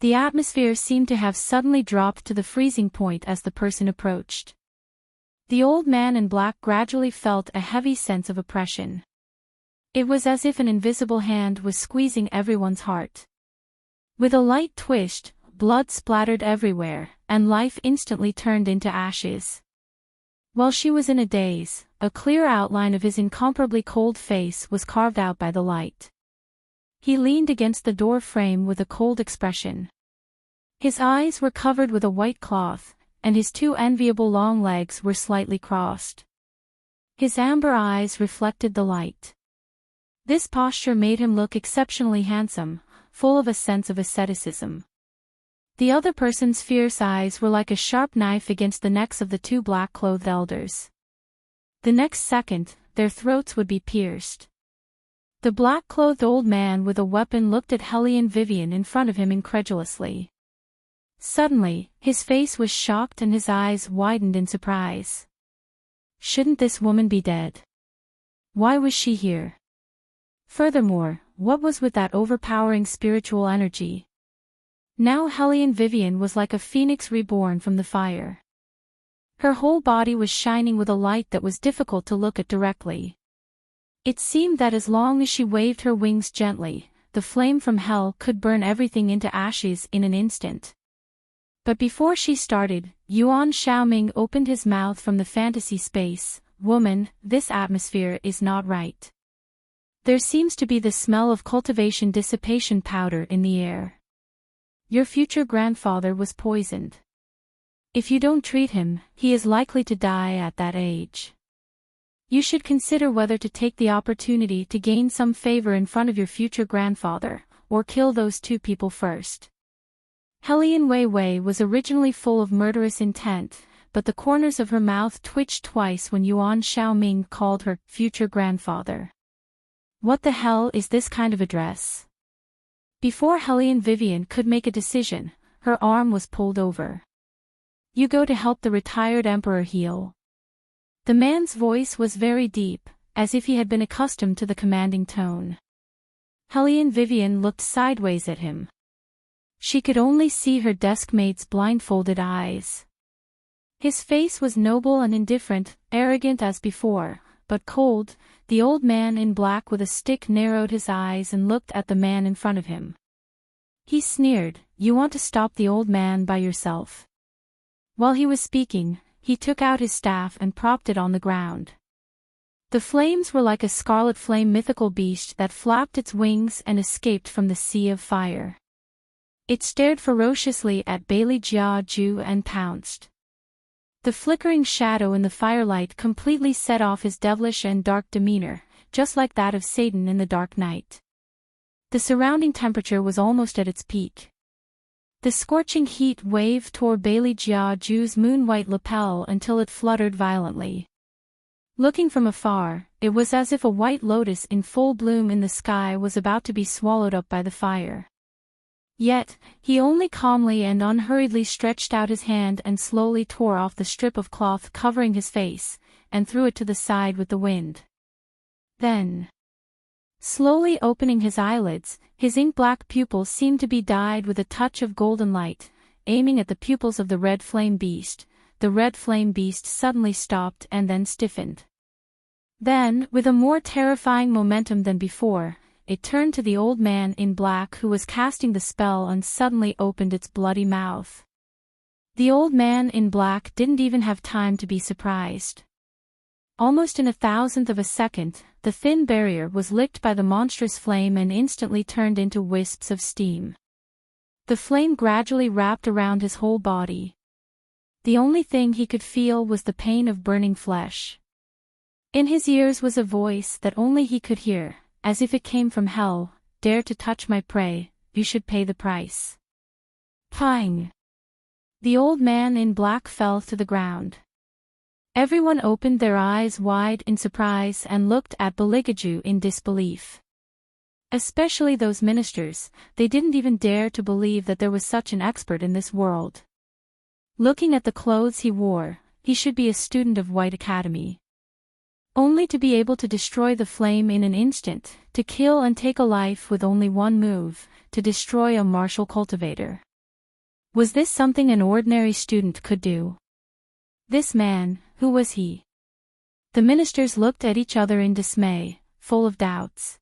[SPEAKER 1] The atmosphere seemed to have suddenly dropped to the freezing point as the person approached. The old man in black gradually felt a heavy sense of oppression. It was as if an invisible hand was squeezing everyone's heart. With a light twist, blood splattered everywhere, and life instantly turned into ashes. While she was in a daze, a clear outline of his incomparably cold face was carved out by the light. He leaned against the door frame with a cold expression. His eyes were covered with a white cloth, and his two enviable long legs were slightly crossed. His amber eyes reflected the light. This posture made him look exceptionally handsome, full of a sense of asceticism. The other person's fierce eyes were like a sharp knife against the necks of the two black-clothed elders. The next second, their throats would be pierced. The black-clothed old man with a weapon looked at Hellion Vivian in front of him incredulously. Suddenly, his face was shocked and his eyes widened in surprise. Shouldn't this woman be dead? Why was she here? Furthermore, what was with that overpowering spiritual energy? Now Hellion Vivian was like a phoenix reborn from the fire. Her whole body was shining with a light that was difficult to look at directly. It seemed that as long as she waved her wings gently, the flame from hell could burn everything into ashes in an instant. But before she started, Yuan Xiaoming opened his mouth from the fantasy space. "Woman, this atmosphere is not right. There seems to be the smell of cultivation dissipation powder in the air. Your future grandfather was poisoned. If you don't treat him, he is likely to die at that age. You should consider whether to take the opportunity to gain some favor in front of your future grandfather, or kill those two people first." Hellion Wei Wei was originally full of murderous intent, but the corners of her mouth twitched twice when Yuan Xiaoming called her future grandfather. What the hell is this kind of address? Before Hellion Vivian could make a decision, her arm was pulled over. "You go to help the retired emperor heal." The man's voice was very deep, as if he had been accustomed to the commanding tone. Hellion Vivian looked sideways at him. She could only see her deskmate's blindfolded eyes. His face was noble and indifferent, arrogant as before, but cold. The old man in black with a stick narrowed his eyes and looked at the man in front of him. He sneered, "You want to stop the old man by yourself." While he was speaking, he took out his staff and propped it on the ground. The flames were like a scarlet flame mythical beast that flapped its wings and escaped from the sea of fire. It stared ferociously at Bailey Jia Ju and pounced. The flickering shadow in the firelight completely set off his devilish and dark demeanor, just like that of Satan in the dark night. The surrounding temperature was almost at its peak. The scorching heat waved toward Bailey Jia Ju's moon-white lapel until it fluttered violently. Looking from afar, it was as if a white lotus in full bloom in the sky was about to be swallowed up by the fire. Yet, he only calmly and unhurriedly stretched out his hand and slowly tore off the strip of cloth covering his face, and threw it to the side with the wind. Then, slowly opening his eyelids, his ink-black pupils seemed to be dyed with a touch of golden light. Aiming at the pupils of the red flame beast, the red flame beast suddenly stopped and then stiffened. Then, with a more terrifying momentum than before, it turned to the old man in black who was casting the spell and suddenly opened its bloody mouth. The old man in black didn't even have time to be surprised. Almost in a thousandth of a second, the thin barrier was licked by the monstrous flame and instantly turned into wisps of steam. The flame gradually wrapped around his whole body. The only thing he could feel was the pain of burning flesh. In his ears was a voice that only he could hear, as if it came from hell, "Dare to touch my prey, you should pay the price." Pang! The old man in black fell to the ground. Everyone opened their eyes wide in surprise and looked at Beligaju in disbelief. Especially those ministers, they didn't even dare to believe that there was such an expert in this world. Looking at the clothes he wore, he should be a student of White Academy. only to be able to destroy the flame in an instant, to kill and take a life with only one move, to destroy a martial cultivator. Was this something an ordinary student could do? This man, who was he? The ministers looked at each other in dismay, full of doubts.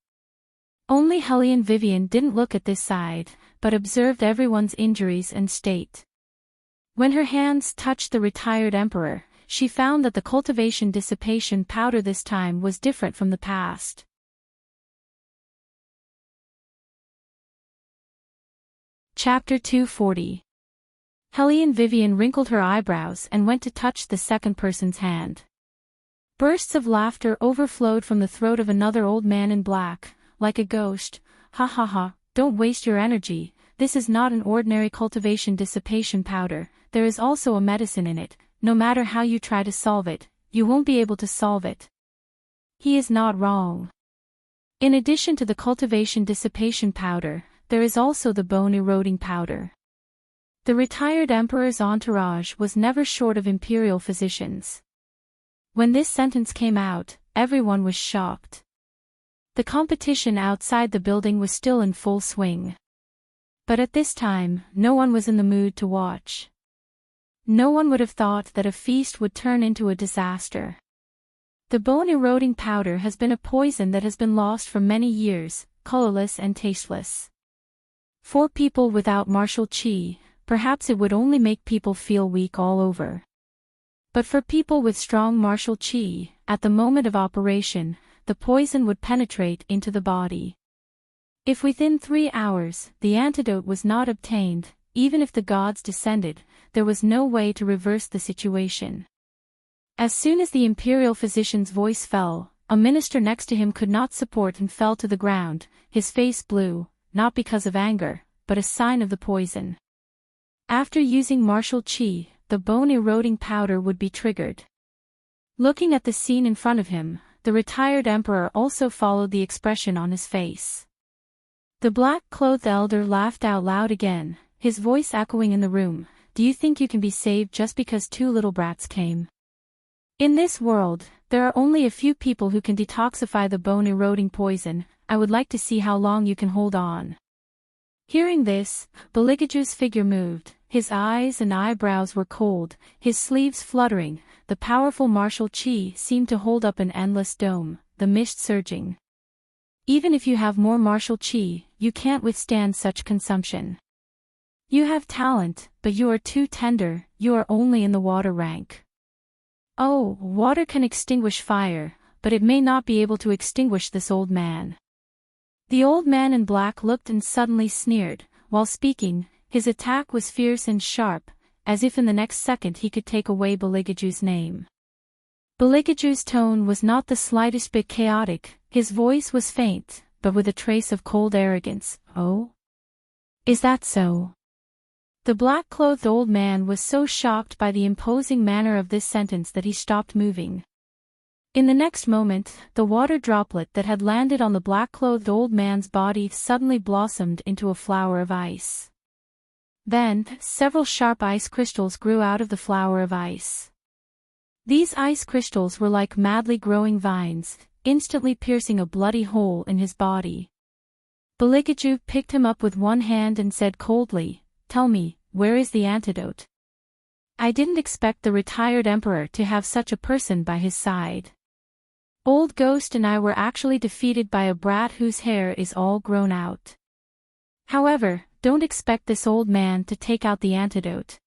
[SPEAKER 1] Only Helene Vivian didn't look at this side, but observed everyone's injuries and state. When her hands touched the retired emperor, she found that the cultivation dissipation powder this time was different from the past. Chapter 240. Helene Vivian wrinkled her eyebrows and went to touch the second person's hand. Bursts of laughter overflowed from the throat of another old man in black, like a ghost. Ha ha ha, don't waste your energy, this is not an ordinary cultivation dissipation powder, there is also a medicine in it, no matter how you try to solve it, you won't be able to solve it. He is not wrong. In addition to the cultivation dissipation powder, there is also the bone eroding powder. The retired emperor's entourage was never short of imperial physicians. When this sentence came out, everyone was shocked. The competition outside the building was still in full swing. But at this time, no one was in the mood to watch. No one would have thought that a feast would turn into a disaster. The bone-eroding powder has been a poison that has been lost for many years, colorless and tasteless. For people without martial chi, perhaps it would only make people feel weak all over. But for people with strong martial chi, at the moment of operation, the poison would penetrate into the body. If within 3 hours, the antidote was not obtained, even if the gods descended, there was no way to reverse the situation. As soon as the imperial physician's voice fell, a minister next to him could not support and fell to the ground, his face blue, not because of anger, but a sign of the poison. After using martial chi, the bone-eroding powder would be triggered. Looking at the scene in front of him, the retired emperor also followed the expression on his face. The black-clothed elder laughed out loud again, his voice echoing in the room. Do you think you can be saved just because 2 little brats came? In this world, there are only a few people who can detoxify the bone-eroding poison. I would like to see how long you can hold on. Hearing this, Beligaju's figure moved, his eyes and eyebrows were cold, his sleeves fluttering, the powerful martial chi seemed to hold up an endless dome, the mist surging. Even if you have more martial chi, you can't withstand such consumption. You have talent, but you are too tender, you are only in the water rank. Oh, water can extinguish fire, but it may not be able to extinguish this old man. The old man in black looked and suddenly sneered. While speaking, his attack was fierce and sharp, as if in the next second he could take away Beligaju's name. Beligaju's tone was not the slightest bit chaotic, his voice was faint, but with a trace of cold arrogance. Oh? Is that so? The black-clothed old man was so shocked by the imposing manner of this sentence that he stopped moving. In the next moment, the water droplet that had landed on the black-clothed old man's body suddenly blossomed into a flower of ice. Then, several sharp ice crystals grew out of the flower of ice. These ice crystals were like madly growing vines, instantly piercing a bloody hole in his body. Beligaju picked him up with one hand and said coldly, "Tell me, where is the antidote?" I didn't expect the retired emperor to have such a person by his side. Old Ghost and I were actually defeated by a brat whose hair is all grown out. However, don't expect this old man to take out the antidote.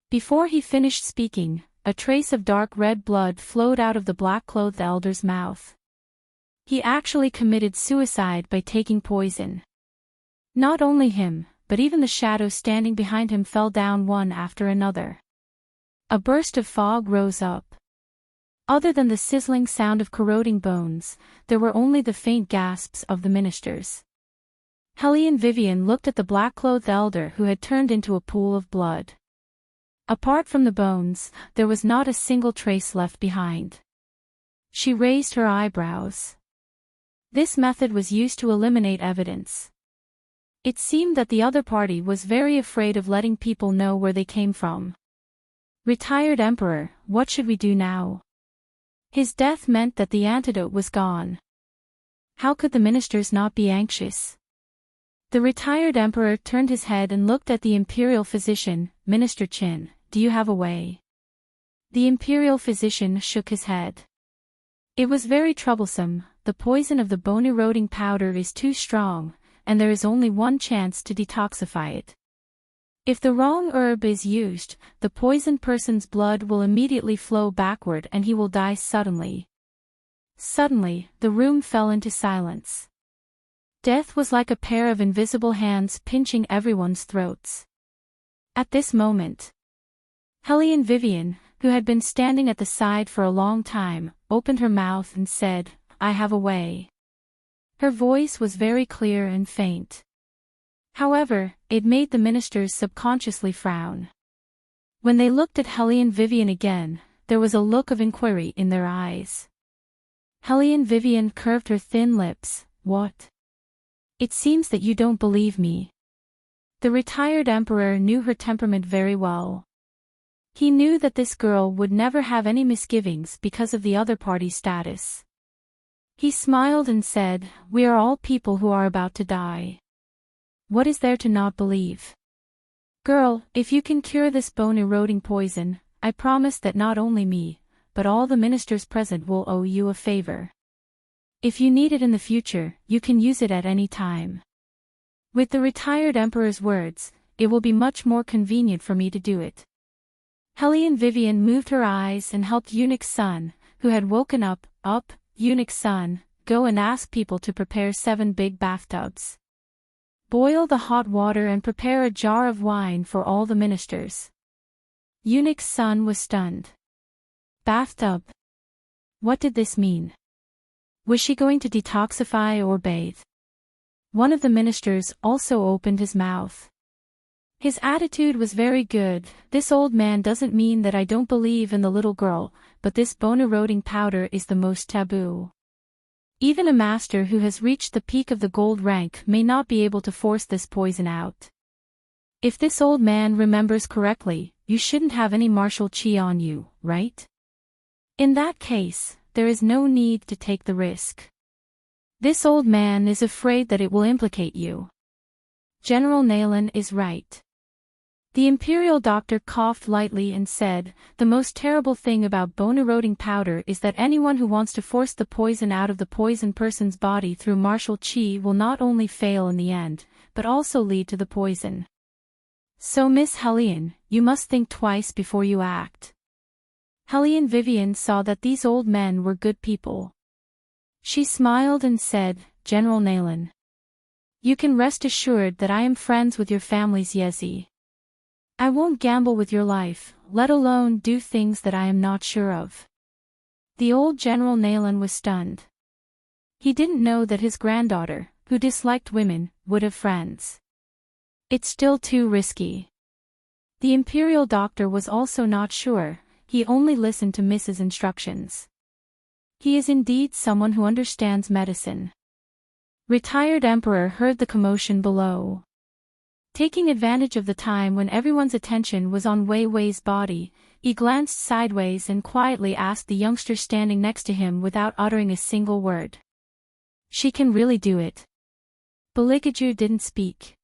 [SPEAKER 1] Before he finished speaking, a trace of dark red blood flowed out of the black-clothed elder's mouth. He actually committed suicide by taking poison. Not only him, but even the shadows standing behind him fell down one after another. A burst of fog rose up. Other than the sizzling sound of corroding bones, there were only the faint gasps of the ministers. Helene Vivian looked at the black-clothed elder who had turned into a pool of blood. Apart from the bones, there was not a single trace left behind. She raised her eyebrows. This method was used to eliminate evidence. It seemed that the other party was very afraid of letting people know where they came from. Retired Emperor, what should we do now? His death meant that the antidote was gone. How could the ministers not be anxious? The retired emperor turned his head and looked at the imperial physician. Minister Qin, do you have a way? The imperial physician shook his head. It was very troublesome. The poison of the bone-eroding powder is too strong, and there is only one chance to detoxify it. If the wrong herb is used, the poisoned person's blood will immediately flow backward and he will die suddenly. Suddenly, the room fell into silence. Death was like a pair of invisible hands pinching everyone's throats. At this moment, Helene Vivian, who had been standing at the side for a long time, opened her mouth and said, "I have a way." Her voice was very clear and faint. However, it made the ministers subconsciously frown. When they looked at Helene Vivian again, there was a look of inquiry in their eyes. Helene Vivian curved her thin lips. "What? It seems that you don't believe me." The retired emperor knew her temperament very well. He knew that this girl would never have any misgivings because of the other party's status. He smiled and said, "We are all people who are about to die. What is there to not believe? Girl, if you can cure this bone-eroding poison, I promise that not only me, but all the ministers present will owe you a favor. If you need it in the future, you can use it at any time." With the retired emperor's words, "It will be much more convenient for me to do it." Helene Vivian moved her eyes and helped Eunuch's son, who had woken up. Eunuch's son, go and ask people to prepare 7 big bathtubs. Boil the hot water and prepare a jar of wine for all the ministers." Eunuch's son was stunned. Bathtub? What did this mean? Was she going to detoxify or bathe? One of the ministers also opened his mouth. His attitude was very good. "This old man doesn't mean that I don't believe in the little girl, but this bone-eroding powder is the most taboo. Even a master who has reached the peak of the gold rank may not be able to force this poison out. If this old man remembers correctly, you shouldn't have any martial chi on you, right? In that case, there is no need to take the risk. This old man is afraid that it will implicate you. General Naylan is right." The imperial doctor coughed lightly and said, "The most terrible thing about bone-eroding powder is that anyone who wants to force the poison out of the poisoned person's body through martial chi will not only fail in the end, but also lead to the poison. So Miss Helene, you must think twice before you act." Helene Vivian saw that these old men were good people. She smiled and said, "General Naylan, you can rest assured that I am friends with your family's Yezi. I won't gamble with your life, let alone do things that I am not sure of." The old General Naylan was stunned. He didn't know that his granddaughter, who disliked women, would have friends. It's still too risky. The imperial doctor was also not sure. He only listened to Mrs. Instructions. He is indeed someone who understands medicine. Retired emperor heard the commotion below. Taking advantage of the time when everyone's attention was on Wei Wei's body, he glanced sideways and quietly asked the youngster standing next to him without uttering a single word, "She can really do it?" Beligaju didn't speak.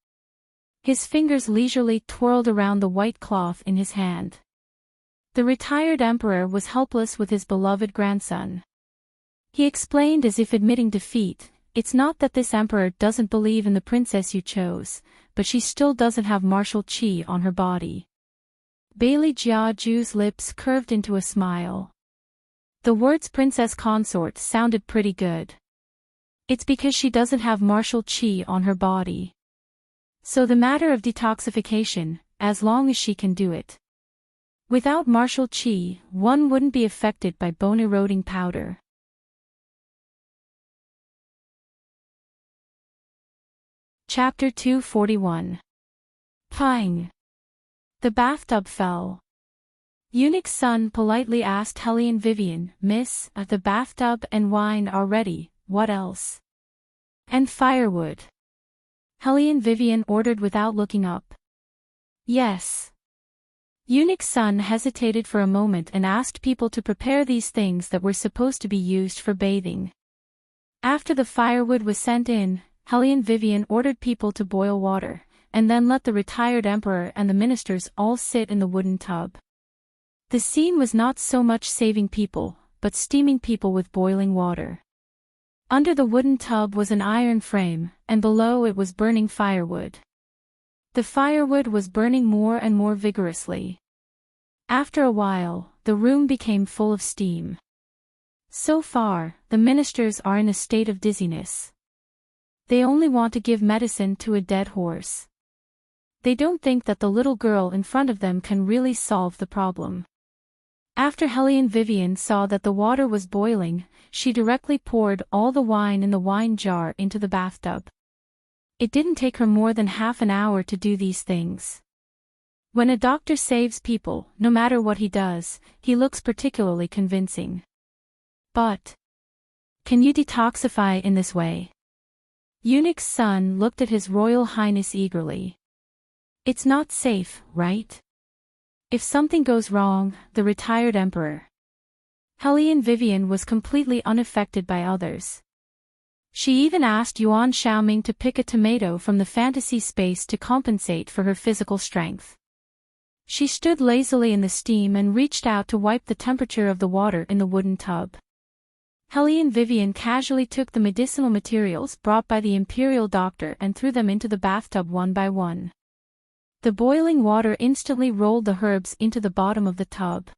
[SPEAKER 1] His fingers leisurely twirled around the white cloth in his hand. The retired emperor was helpless with his beloved grandson. He explained as if admitting defeat, "It's not that this emperor doesn't believe in the princess you chose, but she still doesn't have martial chi on her body." Bailey Jiaju's lips curved into a smile. The words Princess Consort sounded pretty good. It's because she doesn't have martial chi on her body. So the matter of detoxification, as long as she can do it. Without martial chi, one wouldn't be affected by bone-eroding powder. Chapter 241. Pang. The bathtub fell. Eunuch's son politely asked Helene Vivian, "Miss, the bathtub and wine are ready, what else?" "And firewood," Helene Vivian ordered without looking up. "Yes." Eunuch's son hesitated for a moment and asked people to prepare these things that were supposed to be used for bathing. After the firewood was sent in, Hellion Vivian ordered people to boil water, and then let the retired emperor and the ministers all sit in the wooden tub. The scene was not so much saving people, but steaming people with boiling water. Under the wooden tub was an iron frame, and below it was burning firewood. The firewood was burning more and more vigorously. After a while, the room became full of steam. So far, the ministers are in a state of dizziness. They only want to give medicine to a dead horse. They don't think that the little girl in front of them can really solve the problem. After Hellion Vivian saw that the water was boiling, she directly poured all the wine in the wine jar into the bathtub. It didn't take her more than half an hour to do these things. When a doctor saves people, no matter what he does, he looks particularly convincing. But can you detoxify in this way? Eunuch's son looked at His Royal Highness eagerly. It's not safe, right? If something goes wrong, the retired emperor. Hellion Vivian was completely unaffected by others. She even asked Yuan Xiaoming to pick a tomato from the fantasy space to compensate for her physical strength. She stood lazily in the steam and reached out to wipe the temperature of the water in the wooden tub. Hellion Vivian casually took the medicinal materials brought by the imperial doctor and threw them into the bathtub one by one. The boiling water instantly rolled the herbs into the bottom of the tub.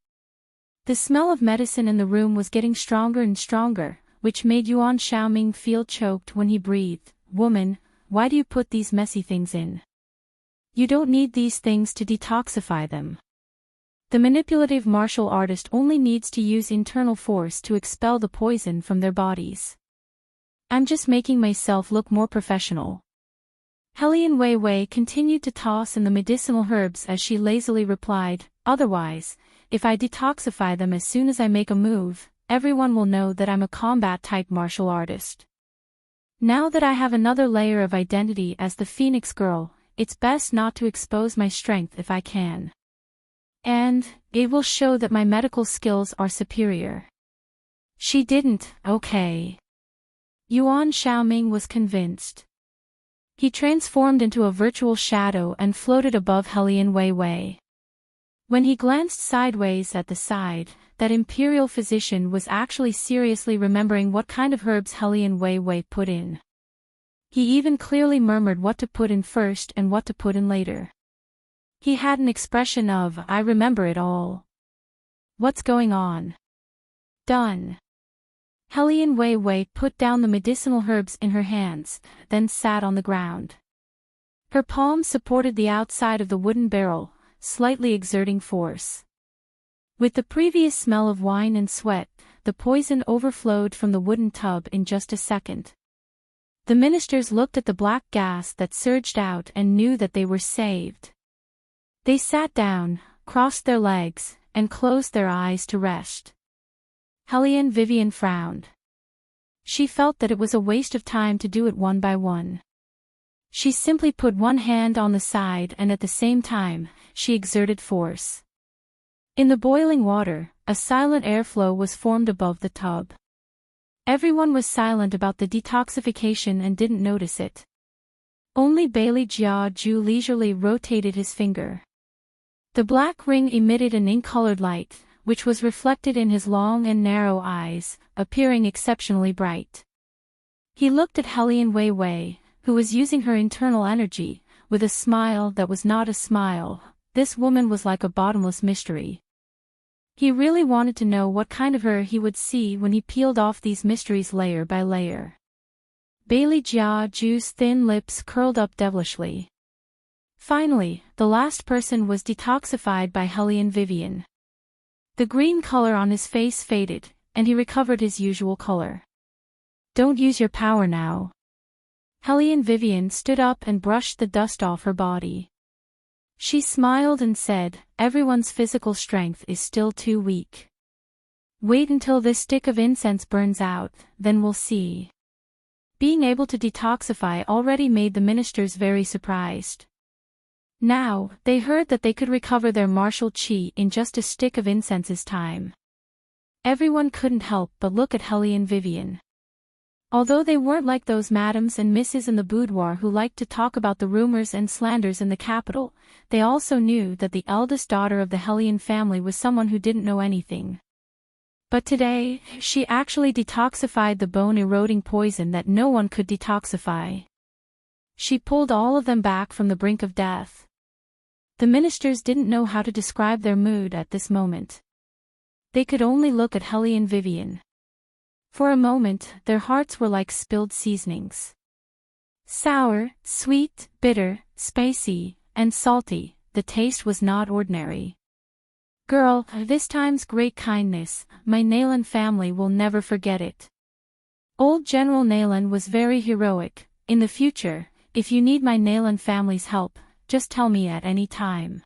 [SPEAKER 1] The smell of medicine in the room was getting stronger and stronger, which made Yuan Xiaoming feel choked when he breathed. "Woman, why do you put these messy things in? You don't need these things to detoxify them." The manipulative martial artist only needs to use internal force to expel the poison from their bodies. "I'm just making myself look more professional." Hellion Wei continued to toss in the medicinal herbs as she lazily replied, "Otherwise, if I detoxify them as soon as I make a move, everyone will know that I'm a combat-type martial artist. Now that I have another layer of identity as the Phoenix Girl, it's best not to expose my strength if I can. And it will show that my medical skills are superior." She didn't, okay. Yuan Xiaoming was convinced. He transformed into a virtual shadow and floated above Hellion Wei. When he glanced sideways at the side, that imperial physician was actually seriously remembering what kind of herbs Hellion Wei put in. He even clearly murmured what to put in first and what to put in later. He had an expression of, "I remember it all. What's going on?" "Done." Hellion Wei put down the medicinal herbs in her hands, then sat on the ground. Her palms supported the outside of the wooden barrel, slightly exerting force. With the previous smell of wine and sweat, the poison overflowed from the wooden tub in just a second. The ministers looked at the black gas that surged out and knew that they were saved. They sat down, crossed their legs, and closed their eyes to rest. Hellion Vivian frowned. She felt that it was a waste of time to do it one by one. She simply put one hand on the side and at the same time, she exerted force. In the boiling water, a silent airflow was formed above the tub. Everyone was silent about the detoxification and didn't notice it. Only Bailey Jiaju leisurely rotated his finger. The black ring emitted an ink-colored light, which was reflected in his long and narrow eyes, appearing exceptionally bright. He looked at Hellion Wei, who was using her internal energy, with a smile that was not a smile. This woman was like a bottomless mystery. He really wanted to know what kind of her he would see when he peeled off these mysteries layer by layer. Bailey Jiaju's thin lips curled up devilishly. Finally, the last person was detoxified by Hellion Vivian. The green color on his face faded, and he recovered his usual color. "Don't use your power now." Hellion Vivian stood up and brushed the dust off her body. She smiled and said, "Everyone's physical strength is still too weak. Wait until this stick of incense burns out, then we'll see." Being able to detoxify already made the ministers very surprised. Now, they heard that they could recover their martial chi in just a stick of incense's time. Everyone couldn't help but look at Helly and Vivian. Although they weren't like those madams and misses in the boudoir who liked to talk about the rumors and slanders in the capital, they also knew that the eldest daughter of the Hellion family was someone who didn't know anything. But today, she actually detoxified the bone-eroding poison that no one could detoxify. She pulled all of them back from the brink of death. The ministers didn't know how to describe their mood at this moment. They could only look at Helly and Vivian. For a moment, their hearts were like spilled seasonings. Sour, sweet, bitter, spicy, and salty, the taste was not ordinary. Girl, this time's great kindness, my Nalan family will never forget it. Old General Nalan was very heroic. In the future, if you need my Nalan family's help, just tell me at any time.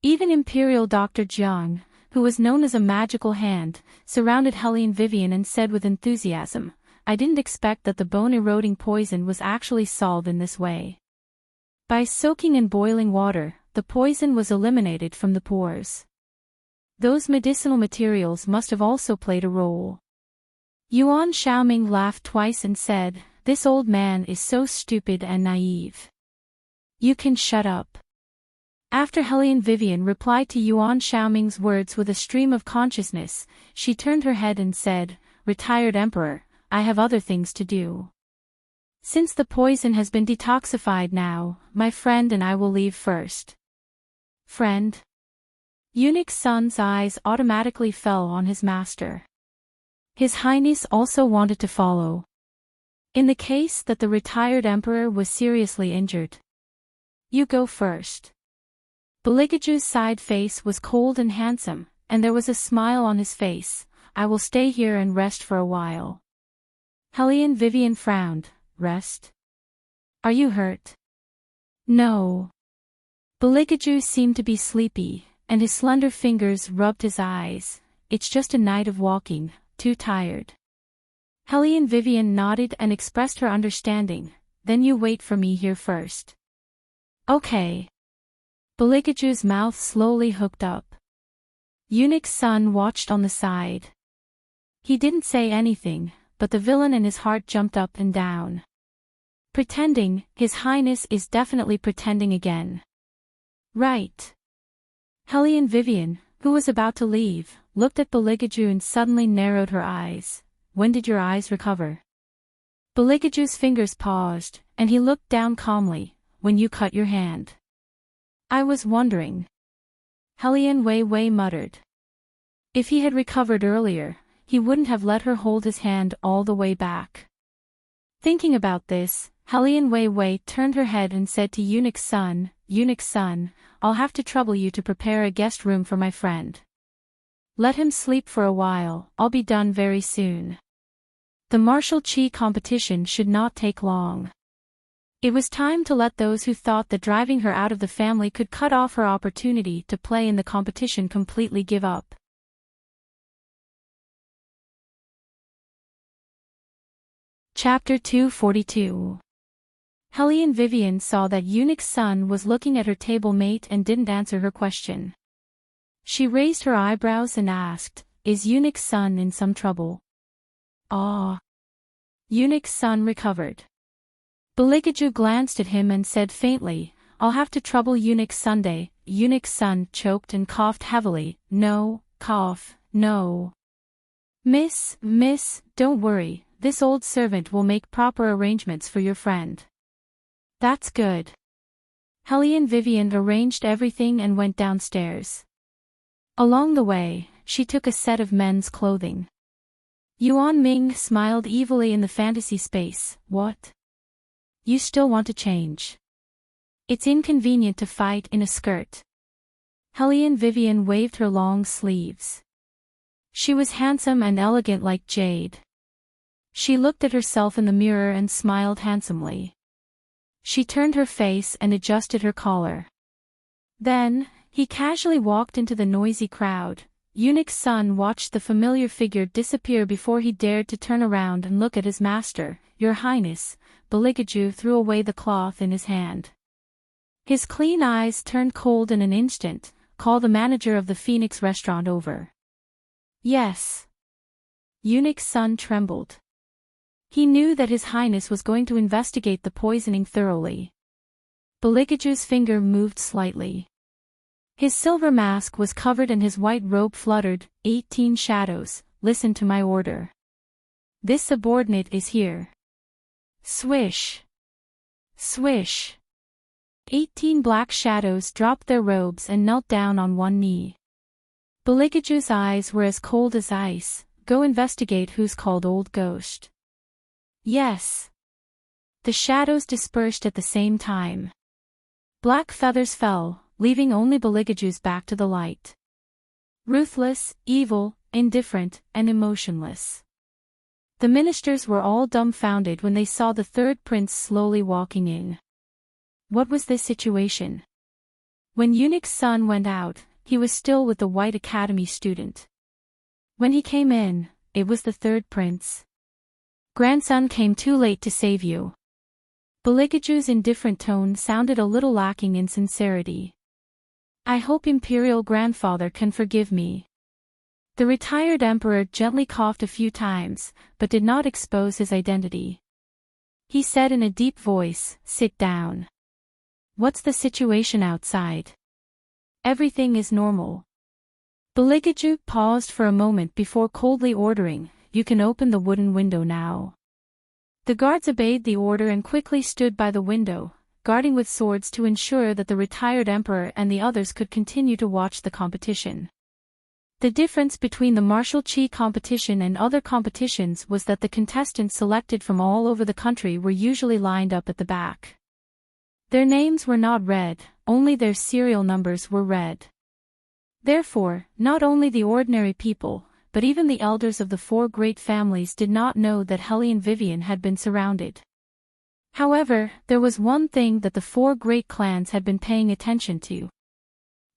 [SPEAKER 1] Even Imperial Dr. Jiang, who was known as a magical hand, surrounded Helly and Vivian and said with enthusiasm, I didn't expect that the bone-eroding poison was actually solved in this way. By soaking in boiling water, the poison was eliminated from the pores. Those medicinal materials must have also played a role. Yuan Xiaoming laughed twice and said, this old man is so stupid and naive. You can shut up. After Helly and Vivian replied to Yuan Xiaoming's words with a stream of consciousness, she turned her head and said, Retired Emperor, I have other things to do. Since the poison has been detoxified now, my friend and I will leave first. Friend? Eunuch Sun's eyes automatically fell on his master. His Highness also wanted to follow. In the case that the retired emperor was seriously injured. You go first. Beligaju's side face was cold and handsome, and there was a smile on his face. I will stay here and rest for a while. Helly and Vivian frowned. Rest? Are you hurt? No. Beligaju seemed to be sleepy, and his slender fingers rubbed his eyes. It's just a night of walking, too tired. Helly and Vivian nodded and expressed her understanding. Then you wait for me here first. Okay. Beligaju's mouth slowly hooked up. Eunuch Sun watched on the side. He didn't say anything, but the villain in his heart jumped up and down. Pretending, His Highness is definitely pretending again. Right. Helly and Vivian, who was about to leave, looked at Beligaju and suddenly narrowed her eyes. When did your eyes recover? Beligaju's fingers paused, and he looked down calmly. When you cut your hand. I was wondering. Hellion Wei Wei muttered. If he had recovered earlier, he wouldn't have let her hold his hand all the way back. Thinking about this, Hellion Wei Wei turned her head and said to Eunuch Sun, I'll have to trouble you to prepare a guest room for my friend. Let him sleep for a while, I'll be done very soon. The martial chi competition should not take long. It was time to let those who thought that driving her out of the family could cut off her opportunity to play in the competition completely give up. Chapter 242. Helly and Vivian saw that Eunuch Sun was looking at her table mate and didn't answer her question. She raised her eyebrows and asked, Is Eunuch Sun in some trouble? Ah. Eunuch Sun recovered. Beligaju glanced at him and said faintly, I'll have to trouble Eunuch Sunday. Eunuch Sun choked and coughed heavily. No, cough, no. Miss, don't worry, this old servant will make proper arrangements for your friend. That's good. Helly and Vivian arranged everything and went downstairs. Along the way, she took a set of men's clothing. Yuan Ming smiled evilly in the fantasy space. What? You still want to change? It's inconvenient to fight in a skirt. Helly and Vivian waved her long sleeves. She was handsome and elegant like jade. She looked at herself in the mirror and smiled handsomely. She turned her face and adjusted her collar. Then, he casually walked into the noisy crowd. Eunuch Sun watched the familiar figure disappear before he dared to turn around and look at his master. Your Highness, Beligaju threw away the cloth in his hand. His clean eyes turned cold in an instant. Call the manager of the Phoenix restaurant over. Yes. Eunuch's son trembled. He knew that His Highness was going to investigate the poisoning thoroughly. Beligaju's finger moved slightly. His silver mask was covered and his white robe fluttered. 18 shadows, listen to my order. This subordinate is here. Swish. Swish. 18 black shadows dropped their robes and knelt down on one knee. Beligaju's eyes were as cold as ice. Go investigate who's called Old Ghost. Yes. The shadows dispersed at the same time. Black feathers fell, leaving only Beligaju's back to the light. Ruthless, evil, indifferent, and emotionless. The ministers were all dumbfounded when they saw the third prince slowly walking in. What was this situation? When Eunuch's son went out, he was still with the White Academy student. When he came in, it was the third prince. Grandson came too late to save you. Beligaju's indifferent tone sounded a little lacking in sincerity. I hope Imperial Grandfather can forgive me. The retired emperor gently coughed a few times, but did not expose his identity. He said in a deep voice, sit down. What's the situation outside? Everything is normal. Beligaju paused for a moment before coldly ordering, you can open the wooden window now. The guards obeyed the order and quickly stood by the window, guarding with swords to ensure that the retired emperor and the others could continue to watch the competition. The difference between the martial chi competition and other competitions was that the contestants selected from all over the country were usually lined up at the back. Their names were not read, only their serial numbers were read. Therefore, not only the ordinary people, but even the elders of the four great families did not know that Helene Vivian had been surrounded. However, there was one thing that the four great clans had been paying attention to.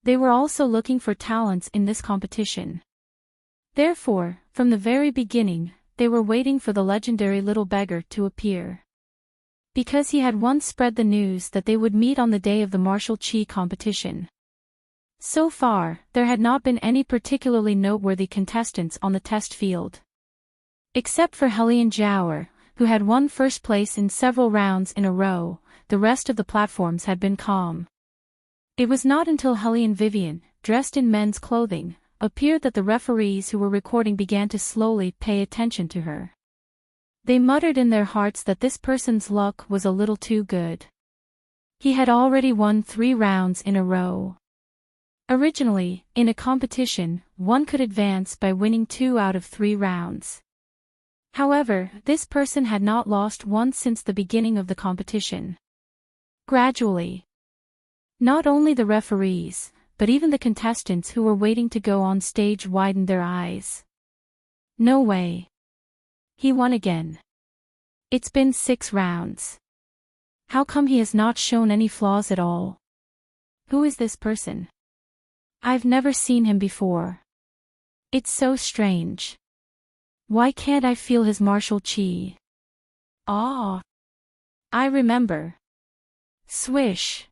[SPEAKER 1] They were also looking for talents in this competition. Therefore, from the very beginning, they were waiting for the legendary little beggar to appear. Because he had once spread the news that they would meet on the day of the martial chi competition. So far, there had not been any particularly noteworthy contestants on the test field. Except for Helene Jower, who had won first place in several rounds in a row, the rest of the platforms had been calm. It was not until Helene Vivian, dressed in men's clothing, appeared that the referees who were recording began to slowly pay attention to her. They muttered in their hearts that this person's luck was a little too good. He had already won 3 rounds in a row. Originally, in a competition, one could advance by winning 2 out of 3 rounds. However, this person had not lost once since the beginning of the competition. Gradually, not only the referees, but even the contestants who were waiting to go on stage widened their eyes. No way. He won again. It's been 6 rounds. How come he has not shown any flaws at all? Who is this person? I've never seen him before. It's so strange. Why can't I feel his martial chi? Ah! I remember. Swish.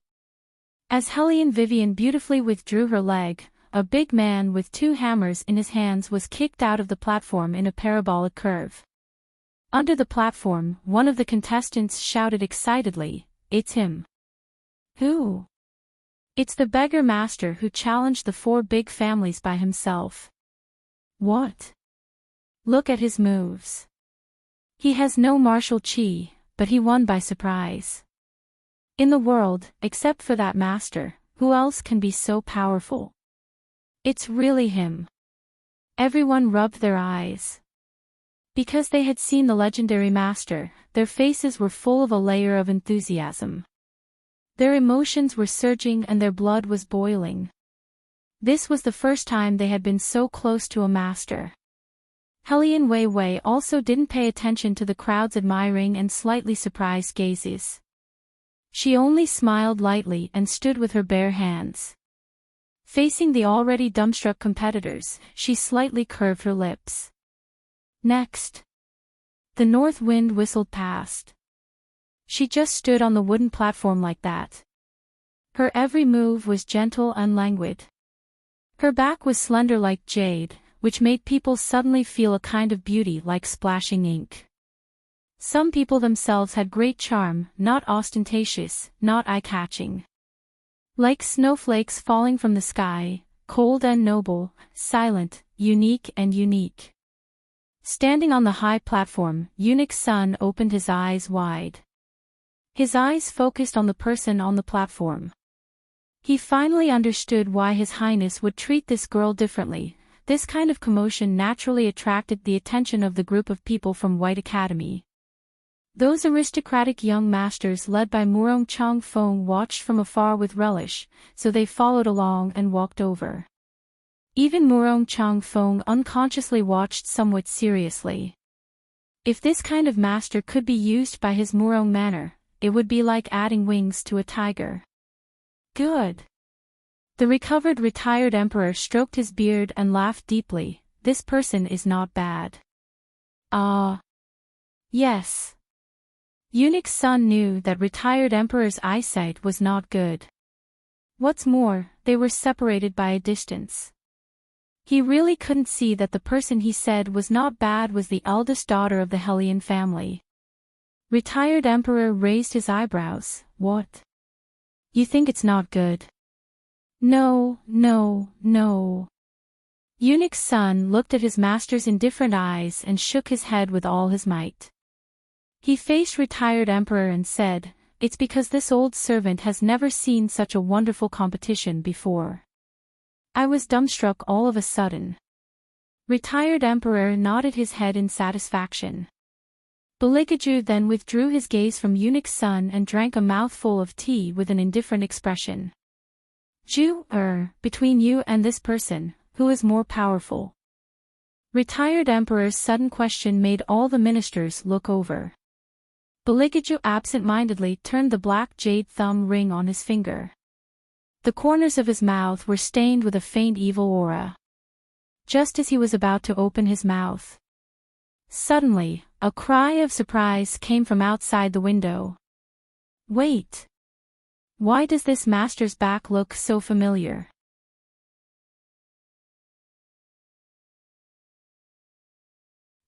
[SPEAKER 1] As Helene Vivian beautifully withdrew her leg, a big man with 2 hammers in his hands was kicked out of the platform in a parabolic curve. Under the platform, one of the contestants shouted excitedly, it's him. Who? It's the beggar master who challenged the 4 big families by himself. What? Look at his moves. He has no martial chi, but he won by surprise. In the world, except for that master, who else can be so powerful? It's really him. Everyone rubbed their eyes. Because they had seen the legendary master, their faces were full of a layer of enthusiasm. Their emotions were surging and their blood was boiling. This was the first time they had been so close to a master. Helene Wei Wei also didn't pay attention to the crowd's admiring and slightly surprised gazes. She only smiled lightly and stood with her bare hands. Facing the already dumbstruck competitors, she slightly curved her lips. Next. The north wind whistled past. She just stood on the wooden platform like that. Her every move was gentle and languid. Her back was slender like jade, which made people suddenly feel a kind of beauty like splashing ink. Some people themselves had great charm, not ostentatious, not eye-catching. Like snowflakes falling from the sky, cold and noble, silent, unique and unique. Standing on the high platform, Eunuch's son opened his eyes wide. His eyes focused on the person on the platform. He finally understood why His Highness would treat this girl differently. This kind of commotion naturally attracted the attention of the group of people from White Academy. Those aristocratic young masters led by Murong Chang Feng watched from afar with relish, so they followed along and walked over. Even Murong Chang Feng unconsciously watched somewhat seriously. If this kind of master could be used by his Murong manner, it would be like adding wings to a tiger. Good. The retired emperor stroked his beard and laughed deeply. This person is not bad. Ah. Yes. Eunuch's son knew that retired emperor's eyesight was not good. What's more, they were separated by a distance. He really couldn't see that the person he said was not bad was the eldest daughter of the Hellion family. Retired emperor raised his eyebrows. What? You think it's not good? No, no, no. Eunuch's son looked at his master's indifferent eyes and shook his head with all his might. He faced retired emperor and said, "It's because this old servant has never seen such a wonderful competition before." I was dumbstruck all of a sudden. Retired emperor nodded his head in satisfaction. Beligaju then withdrew his gaze from Eunuch's son and drank a mouthful of tea with an indifferent expression. Between you and this person, who is more powerful? Retired emperor's sudden question made all the ministers look over. Beligaju absent-mindedly turned the black jade thumb ring on his finger. The corners of his mouth were stained with a faint evil aura. Just as he was about to open his mouth, suddenly, a cry of surprise came from outside the window. Wait! Why does this master's back look so familiar?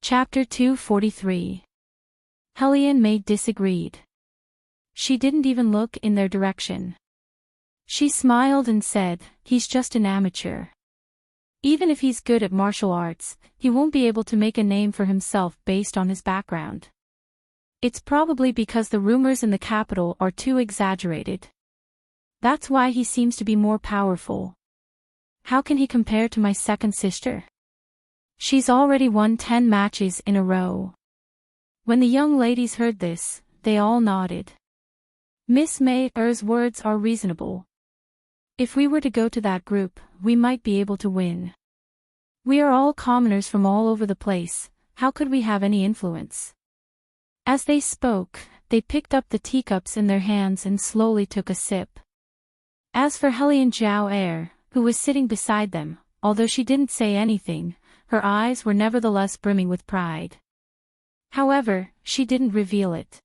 [SPEAKER 1] Chapter 243. Hellion maid disagreed. She didn't even look in their direction. She smiled and said, "He's just an amateur. Even if he's good at martial arts, he won't be able to make a name for himself based on his background. It's probably because the rumors in the capital are too exaggerated. That's why he seems to be more powerful. How can he compare to my second sister? She's already won 10 matches in a row." When the young ladies heard this, they all nodded. Miss Mayer's words are reasonable. If we were to go to that group, we might be able to win. We are all commoners from all over the place, how could we have any influence? As they spoke, they picked up the teacups in their hands and slowly took a sip. As for Hellion Jiao who was sitting beside them, although she didn't say anything, her eyes were nevertheless brimming with pride. However, she didn't reveal it.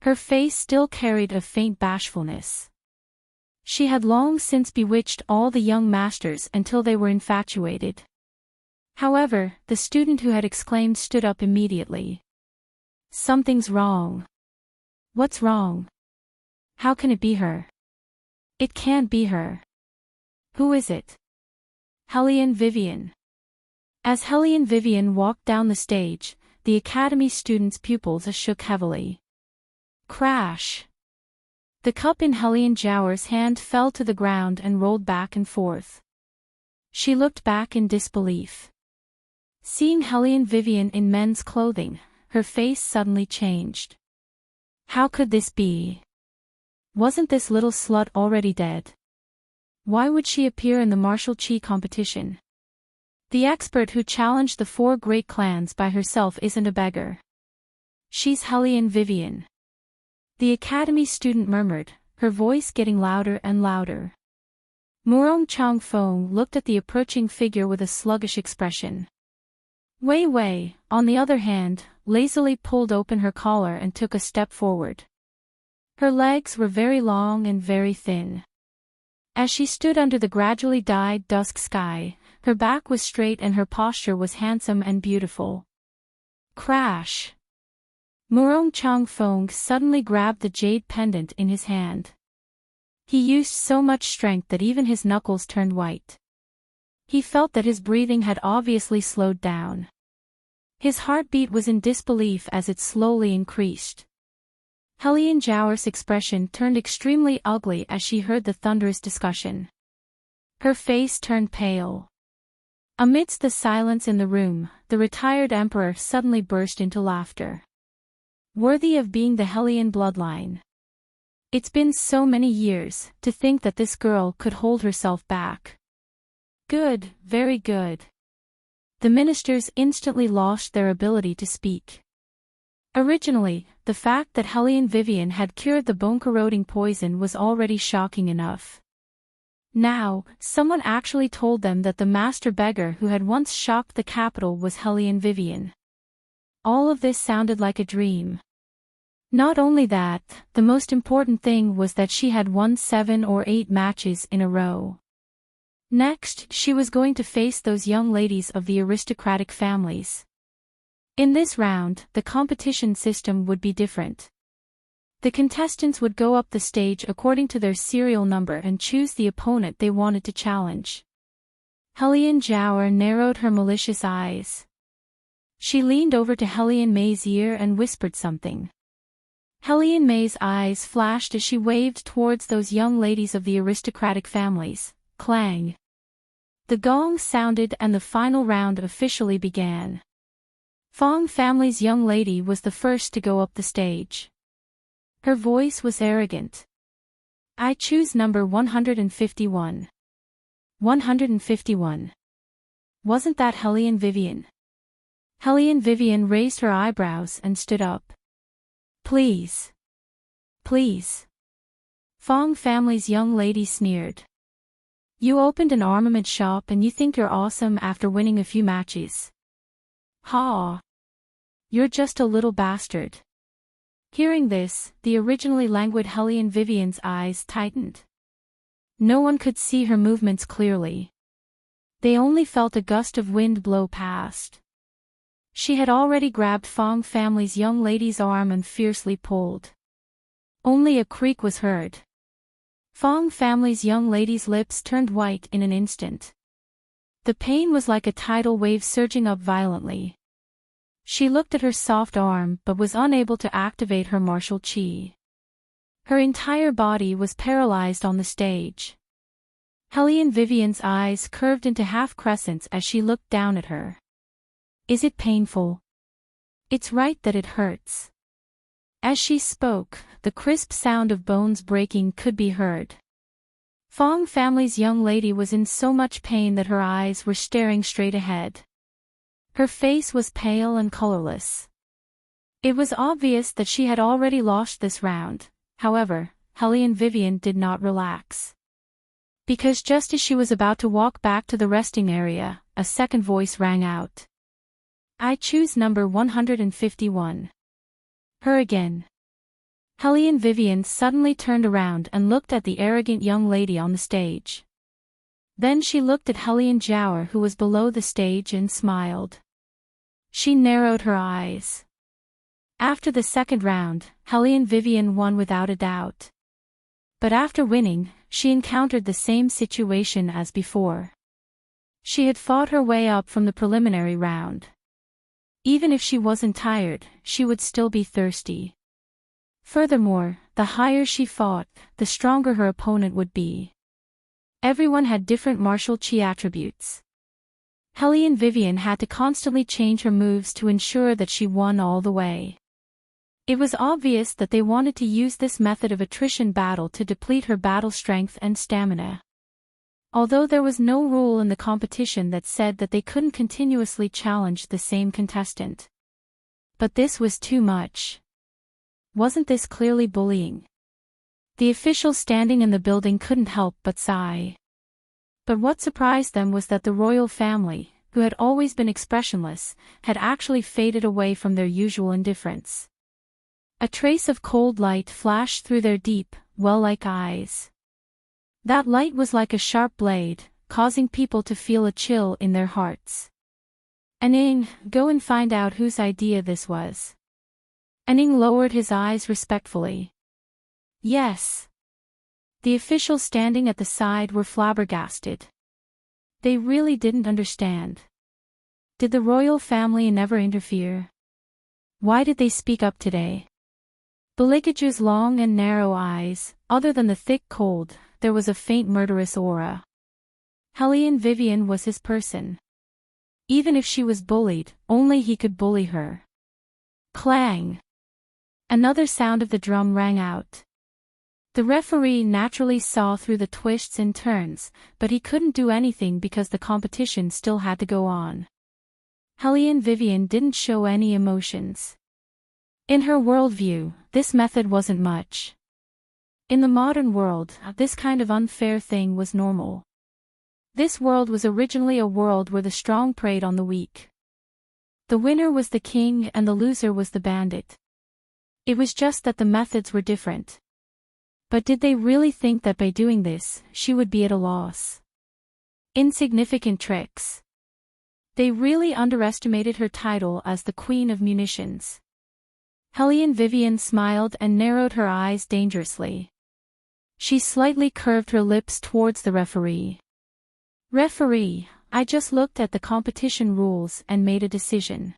[SPEAKER 1] Her face still carried a faint bashfulness. She had long since bewitched all the young masters until they were infatuated. However, the student who had exclaimed stood up immediately. Something's wrong. What's wrong? How can it be her? It can't be her. Who is it? Hellion Vivian. As Hellion Vivian walked down the stage, the academy students' pupils shook heavily. Crash! The cup in Hellion Jiao's hand fell to the ground and rolled back and forth. She looked back in disbelief. Seeing Hellion Vivian in men's clothing, her face suddenly changed. How could this be? Wasn't this little slut already dead? Why would she appear in the martial chi competition? The expert who challenged the 4 great clans by herself isn't a beggar. She's Hellion Vivian. The academy student murmured, her voice getting louder and louder. Murong Chang Feng looked at the approaching figure with a sluggish expression. Wei Wei, on the other hand, lazily pulled open her collar and took a step forward. Her legs were very long and very thin. As she stood under the gradually dyed dusk sky, her back was straight and her posture was handsome and beautiful. Crash! Murong Chang Fong suddenly grabbed the jade pendant in his hand. He used so much strength that even his knuckles turned white. He felt that his breathing had obviously slowed down. His heartbeat was in disbelief as it slowly increased. Helian Zhao's expression turned extremely ugly as she heard the thunderous discussion. Her face turned pale. Amidst the silence in the room, the retired emperor suddenly burst into laughter. Worthy of being the Helian bloodline. It's been so many years, to think that this girl could hold herself back. Good, very good. The ministers instantly lost their ability to speak. Originally, the fact that Helian Vivian had cured the bone-corroding poison was already shocking enough. Now, someone actually told them that the master beggar who had once shocked the capital was Helian Vivian. All of this sounded like a dream. Not only that, the most important thing was that she had won 7 or 8 matches in a row. Next, she was going to face those young ladies of the aristocratic families. In this round, the competition system would be different. The contestants would go up the stage according to their serial number and choose the opponent they wanted to challenge. Helian Zhao narrowed her malicious eyes. She leaned over to Helian May's ear and whispered something. Helian May's eyes flashed as she waved towards those young ladies of the aristocratic families. Clang! The gong sounded and the final round officially began. Fong family's young lady was the first to go up the stage. Her voice was arrogant. I choose number 151. 151. Wasn't that Helian Vivian? Helian Vivian raised her eyebrows and stood up. Please. Please. Fong family's young lady sneered. You opened an armament shop and you think you're awesome after winning a few matches. Ha! You're just a little bastard. Hearing this, the originally languid Helian Vivian's eyes tightened. No one could see her movements clearly. They only felt a gust of wind blow past. She had already grabbed Fong family's young lady's arm and fiercely pulled. Only a creak was heard. Fong family's young lady's lips turned white in an instant. The pain was like a tidal wave surging up violently. She looked at her soft arm but was unable to activate her martial chi. Her entire body was paralyzed on the stage. Helian Vivian's eyes curved into half-crescents as she looked down at her. Is it painful? It's right that it hurts. As she spoke, the crisp sound of bones breaking could be heard. Fong family's young lady was in so much pain that her eyes were staring straight ahead. Her face was pale and colorless. It was obvious that she had already lost this round. However, Helian Vivian did not relax. Because just as she was about to walk back to the resting area, a second voice rang out. I choose number 151. Her again. Helian Vivian suddenly turned around and looked at the arrogant young lady on the stage. Then she looked at Helian Zhao who was below the stage and smiled. She narrowed her eyes. After the second round, Helian Vivian won without a doubt. But after winning, she encountered the same situation as before. She had fought her way up from the preliminary round. Even if she wasn't tired, she would still be thirsty. Furthermore, the higher she fought, the stronger her opponent would be. Everyone had different martial chi attributes. Helian Vivian had to constantly change her moves to ensure that she won all the way. It was obvious that they wanted to use this method of attrition battle to deplete her battle strength and stamina. Although there was no rule in the competition that said that they couldn't continuously challenge the same contestant. But this was too much. Wasn't this clearly bullying? The officials standing in the building couldn't help but sigh. But what surprised them was that the royal family, who had always been expressionless, had actually faded away from their usual indifference. A trace of cold light flashed through their deep, well-like eyes. That light was like a sharp blade, causing people to feel a chill in their hearts. Aning, go and find out whose idea this was. Aning lowered his eyes respectfully. Yes. The officials standing at the side were flabbergasted. They really didn't understand. Did the royal family never interfere? Why did they speak up today? Belikaju's long and narrow eyes, other than the thick cold, there was a faint murderous aura. Hellion Vivian was his person. Even if she was bullied, only he could bully her. Clang! Another sound of the drum rang out. The referee naturally saw through the twists and turns, but he couldn't do anything because the competition still had to go on. Hellion Vivian didn't show any emotions. In her worldview, this method wasn't much. In the modern world, this kind of unfair thing was normal. This world was originally a world where the strong preyed on the weak. The winner was the king and the loser was the bandit. It was just that the methods were different. But did they really think that by doing this, she would be at a loss? Insignificant tricks. They really underestimated her title as the Queen of Munitions. Hellion Vivian smiled and narrowed her eyes dangerously. She slightly curved her lips towards the referee. Referee, I just looked at the competition rules and made a decision.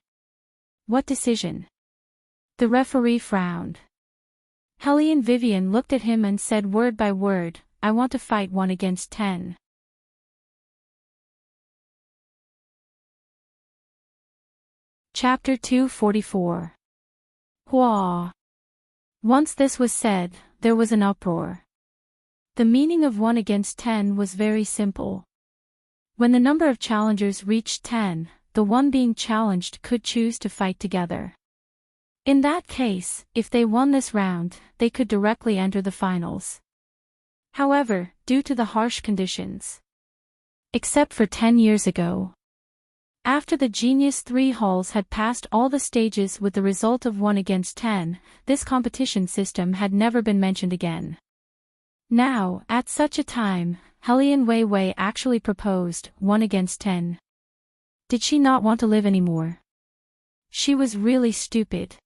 [SPEAKER 1] What decision? The referee frowned. Hellion Vivian looked at him and said word by word, I want to fight 1 against 10. Chapter 244. Hua. Once this was said, there was an uproar. The meaning of 1 against 10 was very simple. When the number of challengers reached 10, the one being challenged could choose to fight together. In that case, if they won this round, they could directly enter the finals. However, due to the harsh conditions, except for 10 years ago, after the Genius 3 halls had passed all the stages with the result of 1 against 10, this competition system had never been mentioned again. Now, at such a time, Hellion Wei actually proposed 1 against 10. Did she not want to live anymore? She was really stupid.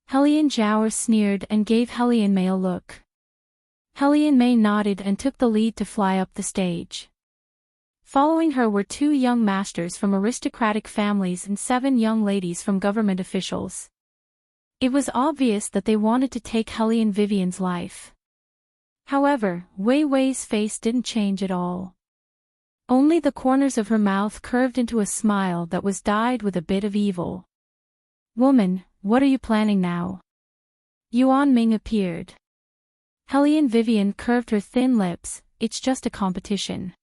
[SPEAKER 1] Hellion Zhao sneered and gave Hellion Mei a look. Hellion Mei nodded and took the lead to fly up the stage. Following her were 2 young masters from aristocratic families and 7 young ladies from government officials. It was obvious that they wanted to take Hellion Vivian's life. However, Wei Wei's face didn't change at all. Only the corners of her mouth curved into a smile that was dyed with a bit of evil. Woman, what are you planning now? Yuan Ming appeared. Hellion Vivian curved her thin lips, it's just a competition.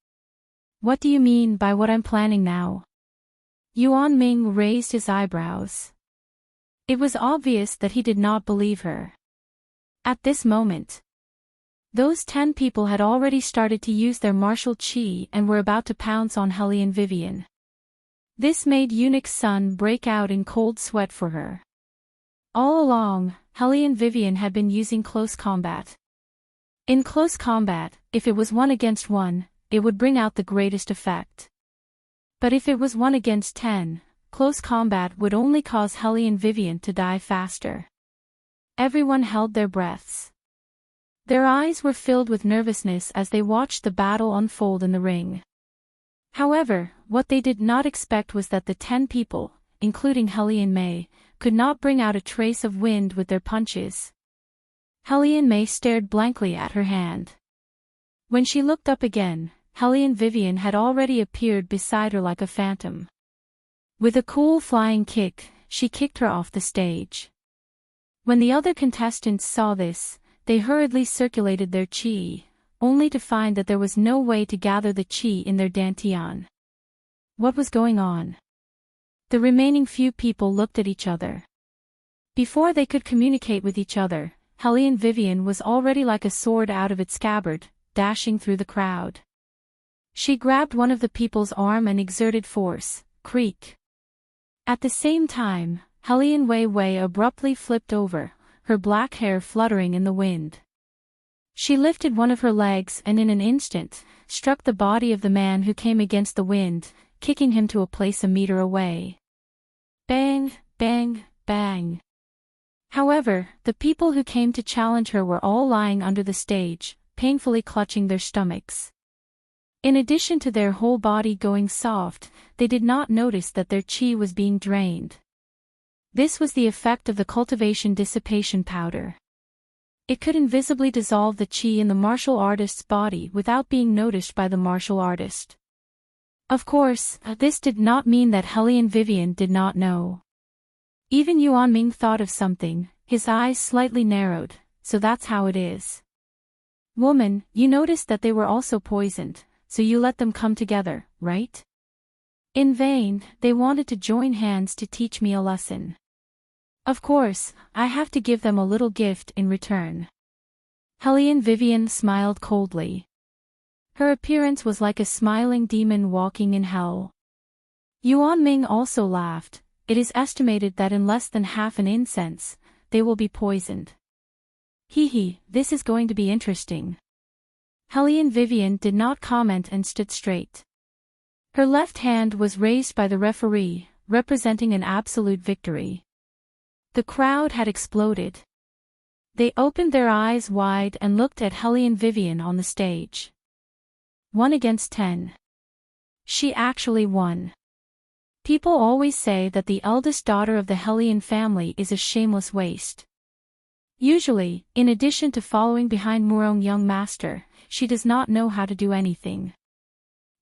[SPEAKER 1] What do you mean by what I'm planning now? Yuan Ming raised his eyebrows. It was obvious that he did not believe her. At this moment, those 10 people had already started to use their martial chi and were about to pounce on Hellion Vivian. This made Eunuch's son break out in cold sweat for her. All along, Hellion Vivian had been using close combat. In close combat, if it was 1 against 1, it would bring out the greatest effect. But if it was 1 against 10, close combat would only cause Hellion Vivian to die faster. Everyone held their breaths. Their eyes were filled with nervousness as they watched the battle unfold in the ring. However, what they did not expect was that the 10 people, including Hellion Mei, could not bring out a trace of wind with their punches. Hellion Mei stared blankly at her hand. When she looked up again, Hellion Vivian had already appeared beside her like a phantom. With a cool flying kick, she kicked her off the stage. When the other contestants saw this, they hurriedly circulated their chi, only to find that there was no way to gather the chi in their dantian. What was going on? The remaining few people looked at each other. Before they could communicate with each other, Hellion Vivian was already like a sword out of its scabbard, dashing through the crowd. She grabbed one of the people's arm and exerted force, creak. At the same time, Hellion Wei abruptly flipped over, her black hair fluttering in the wind. She lifted one of her legs and in an instant, struck the body of the man who came against the wind, kicking him to a place a meter away. Bang, bang, bang. However, the people who came to challenge her were all lying under the stage, painfully clutching their stomachs. In addition to their whole body going soft, they did not notice that their chi was being drained. This was the effect of the cultivation dissipation powder. It could invisibly dissolve the chi in the martial artist's body without being noticed by the martial artist. Of course, this did not mean that Hellion Vivian did not know. Even Yuanming thought of something, his eyes slightly narrowed, so that's how it is. Woman, you noticed that they were also poisoned, so you let them come together, right? In vain, they wanted to join hands to teach me a lesson. Of course, I have to give them a little gift in return. Hellion Vivian smiled coldly. Her appearance was like a smiling demon walking in hell. Yuanming also laughed. It is estimated that in less than half an incense, they will be poisoned. Hee, this is going to be interesting. Hellion Vivian did not comment and stood straight. Her left hand was raised by the referee, representing an absolute victory. The crowd had exploded. They opened their eyes wide and looked at Hellion Vivian on the stage. 1 against 10. She actually won. People always say that the eldest daughter of the Hellion family is a shameless waste. Usually, in addition to following behind Murong young master, she does not know how to do anything.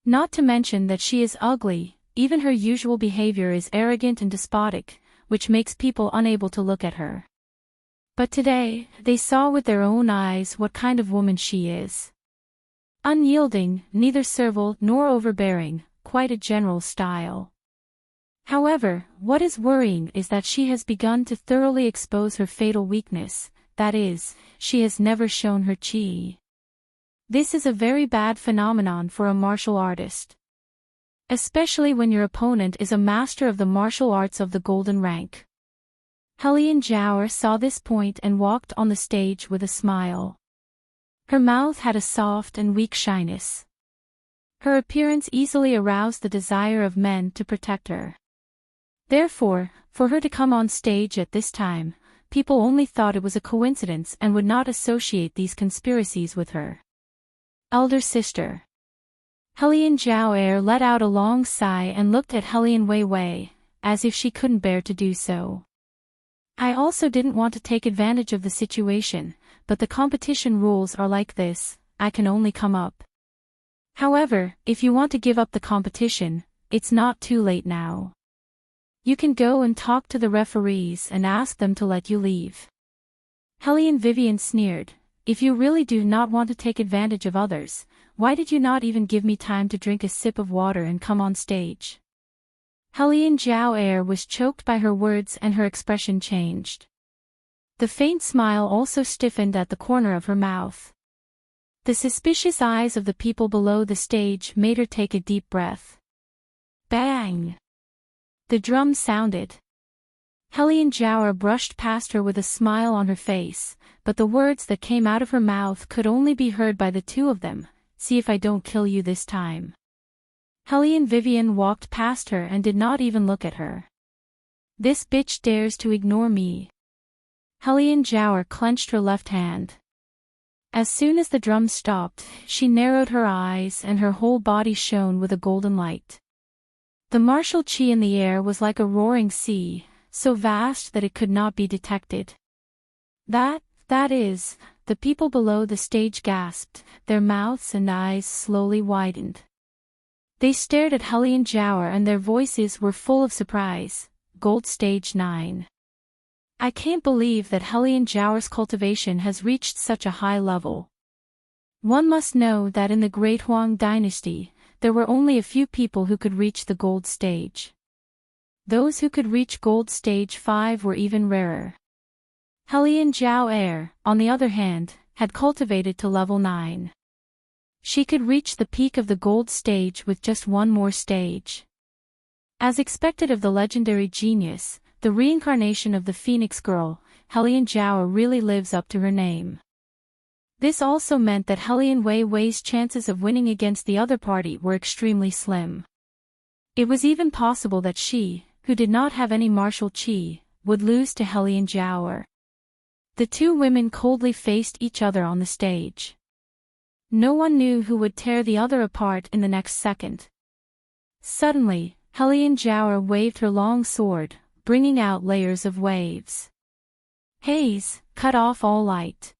[SPEAKER 1] Not to mention that she is ugly, even her usual behavior is arrogant and despotic, which makes people unable to look at her. But today, they saw with their own eyes what kind of woman she is. Unyielding, neither servile nor overbearing, quite a general style. However, what is worrying is that she has begun to thoroughly expose her fatal weakness, that is, she has never shown her chi. This is a very bad phenomenon for a martial artist. Especially when your opponent is a master of the martial arts of the golden rank. Hellion Jiao saw this point and walked on the stage with a smile. Her mouth had a soft and weak shyness. Her appearance easily aroused the desire of men to protect her. Therefore, for her to come on stage at this time, people only thought it was a coincidence and would not associate these conspiracies with her. Elder sister. Hellion Jiao let out a long sigh and looked at Hellion Wei Wei, as if she couldn't bear to do so. I also didn't want to take advantage of the situation, but the competition rules are like this, I can only come up. However, if you want to give up the competition, it's not too late now. You can go and talk to the referees and ask them to let you leave. Hellion Vivian sneered, if you really do not want to take advantage of others, why did you not even give me time to drink a sip of water and come on stage? Hellion Jiao was choked by her words and her expression changed. The faint smile also stiffened at the corner of her mouth. The suspicious eyes of the people below the stage made her take a deep breath. Bang! The drum sounded. Hellion Jiao brushed past her with a smile on her face, but the words that came out of her mouth could only be heard by the two of them. See if I don't kill you this time. Hellion Vivian walked past her and did not even look at her. This bitch dares to ignore me. Hellion Jiao clenched her left hand. As soon as the drum stopped, she narrowed her eyes and her whole body shone with a golden light. The martial chi in the air was like a roaring sea, so vast that it could not be detected. That is, the people below the stage gasped, their mouths and eyes slowly widened. They stared at Hellion Jiao and their voices were full of surprise. Gold Stage 9. I can't believe that Hellion Jiao's cultivation has reached such a high level. One must know that in the Great Huang dynasty, there were only a few people who could reach the gold stage. Those who could reach gold stage 5 were even rarer. Hellion Jiao, on the other hand, had cultivated to level 9. She could reach the peak of the gold stage with just one more stage. As expected of the legendary genius, the reincarnation of the Phoenix Girl, Hellion Jiao really lives up to her name. This also meant that Hellion Wei Wei's chances of winning against the other party were extremely slim. It was even possible that she, who did not have any martial chi, would lose to Hellion Jiaoer. The two women coldly faced each other on the stage. No one knew who would tear the other apart in the next second. Suddenly, Hellion Jiaoer waved her long sword, bringing out layers of waves. Haze, cut off all light.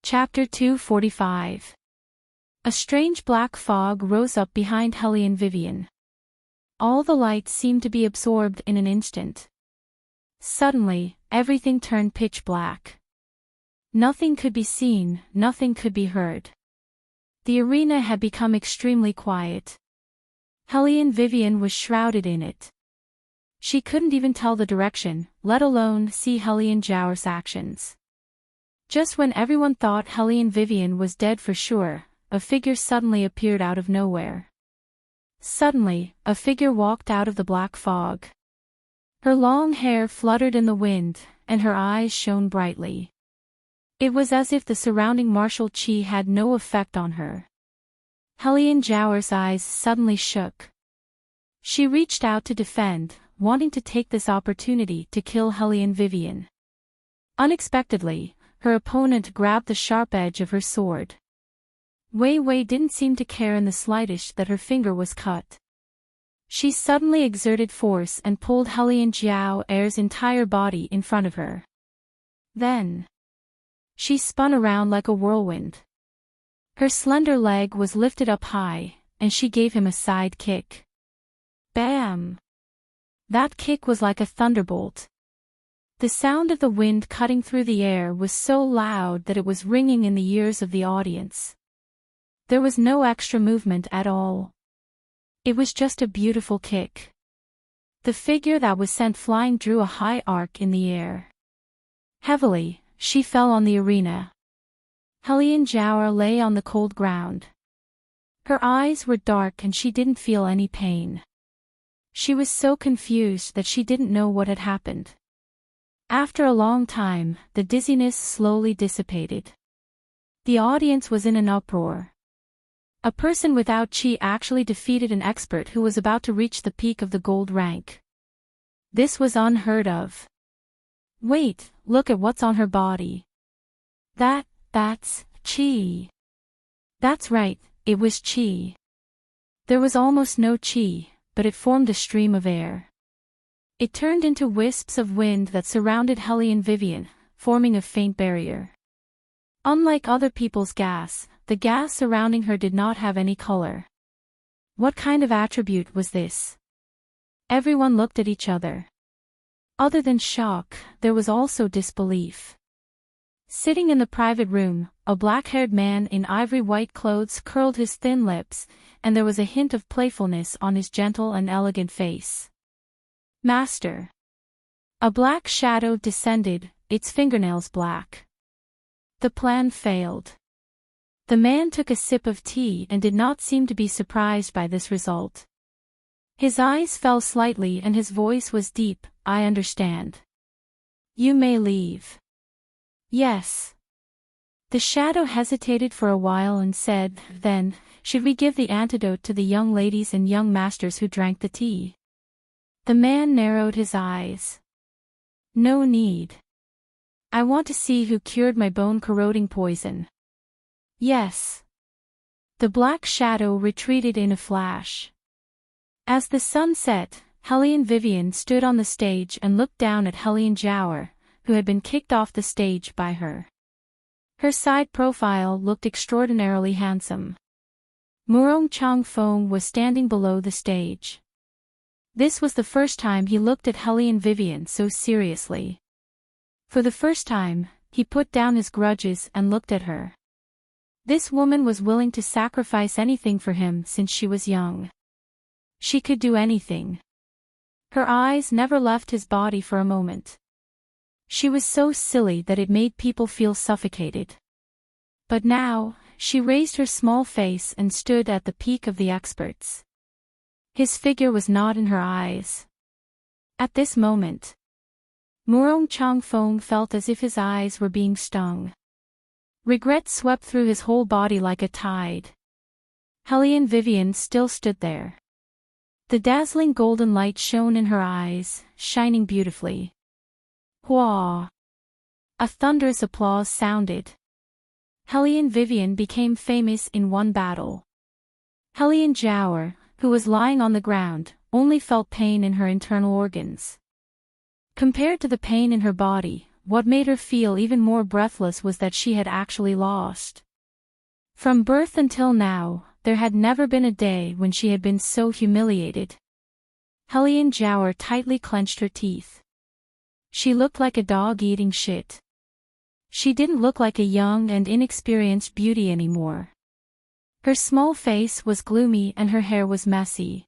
[SPEAKER 1] Chapter 245. A strange black fog rose up behind Hellion Vivian. All the light seemed to be absorbed in an instant. Suddenly, everything turned pitch black. Nothing could be seen, nothing could be heard. The arena had become extremely quiet. Hellion Vivian was shrouded in it. She couldn't even tell the direction, let alone see Hellion Jiaoer's actions. Just when everyone thought Hellion Vivian was dead for sure, a figure suddenly appeared out of nowhere. Suddenly, a figure walked out of the black fog. Her long hair fluttered in the wind, and her eyes shone brightly. It was as if the surrounding martial chi had no effect on her. Hellion Jiaoer's eyes suddenly shook. She reached out to defend, wanting to take this opportunity to kill Hellion Vivian. Unexpectedly, her opponent grabbed the sharp edge of her sword. Wei Wei didn't seem to care in the slightest that her finger was cut. She suddenly exerted force and pulled Hellion Jiaoer's entire body in front of her. Then, she spun around like a whirlwind. Her slender leg was lifted up high, and she gave him a side kick. Bam! That kick was like a thunderbolt. The sound of the wind cutting through the air was so loud that it was ringing in the ears of the audience. There was no extra movement at all. It was just a beautiful kick. The figure that was sent flying drew a high arc in the air. Heavily, she fell on the arena. Hellion Jiaoer lay on the cold ground. Her eyes were dark and she didn't feel any pain. She was so confused that she didn't know what had happened. After a long time, the dizziness slowly dissipated. The audience was in an uproar. A person without chi actually defeated an expert who was about to reach the peak of the gold rank. This was unheard of. Wait, look at what's on her body. That's chi. That's right, it was chi. There was almost no chi, but it formed a stream of air. It turned into wisps of wind that surrounded Hellion Vivian, forming a faint barrier. Unlike other people's gas, the gas surrounding her did not have any color. What kind of attribute was this? Everyone looked at each other. Other than shock, there was also disbelief. Sitting in the private room, a black-haired man in ivory-white clothes curled his thin lips, and there was a hint of playfulness on his gentle and elegant face. Master. A black shadow descended, its fingernails black. The plan failed. The man took a sip of tea and did not seem to be surprised by this result. His eyes fell slightly and his voice was deep. I understand. You may leave. Yes. The shadow hesitated for a while and said, then, should we give the antidote to the young ladies and young masters who drank the tea? The man narrowed his eyes. No need. I want to see who cured my bone-corroding poison. Yes. The black shadow retreated in a flash. As the sun set, Hellion Vivian stood on the stage and looked down at Hellion Jiaoer, who had been kicked off the stage by her. Her side profile looked extraordinarily handsome. Murong Changfeng was standing below the stage. This was the first time he looked at Hellion Vivian so seriously. For the first time, he put down his grudges and looked at her. This woman was willing to sacrifice anything for him since she was young. She could do anything. Her eyes never left his body for a moment. She was so silly that it made people feel suffocated. But now, she raised her small face and stood at the peak of the experts. His figure was not in her eyes. At this moment, Murong Changfeng felt as if his eyes were being stung. Regret swept through his whole body like a tide. Hellion Vivian still stood there. The dazzling golden light shone in her eyes, shining beautifully. Hua! A thunderous applause sounded. Hellion Vivian became famous in one battle. Hellion Jiaoer, who was lying on the ground, only felt pain in her internal organs. Compared to the pain in her body, what made her feel even more breathless was that she had actually lost. From birth until now, there had never been a day when she had been so humiliated. Hellion Jiaoer tightly clenched her teeth. She looked like a dog eating shit. She didn't look like a young and inexperienced beauty anymore. Her small face was gloomy and her hair was messy.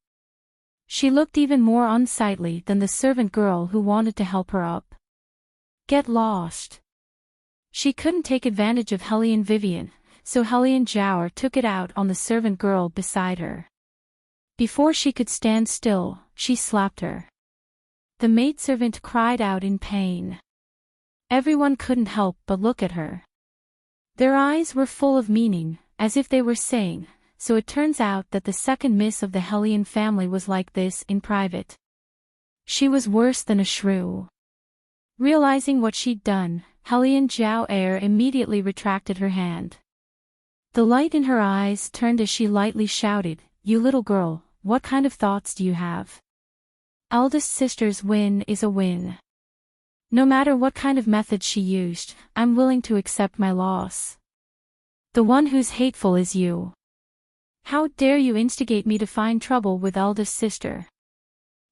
[SPEAKER 1] She looked even more unsightly than the servant girl who wanted to help her up. Get lost. She couldn't take advantage of Hellion Vivian, so Hellion Jiaoer took it out on the servant girl beside her. Before she could stand still, she slapped her. The maidservant cried out in pain. Everyone couldn't help but look at her. Their eyes were full of meaning, as if they were saying, so it turns out that the second miss of the Hellion family was like this in private. She was worse than a shrew. Realizing what she'd done, Hellion Jiaoer immediately retracted her hand. The light in her eyes turned as she lightly shouted, "You little girl, what kind of thoughts do you have? Eldest sister's win is a win. No matter what kind of method she used, I'm willing to accept my loss. The one who's hateful is you. How dare you instigate me to find trouble with eldest sister?"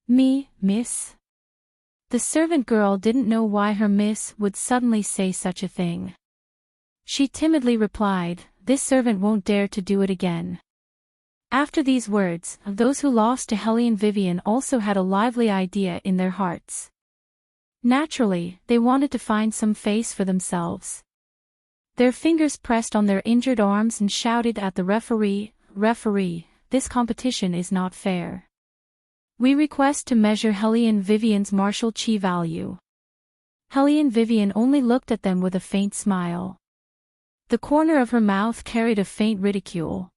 [SPEAKER 1] "Me, miss?" The servant girl didn't know why her miss would suddenly say such a thing. She timidly replied, "This servant won't dare to do it again." After these words, those who lost to Hellion Vivian also had a lively idea in their hearts. Naturally, they wanted to find some face for themselves. Their fingers pressed on their injured arms and shouted at the referee, "Referee, this competition is not fair. We request to measure Hellion Vivian's martial chi value." Hellion Vivian only looked at them with a faint smile. The corner of her mouth carried a faint ridicule.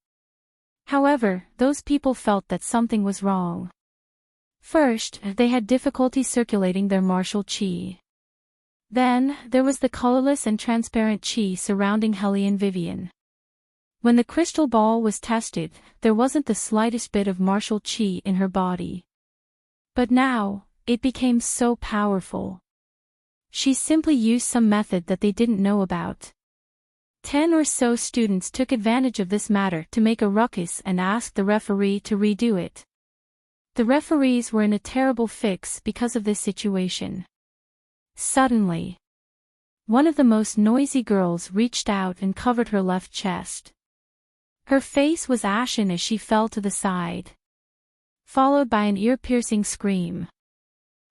[SPEAKER 1] However, those people felt that something was wrong. First, they had difficulty circulating their martial chi. Then, there was the colorless and transparent chi surrounding Hellion Vivian. When the crystal ball was tested, there wasn't the slightest bit of martial chi in her body. But now, it became so powerful. She simply used some method that they didn't know about. 10 or so students took advantage of this matter to make a ruckus and asked the referee to redo it. The referees were in a terrible fix because of this situation. Suddenly, one of the most noisy girls reached out and covered her left chest. Her face was ashen as she fell to the side, followed by an ear-piercing scream.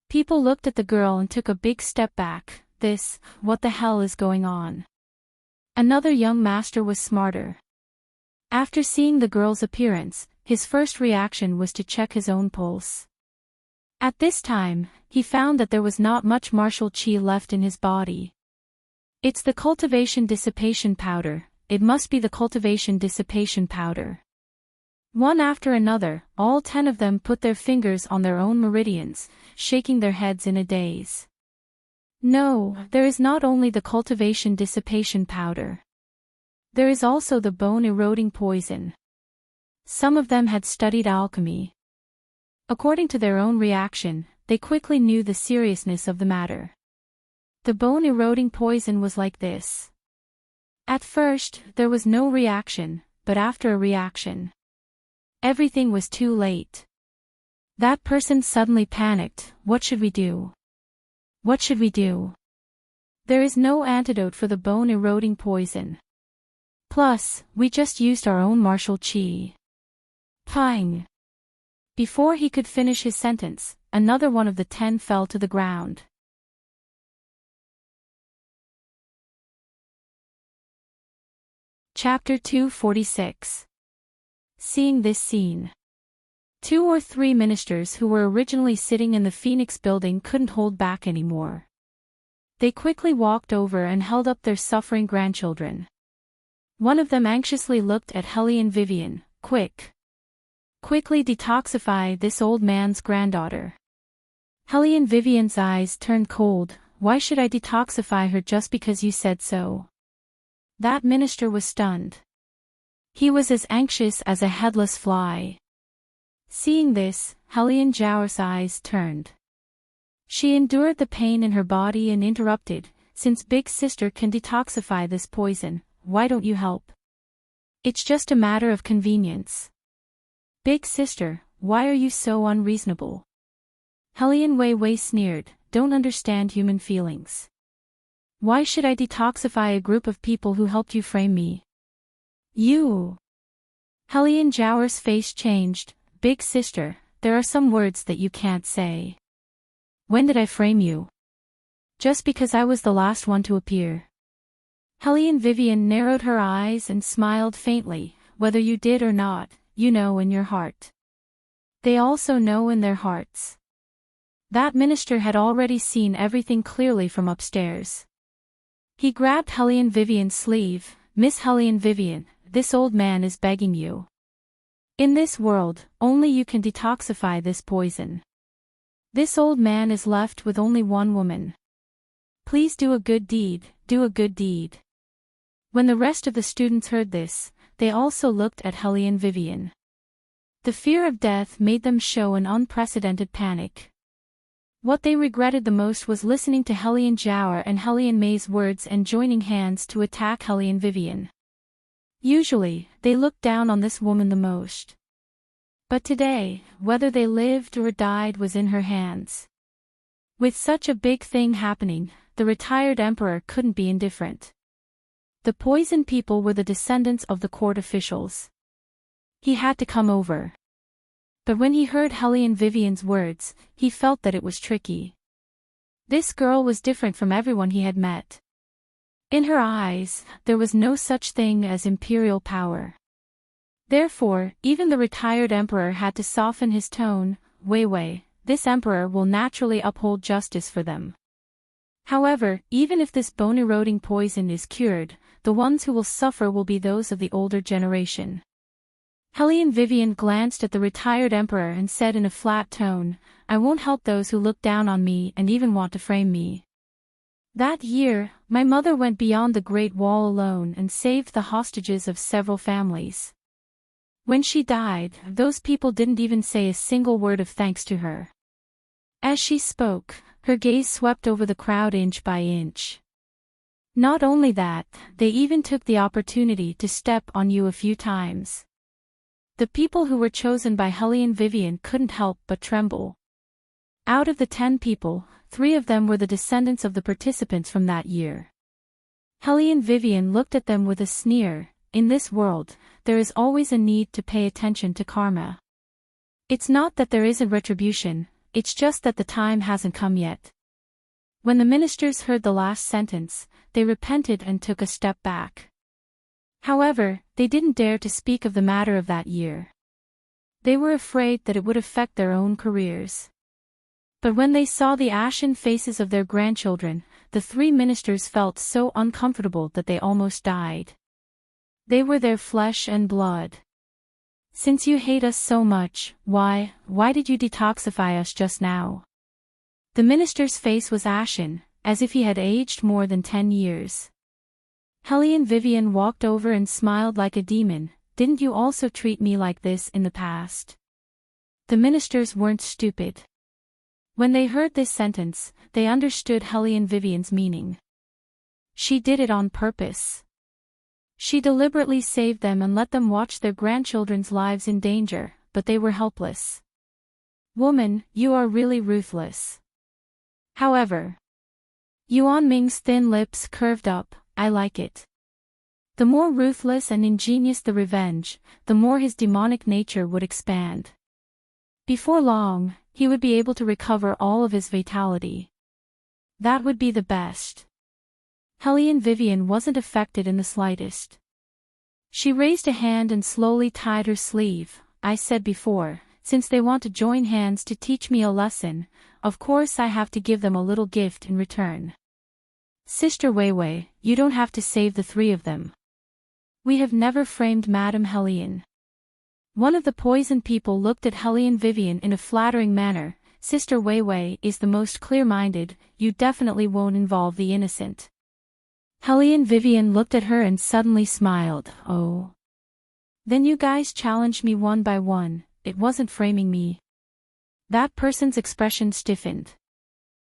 [SPEAKER 1] People looked at the girl and took a big step back. What the hell is going on? Another young master was smarter. After seeing the girl's appearance, his first reaction was to check his own pulse. At this time, he found that there was not much martial chi left in his body. "It's the cultivation dissipation powder, it must be the cultivation dissipation powder." One after another, all 10 of them put their fingers on their own meridians, shaking their heads in a daze. "No, there is not only the cultivation dissipation powder. There is also the bone-eroding poison." Some of them had studied alchemy. According to their own reaction, they quickly knew the seriousness of the matter. The bone-eroding poison was like this. At first, there was no reaction, but after a reaction, everything was too late. That person suddenly panicked. "What should we do? What should we do? There is no antidote for the bone-eroding poison. Plus, we just used our own martial chi." Pang! Before he could finish his sentence, another one of the 10 fell to the ground. Chapter 246. Seeing this scene, 2 or 3 ministers who were originally sitting in the Phoenix building couldn't hold back anymore. They quickly walked over and held up their suffering grandchildren. One of them anxiously looked at Helly and Vivian. Quickly detoxify this old man's granddaughter. Helly and Vivian's eyes turned cold. Why should I detoxify her just because you said so? That minister was stunned. He was as anxious as a headless fly. Seeing this, Helly and Jower's eyes turned. She endured the pain in her body and interrupted, since Big Sister can detoxify this poison, why don't you help? It's just a matter of convenience. Big Sister, why are you so unreasonable? Helly and Wei sneered, don't understand human feelings. Why should I detoxify a group of people who helped you frame me? You! Helly and Jower's face changed. Big Sister, there are some words that you can't say. When did I frame you? Just because I was the last one to appear. Helly and Vivian narrowed her eyes and smiled faintly, whether you did or not, you know in your heart. They also know in their hearts. That minister had already seen everything clearly from upstairs. He grabbed Helly and Vivian's sleeve. Miss Helly and Vivian, this old man is begging you. In this world, only you can detoxify this poison. This old man is left with only one woman. Please do a good deed, do a good deed. When the rest of the students heard this, they also looked at Helly and Vivian. The fear of death made them show an unprecedented panic. What they regretted the most was listening to Helly and Jower and Helly and May's words and joining hands to attack Helly and Vivian. Usually, they looked down on this woman the most. But today, whether they lived or died was in her hands. With such a big thing happening, the retired emperor couldn't be indifferent. The poison people were the descendants of the court officials. He had to come over. But when he heard Helly and Vivian's words, he felt that it was tricky. This girl was different from everyone he had met. In her eyes, there was no such thing as imperial power. Therefore, even the retired emperor had to soften his tone. Wei, this emperor will naturally uphold justice for them. However, even if this bone-eroding poison is cured, the ones who will suffer will be those of the older generation. Helly and Vivian glanced at the retired emperor and said in a flat tone, I won't help those who look down on me and even want to frame me. That year, my mother went beyond the Great Wall alone and saved the hostages of several families. When she died, those people didn't even say a single word of thanks to her. As she spoke, her gaze swept over the crowd inch by inch. Not only that, they even took the opportunity to step on you a few times. The people who were chosen by Helly and Vivian couldn't help but tremble. Out of the 10 people, 3 of them were the descendants of the participants from that year. Helly and Vivian looked at them with a sneer. In this world, there is always a need to pay attention to karma. It's not that there isn't retribution, it's just that the time hasn't come yet. When the ministers heard the last sentence, they repented and took a step back. However, they didn't dare to speak of the matter of that year. They were afraid that it would affect their own careers. But when they saw the ashen faces of their grandchildren, the 3 ministers felt so uncomfortable that they almost died. They were their flesh and blood. Since you hate us so much, why did you detoxify us just now? The minister's face was ashen, as if he had aged more than 10 years. Helly and Vivian walked over and smiled like a demon. Didn't you also treat me like this in the past? The ministers weren't stupid. When they heard this sentence, they understood Helly and Vivian's meaning. She did it on purpose. She deliberately saved them and let them watch their grandchildren's lives in danger, but they were helpless. Woman, you are really ruthless. However, Yuan Ming's thin lips curved up. I like it. The more ruthless and ingenious the revenge, the more his demonic nature would expand. Before long, he would be able to recover all of his vitality. That would be the best. Helly and Vivian wasn't affected in the slightest. She raised a hand and slowly tied her sleeve. I said before, since they want to join hands to teach me a lesson, of course I have to give them a little gift in return. Sister Weiwei, you don't have to save the three of them. We have never framed Madame Hellion. One of the poisoned people looked at Hellion Vivian in a flattering manner. Sister Weiwei is the most clear-minded, you definitely won't involve the innocent. Hellion Vivian looked at her and suddenly smiled. Oh. Then you guys challenged me one by one, it wasn't framing me. That person's expression stiffened.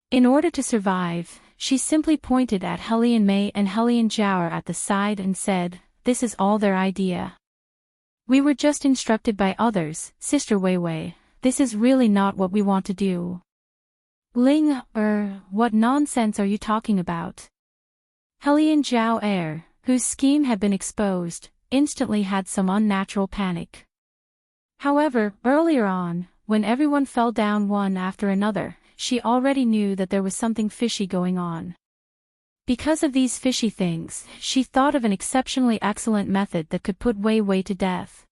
[SPEAKER 1] In order to survive, she simply pointed at Hellion Mei and Hellion Jiao at the side and said, this is all their idea. We were just instructed by others, Sister Weiwei. This is really not what we want to do. Ling, what nonsense are you talking about? Hellion Jiao whose scheme had been exposed, instantly had some unnatural panic. However, earlier on, when everyone fell down one after another, she already knew that there was something fishy going on. Because of these fishy things, she thought of an exceptionally excellent method that could put Wei Wei to death.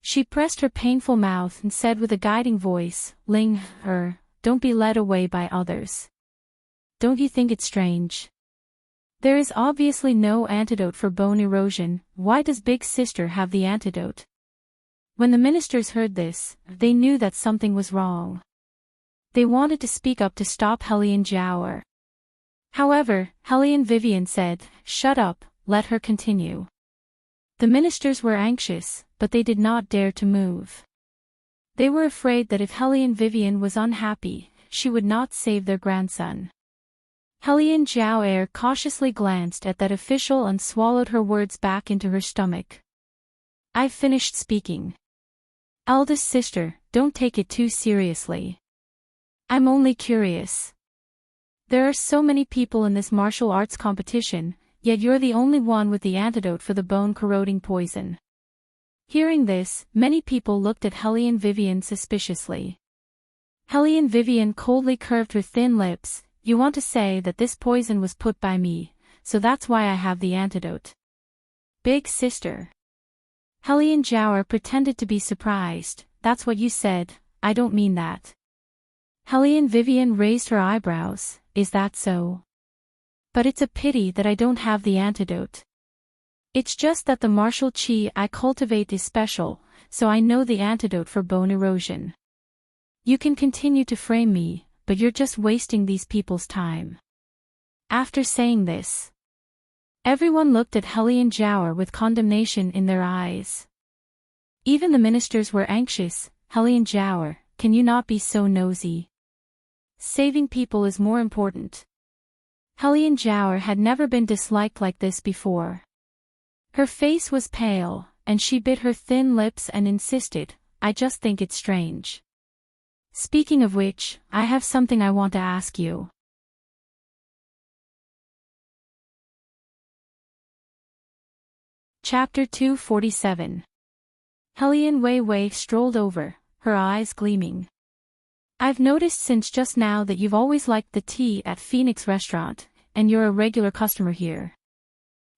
[SPEAKER 1] She pressed her painful mouth and said with a guiding voice, Ling, don't be led away by others. Don't you think it's strange? There is obviously no antidote for bone erosion, why does Big Sister have the antidote? When the ministers heard this, they knew that something was wrong. They wanted to speak up to stop Hellion Jiao. However, Hellion Vivian said, shut up, let her continue. The ministers were anxious, but they did not dare to move. They were afraid that if Hellion Vivian was unhappy, she would not save their grandson. Hellion Jiao cautiously glanced at that official and swallowed her words back into her stomach. I've finished speaking. Eldest sister, don't take it too seriously. I'm only curious. There are so many people in this martial arts competition, yet you're the only one with the antidote for the bone-corroding poison. Hearing this, many people looked at Hellion Vivian suspiciously. Hellion Vivian coldly curved her thin lips. You want to say that this poison was put by me, so that's why I have the antidote. Big sister. Hellion Jiao pretended to be surprised. That's what you said, I don't mean that. Hellion Vivian raised her eyebrows, is that so? But it's a pity that I don't have the antidote. It's just that the martial chi I cultivate is special, so I know the antidote for bone erosion. You can continue to frame me, but you're just wasting these people's time. After saying this, everyone looked at Hellion Jiao with condemnation in their eyes. Even the ministers were anxious. Hellion Jiao, can you not be so nosy? Saving people is more important. Hellion Jiao had never been disliked like this before. Her face was pale, and she bit her thin lips and insisted, I just think it's strange. Speaking of which, I have something I want to ask you. Chapter 247. Hellion Wei Wei strolled over, her eyes gleaming. I've noticed since just now that you've always liked the tea at Phoenix Restaurant, and you're a regular customer here.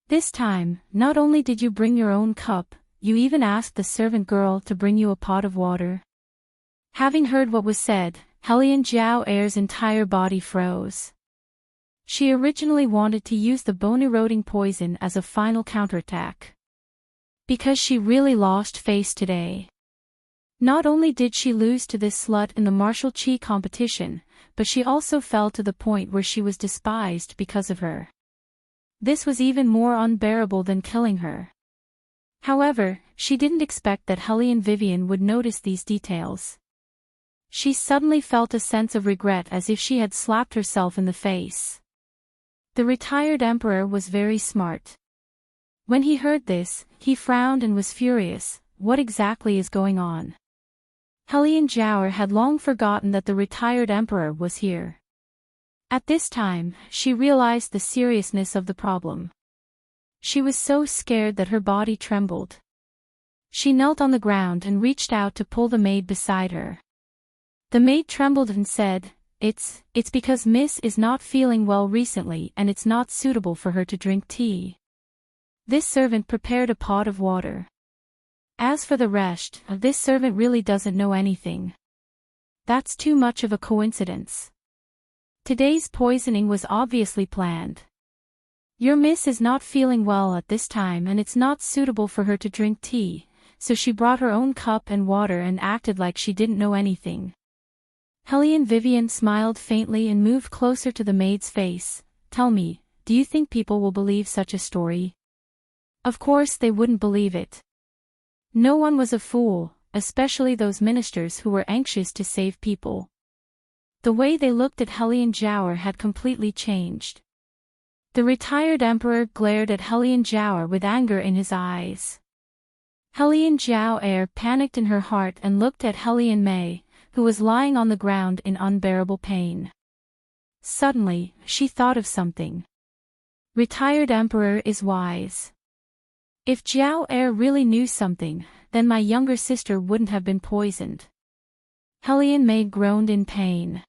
[SPEAKER 1] This time, not only did you bring your own cup, you even asked the servant girl to bring you a pot of water. Having heard what was said, Hellion Jiao's entire body froze. She originally wanted to use the bone-eroding poison as a final counterattack. Because she really lost face today. Not only did she lose to this slut in the martial chi competition, but she also fell to the point where she was despised because of her. This was even more unbearable than killing her. However, she didn't expect that Hellion Vivian would notice these details. She suddenly felt a sense of regret as if she had slapped herself in the face. The retired emperor was very smart. When he heard this, he frowned and was furious. What exactly is going on? Hellion Jiao had long forgotten that the retired emperor was here. At this time, she realized the seriousness of the problem. She was so scared that her body trembled. She knelt on the ground and reached out to pull the maid beside her. The maid trembled and said, It's because Miss is not feeling well recently and it's not suitable for her to drink tea. This servant prepared a pot of water. As for the rest, this servant really doesn't know anything. That's too much of a coincidence. Today's poisoning was obviously planned. Your miss is not feeling well at this time and it's not suitable for her to drink tea, so she brought her own cup and water and acted like she didn't know anything. Helene Vivian smiled faintly and moved closer to the maid's face. Tell me, do you think people will believe such a story? Of course they wouldn't believe it. No one was a fool, especially those ministers who were anxious to save people. The way they looked at Helene Jower had completely changed. The retired emperor glared at Helene Jower with anger in his eyes. Helene Jower panicked in her heart and looked at Helene May, who was lying on the ground in unbearable pain. Suddenly, she thought of something. Retired emperor is wise. If Jower really knew something, then my younger sister wouldn't have been poisoned. Helene May groaned in pain.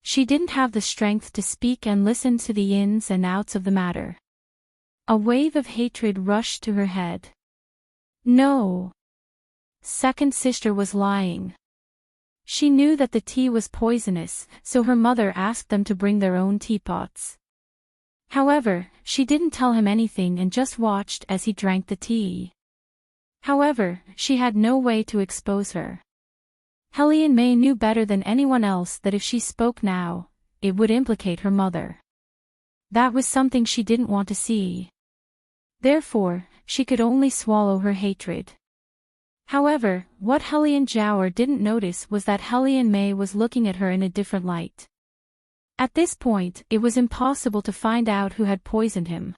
[SPEAKER 1] She didn't have the strength to speak and listen to the ins and outs of the matter. A wave of hatred rushed to her head. No. Second sister was lying. She knew that the tea was poisonous, so her mother asked them to bring their own teapots. However, she didn't tell him anything and just watched as he drank the tea. However, she had no way to expose her. Helene May knew better than anyone else that if she spoke now, it would implicate her mother. That was something she didn't want to see. Therefore, she could only swallow her hatred. However, what Helene Jower didn't notice was that Helene May was looking at her in a different light. At this point, it was impossible to find out who had poisoned him.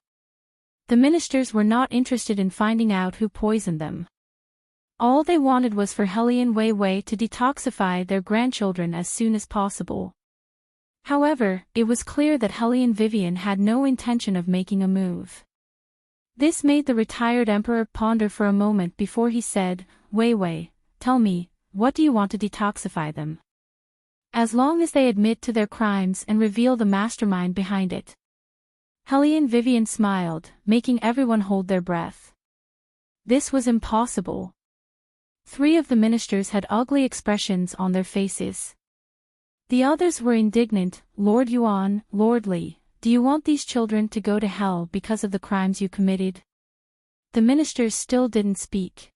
[SPEAKER 1] The ministers were not interested in finding out who poisoned them. All they wanted was for Helene Wei to detoxify their grandchildren as soon as possible. However, it was clear that Helene Vivian had no intention of making a move. This made the retired emperor ponder for a moment before he said, Wei, tell me, what do you want to detoxify them? As long as they admit to their crimes and reveal the mastermind behind it. Helene Vivian smiled, making everyone hold their breath. This was impossible. 3 of the ministers had ugly expressions on their faces. The others were indignant. Lord Yuan, Lord Li, do you want these children to go to hell because of the crimes you committed? The ministers still didn't speak.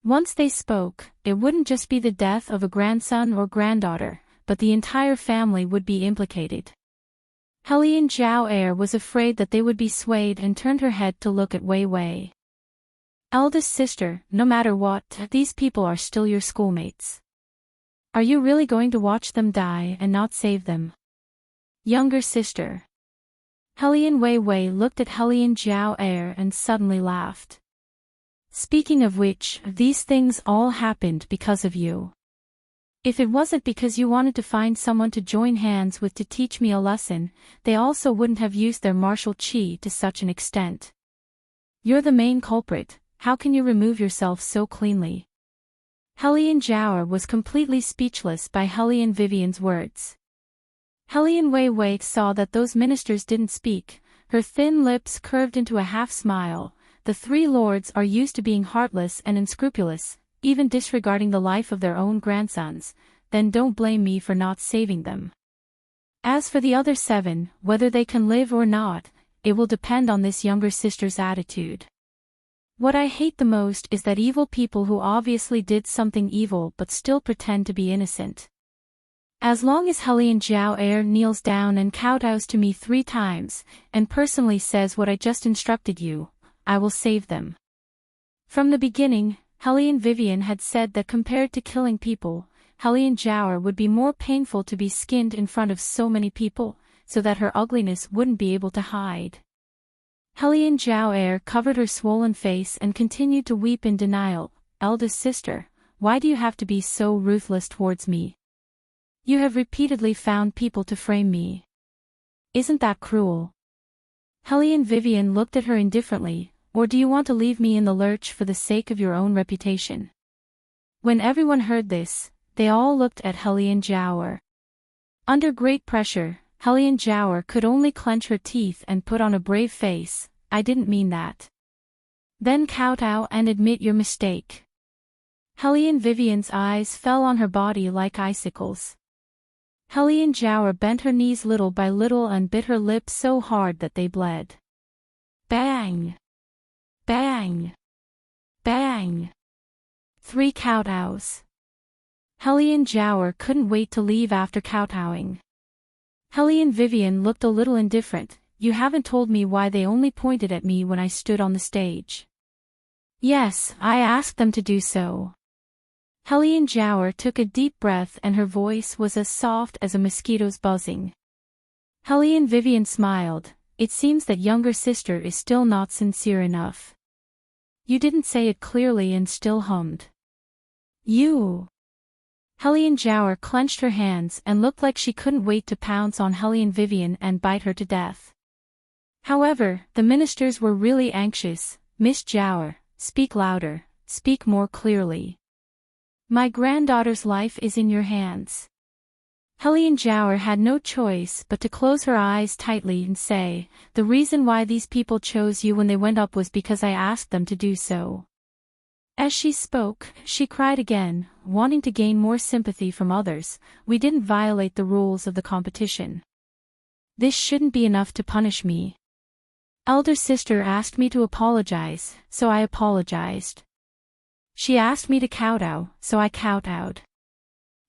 [SPEAKER 1] Once they spoke, it wouldn't just be the death of a grandson or granddaughter, but the entire family would be implicated. Helene Jower was afraid that they would be swayed and turned her head to look at Wei. Eldest sister, no matter what, these people are still your schoolmates. Are you really going to watch them die and not save them? Younger sister. Helene Wei looked at Helene Jower and suddenly laughed. Speaking of which, these things all happened because of you. If it wasn't because you wanted to find someone to join hands with to teach me a lesson, they also wouldn't have used their martial chi to such an extent. You're the main culprit. How can you remove yourself so cleanly? Helene Jower was completely speechless by Helene Vivian's words. Helene Wei saw that those ministers didn't speak. Her thin lips curved into a half-smile. The 3 lords are used to being heartless and unscrupulous, even disregarding the life of their own grandsons, then don't blame me for not saving them. As for the other 7, whether they can live or not, it will depend on this younger sister's attitude. What I hate the most is that evil people who obviously did something evil but still pretend to be innocent. As long as Helene Jower kneels down and kowtows to me 3 times, and personally says what I just instructed you, I will save them. From the beginning, Helene Vivian had said that compared to killing people, Helene Jower would be more painful to be skinned in front of so many people, so that her ugliness wouldn't be able to hide. Helene Jower covered her swollen face and continued to weep in denial. Eldest sister, why do you have to be so ruthless towards me? You have repeatedly found people to frame me. Isn't that cruel? Helene Vivian looked at her indifferently. Or do you want to leave me in the lurch for the sake of your own reputation? When everyone heard this, they all looked at Helene Jower. Under great pressure, Helene Jower could only clench her teeth and put on a brave face. I didn't mean that. Then kowtow and admit your mistake. Helene Vivian's eyes fell on her body like icicles. Helene Jower bent her knees little by little and bit her lips so hard that they bled. Bang! Bang! Bang! 3 kowtows. Hellion Jower couldn't wait to leave after kowtowing. Hellion Vivian looked a little indifferent. You haven't told me why they only pointed at me when I stood on the stage. Yes, I asked them to do so. Hellion Jower took a deep breath and her voice was as soft as a mosquito's buzzing. Hellion Vivian smiled. It seems that younger sister is still not sincere enough. You didn't say it clearly and still hummed. You. Hellion Jower clenched her hands and looked like she couldn't wait to pounce on Hellion Vivian and bite her to death. However, the ministers were really anxious. Miss Jower, speak louder, speak more clearly. My granddaughter's life is in your hands. Hellion Jower had no choice but to close her eyes tightly and say, the reason why these people chose you when they went up was because I asked them to do so. As she spoke, she cried again, wanting to gain more sympathy from others. We didn't violate the rules of the competition. This shouldn't be enough to punish me. Elder sister asked me to apologize, so I apologized. She asked me to kowtow, so I kowtowed.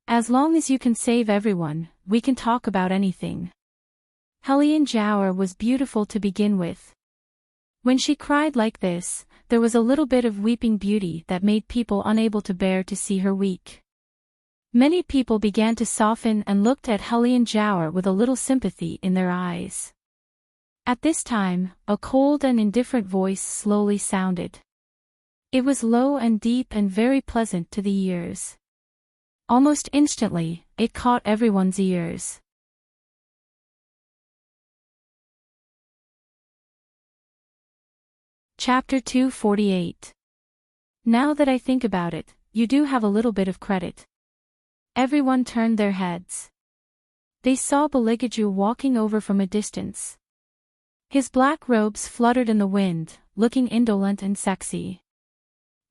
[SPEAKER 1] As long as you can save everyone, we can talk about anything. Hellion Jower was beautiful to begin with. When she cried like this, there was a little bit of weeping beauty that made people unable to bear to see her weak. Many people began to soften and looked at Hellion Jower with a little sympathy in their eyes. At this time, a cold and indifferent voice slowly sounded. It was low and deep and very pleasant to the ears. Almost instantly, it caught everyone's ears. Chapter 248. Now that I think about it, you do have a little bit of credit. Everyone turned their heads. They saw Beligaju walking over from a distance. His black robes fluttered in the wind, looking indolent and sexy.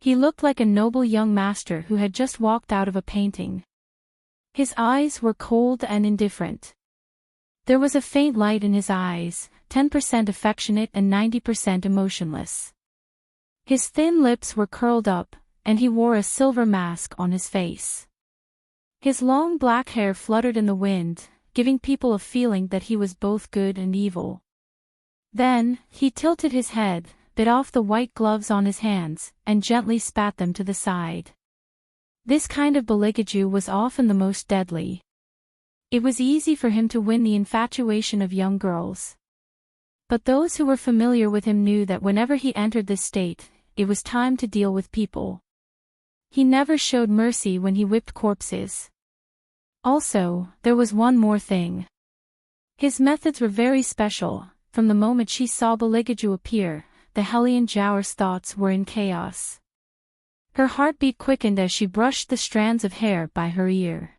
[SPEAKER 1] He looked like a noble young master who had just walked out of a painting. His eyes were cold and indifferent. There was a faint light in his eyes, 10% affectionate and 90% emotionless. His thin lips were curled up, and he wore a silver mask on his face. His long black hair fluttered in the wind, giving people a feeling that he was both good and evil. Then, he tilted his head, bit off the white gloves on his hands, and gently spat them to the side. This kind of Beligaju was often the most deadly. It was easy for him to win the infatuation of young girls. But those who were familiar with him knew that whenever he entered this state, it was time to deal with people. He never showed mercy when he whipped corpses. Also, there was one more thing. His methods were very special. From the moment she saw Beligaju appear, the Hellion Jower's thoughts were in chaos. Her heartbeat quickened as she brushed the strands of hair by her ear.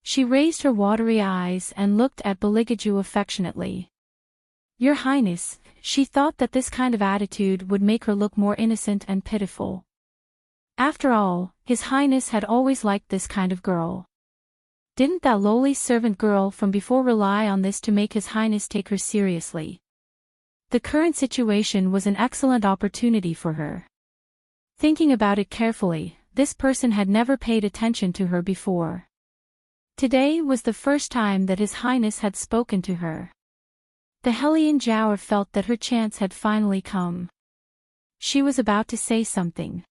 [SPEAKER 1] She raised her watery eyes and looked at Beligaju affectionately. Your Highness, she thought that this kind of attitude would make her look more innocent and pitiful. After all, His Highness had always liked this kind of girl. Didn't that lowly servant girl from before rely on this to make His Highness take her seriously? The current situation was an excellent opportunity for her. Thinking about it carefully, this person had never paid attention to her before. Today was the first time that His Highness had spoken to her. The Hellion Jower felt that her chance had finally come. She was about to say something.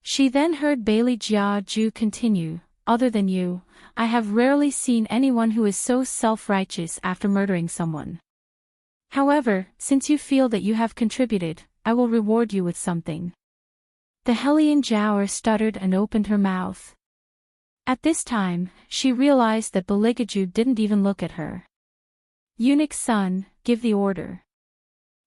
[SPEAKER 1] She then heard Bailey Jia Ju continue, other than you, I have rarely seen anyone who is so self-righteous after murdering someone. However, since you feel that you have contributed, I will reward you with something. The Hellion Jower stuttered and opened her mouth. At this time, she realized that Beligaju didn't even look at her. Eunuch's son, give the order.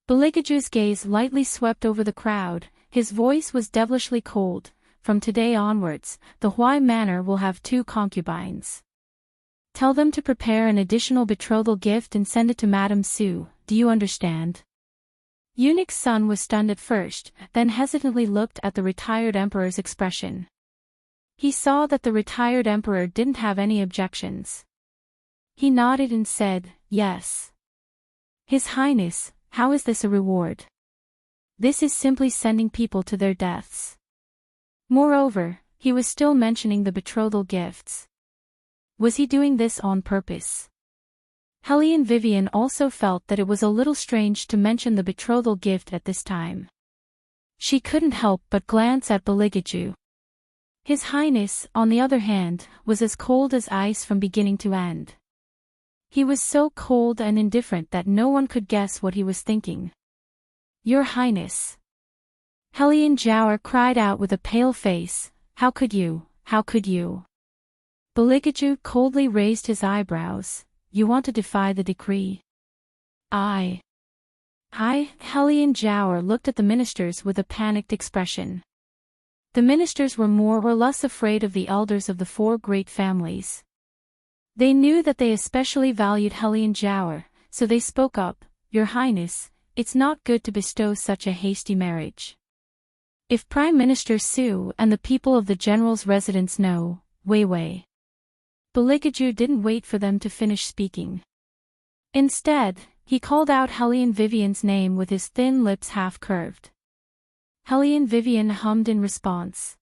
[SPEAKER 1] Beligaju's gaze lightly swept over the crowd, his voice was devilishly cold. From today onwards, the Huai Manor will have 2 concubines. Tell them to prepare an additional betrothal gift and send it to Madame Su, do you understand? Eunuch's son was stunned at first, then hesitantly looked at the retired emperor's expression. He saw that the retired emperor didn't have any objections. He nodded and said, yes. His Highness, how is this a reward? This is simply sending people to their deaths. Moreover, he was still mentioning the betrothal gifts. Was he doing this on purpose? Helene Vivian also felt that it was a little strange to mention the betrothal gift at this time. She couldn't help but glance at Beligaju. His Highness, on the other hand, was as cold as ice from beginning to end. He was so cold and indifferent that no one could guess what he was thinking. Your Highness. Helene Jower cried out with a pale face, how could you, how could you? Beligaju coldly raised his eyebrows, you want to defy the decree? Helene Jower looked at the ministers with a panicked expression. The ministers were more or less afraid of the elders of the four great families. They knew that they especially valued Helene Jower, so they spoke up, Your Highness, it's not good to bestow such a hasty marriage. If Prime Minister Su and the people of the general's residence know, Wei. Beligaju didn't wait for them to finish speaking. Instead, he called out Helene Vivian's name with his thin lips half-curved. Helene Vivian hummed in response.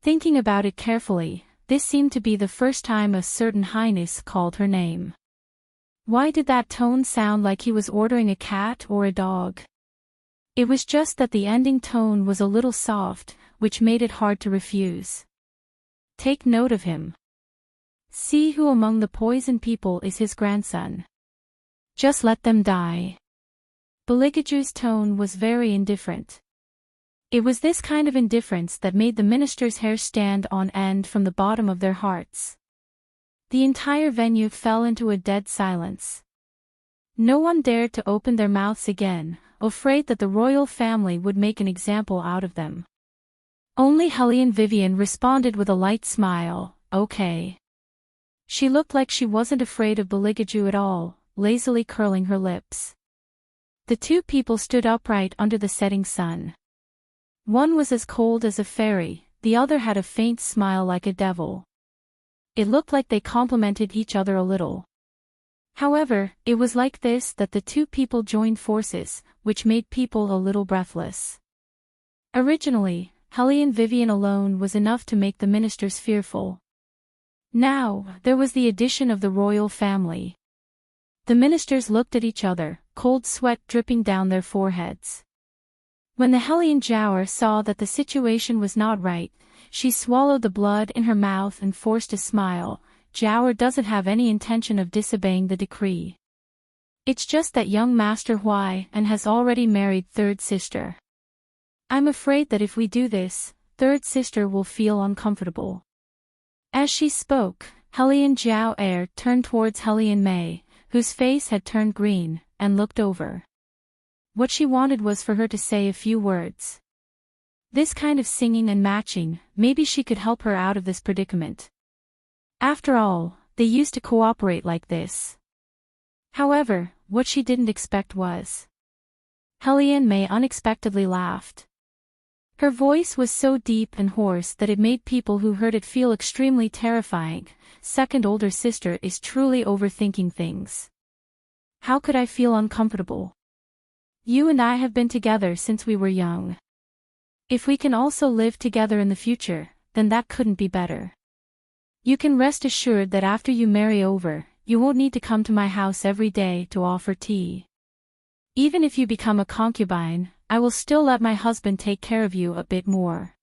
[SPEAKER 1] Thinking about it carefully, this seemed to be the first time a certain highness called her name. Why did that tone sound like he was ordering a cat or a dog? It was just that the ending tone was a little soft, which made it hard to refuse. Take note of him. See who among the poison people is his grandson. Just let them die. Beligaju's tone was very indifferent. It was this kind of indifference that made the ministers' hair stand on end from the bottom of their hearts. The entire venue fell into a dead silence. No one dared to open their mouths again, afraid that the royal family would make an example out of them. Only Helene Vivian responded with a light smile, okay. She looked like she wasn't afraid of Beligaju at all, lazily curling her lips. The two people stood upright under the setting sun. One was as cold as a fairy, the other had a faint smile like a devil. It looked like they complimented each other a little. However, it was like this that the two people joined forces, which made people a little breathless. Originally, Helene Vivian alone was enough to make the ministers fearful. Now, there was the addition of the royal family. The ministers looked at each other, cold sweat dripping down their foreheads. When the Helene Jower saw that the situation was not right, she swallowed the blood in her mouth and forced a smile. Jower doesn't have any intention of disobeying the decree. It's just that young Master Huai and has already married third sister. I'm afraid that if we do this, third sister will feel uncomfortable. As she spoke, Helene Jower turned towards Helene Mei, whose face had turned green, and looked over. What she wanted was for her to say a few words. This kind of singing and matching, maybe she could help her out of this predicament. After all, they used to cooperate like this. However, what she didn't expect was. Helene Mei unexpectedly laughed. Her voice was so deep and hoarse that it made people who heard it feel extremely terrifying. Second older sister is truly overthinking things. How could I feel uncomfortable? You and I have been together since we were young. If we can also live together in the future, then that couldn't be better. You can rest assured that after you marry over, you won't need to come to my house every day to offer tea. Even if you become a concubine, I will still let my husband take care of you a bit more.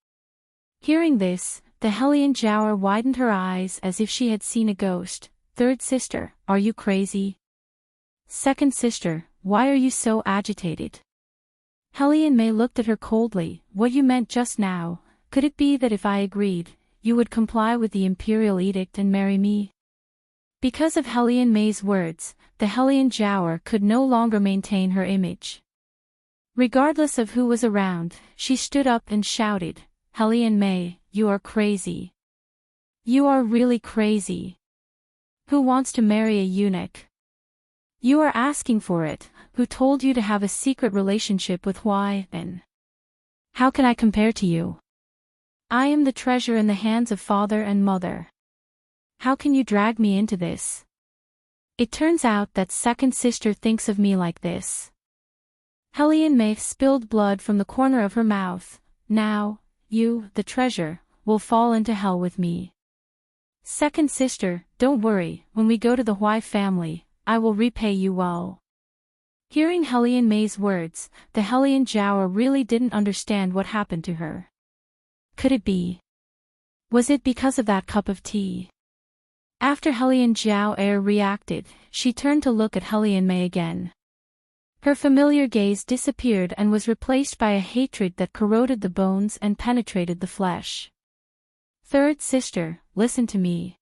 [SPEAKER 1] Hearing this, the Helene Jower widened her eyes as if she had seen a ghost. Third sister, are you crazy? Second sister, why are you so agitated? Helene Mei looked at her coldly. What you meant just now, could it be that if I agreed, you would comply with the imperial edict and marry me? Because of Helene Mei's words, the Helene Jower could no longer maintain her image. Regardless of who was around, she stood up and shouted, Helene Mei, you are crazy. You are really crazy. Who wants to marry a eunuch? You are asking for it. Who told you to have a secret relationship with Huai then? How can I compare to you? I am the treasure in the hands of father and mother. How can you drag me into this? It turns out that second sister thinks of me like this. Hellion May spilled blood from the corner of her mouth. Now, you, the treasure, will fall into hell with me. Second sister, don't worry, when we go to the Hui family, I will repay you well. Hearing Hellion May's words, the Hellion Jiao really didn't understand what happened to her. Could it be? Was it because of that cup of tea? After Hellion Jiao reacted, she turned to look at Hellion May again. Her familiar gaze disappeared and was replaced by a hatred that corroded the bones and penetrated the flesh. Third sister, listen to me.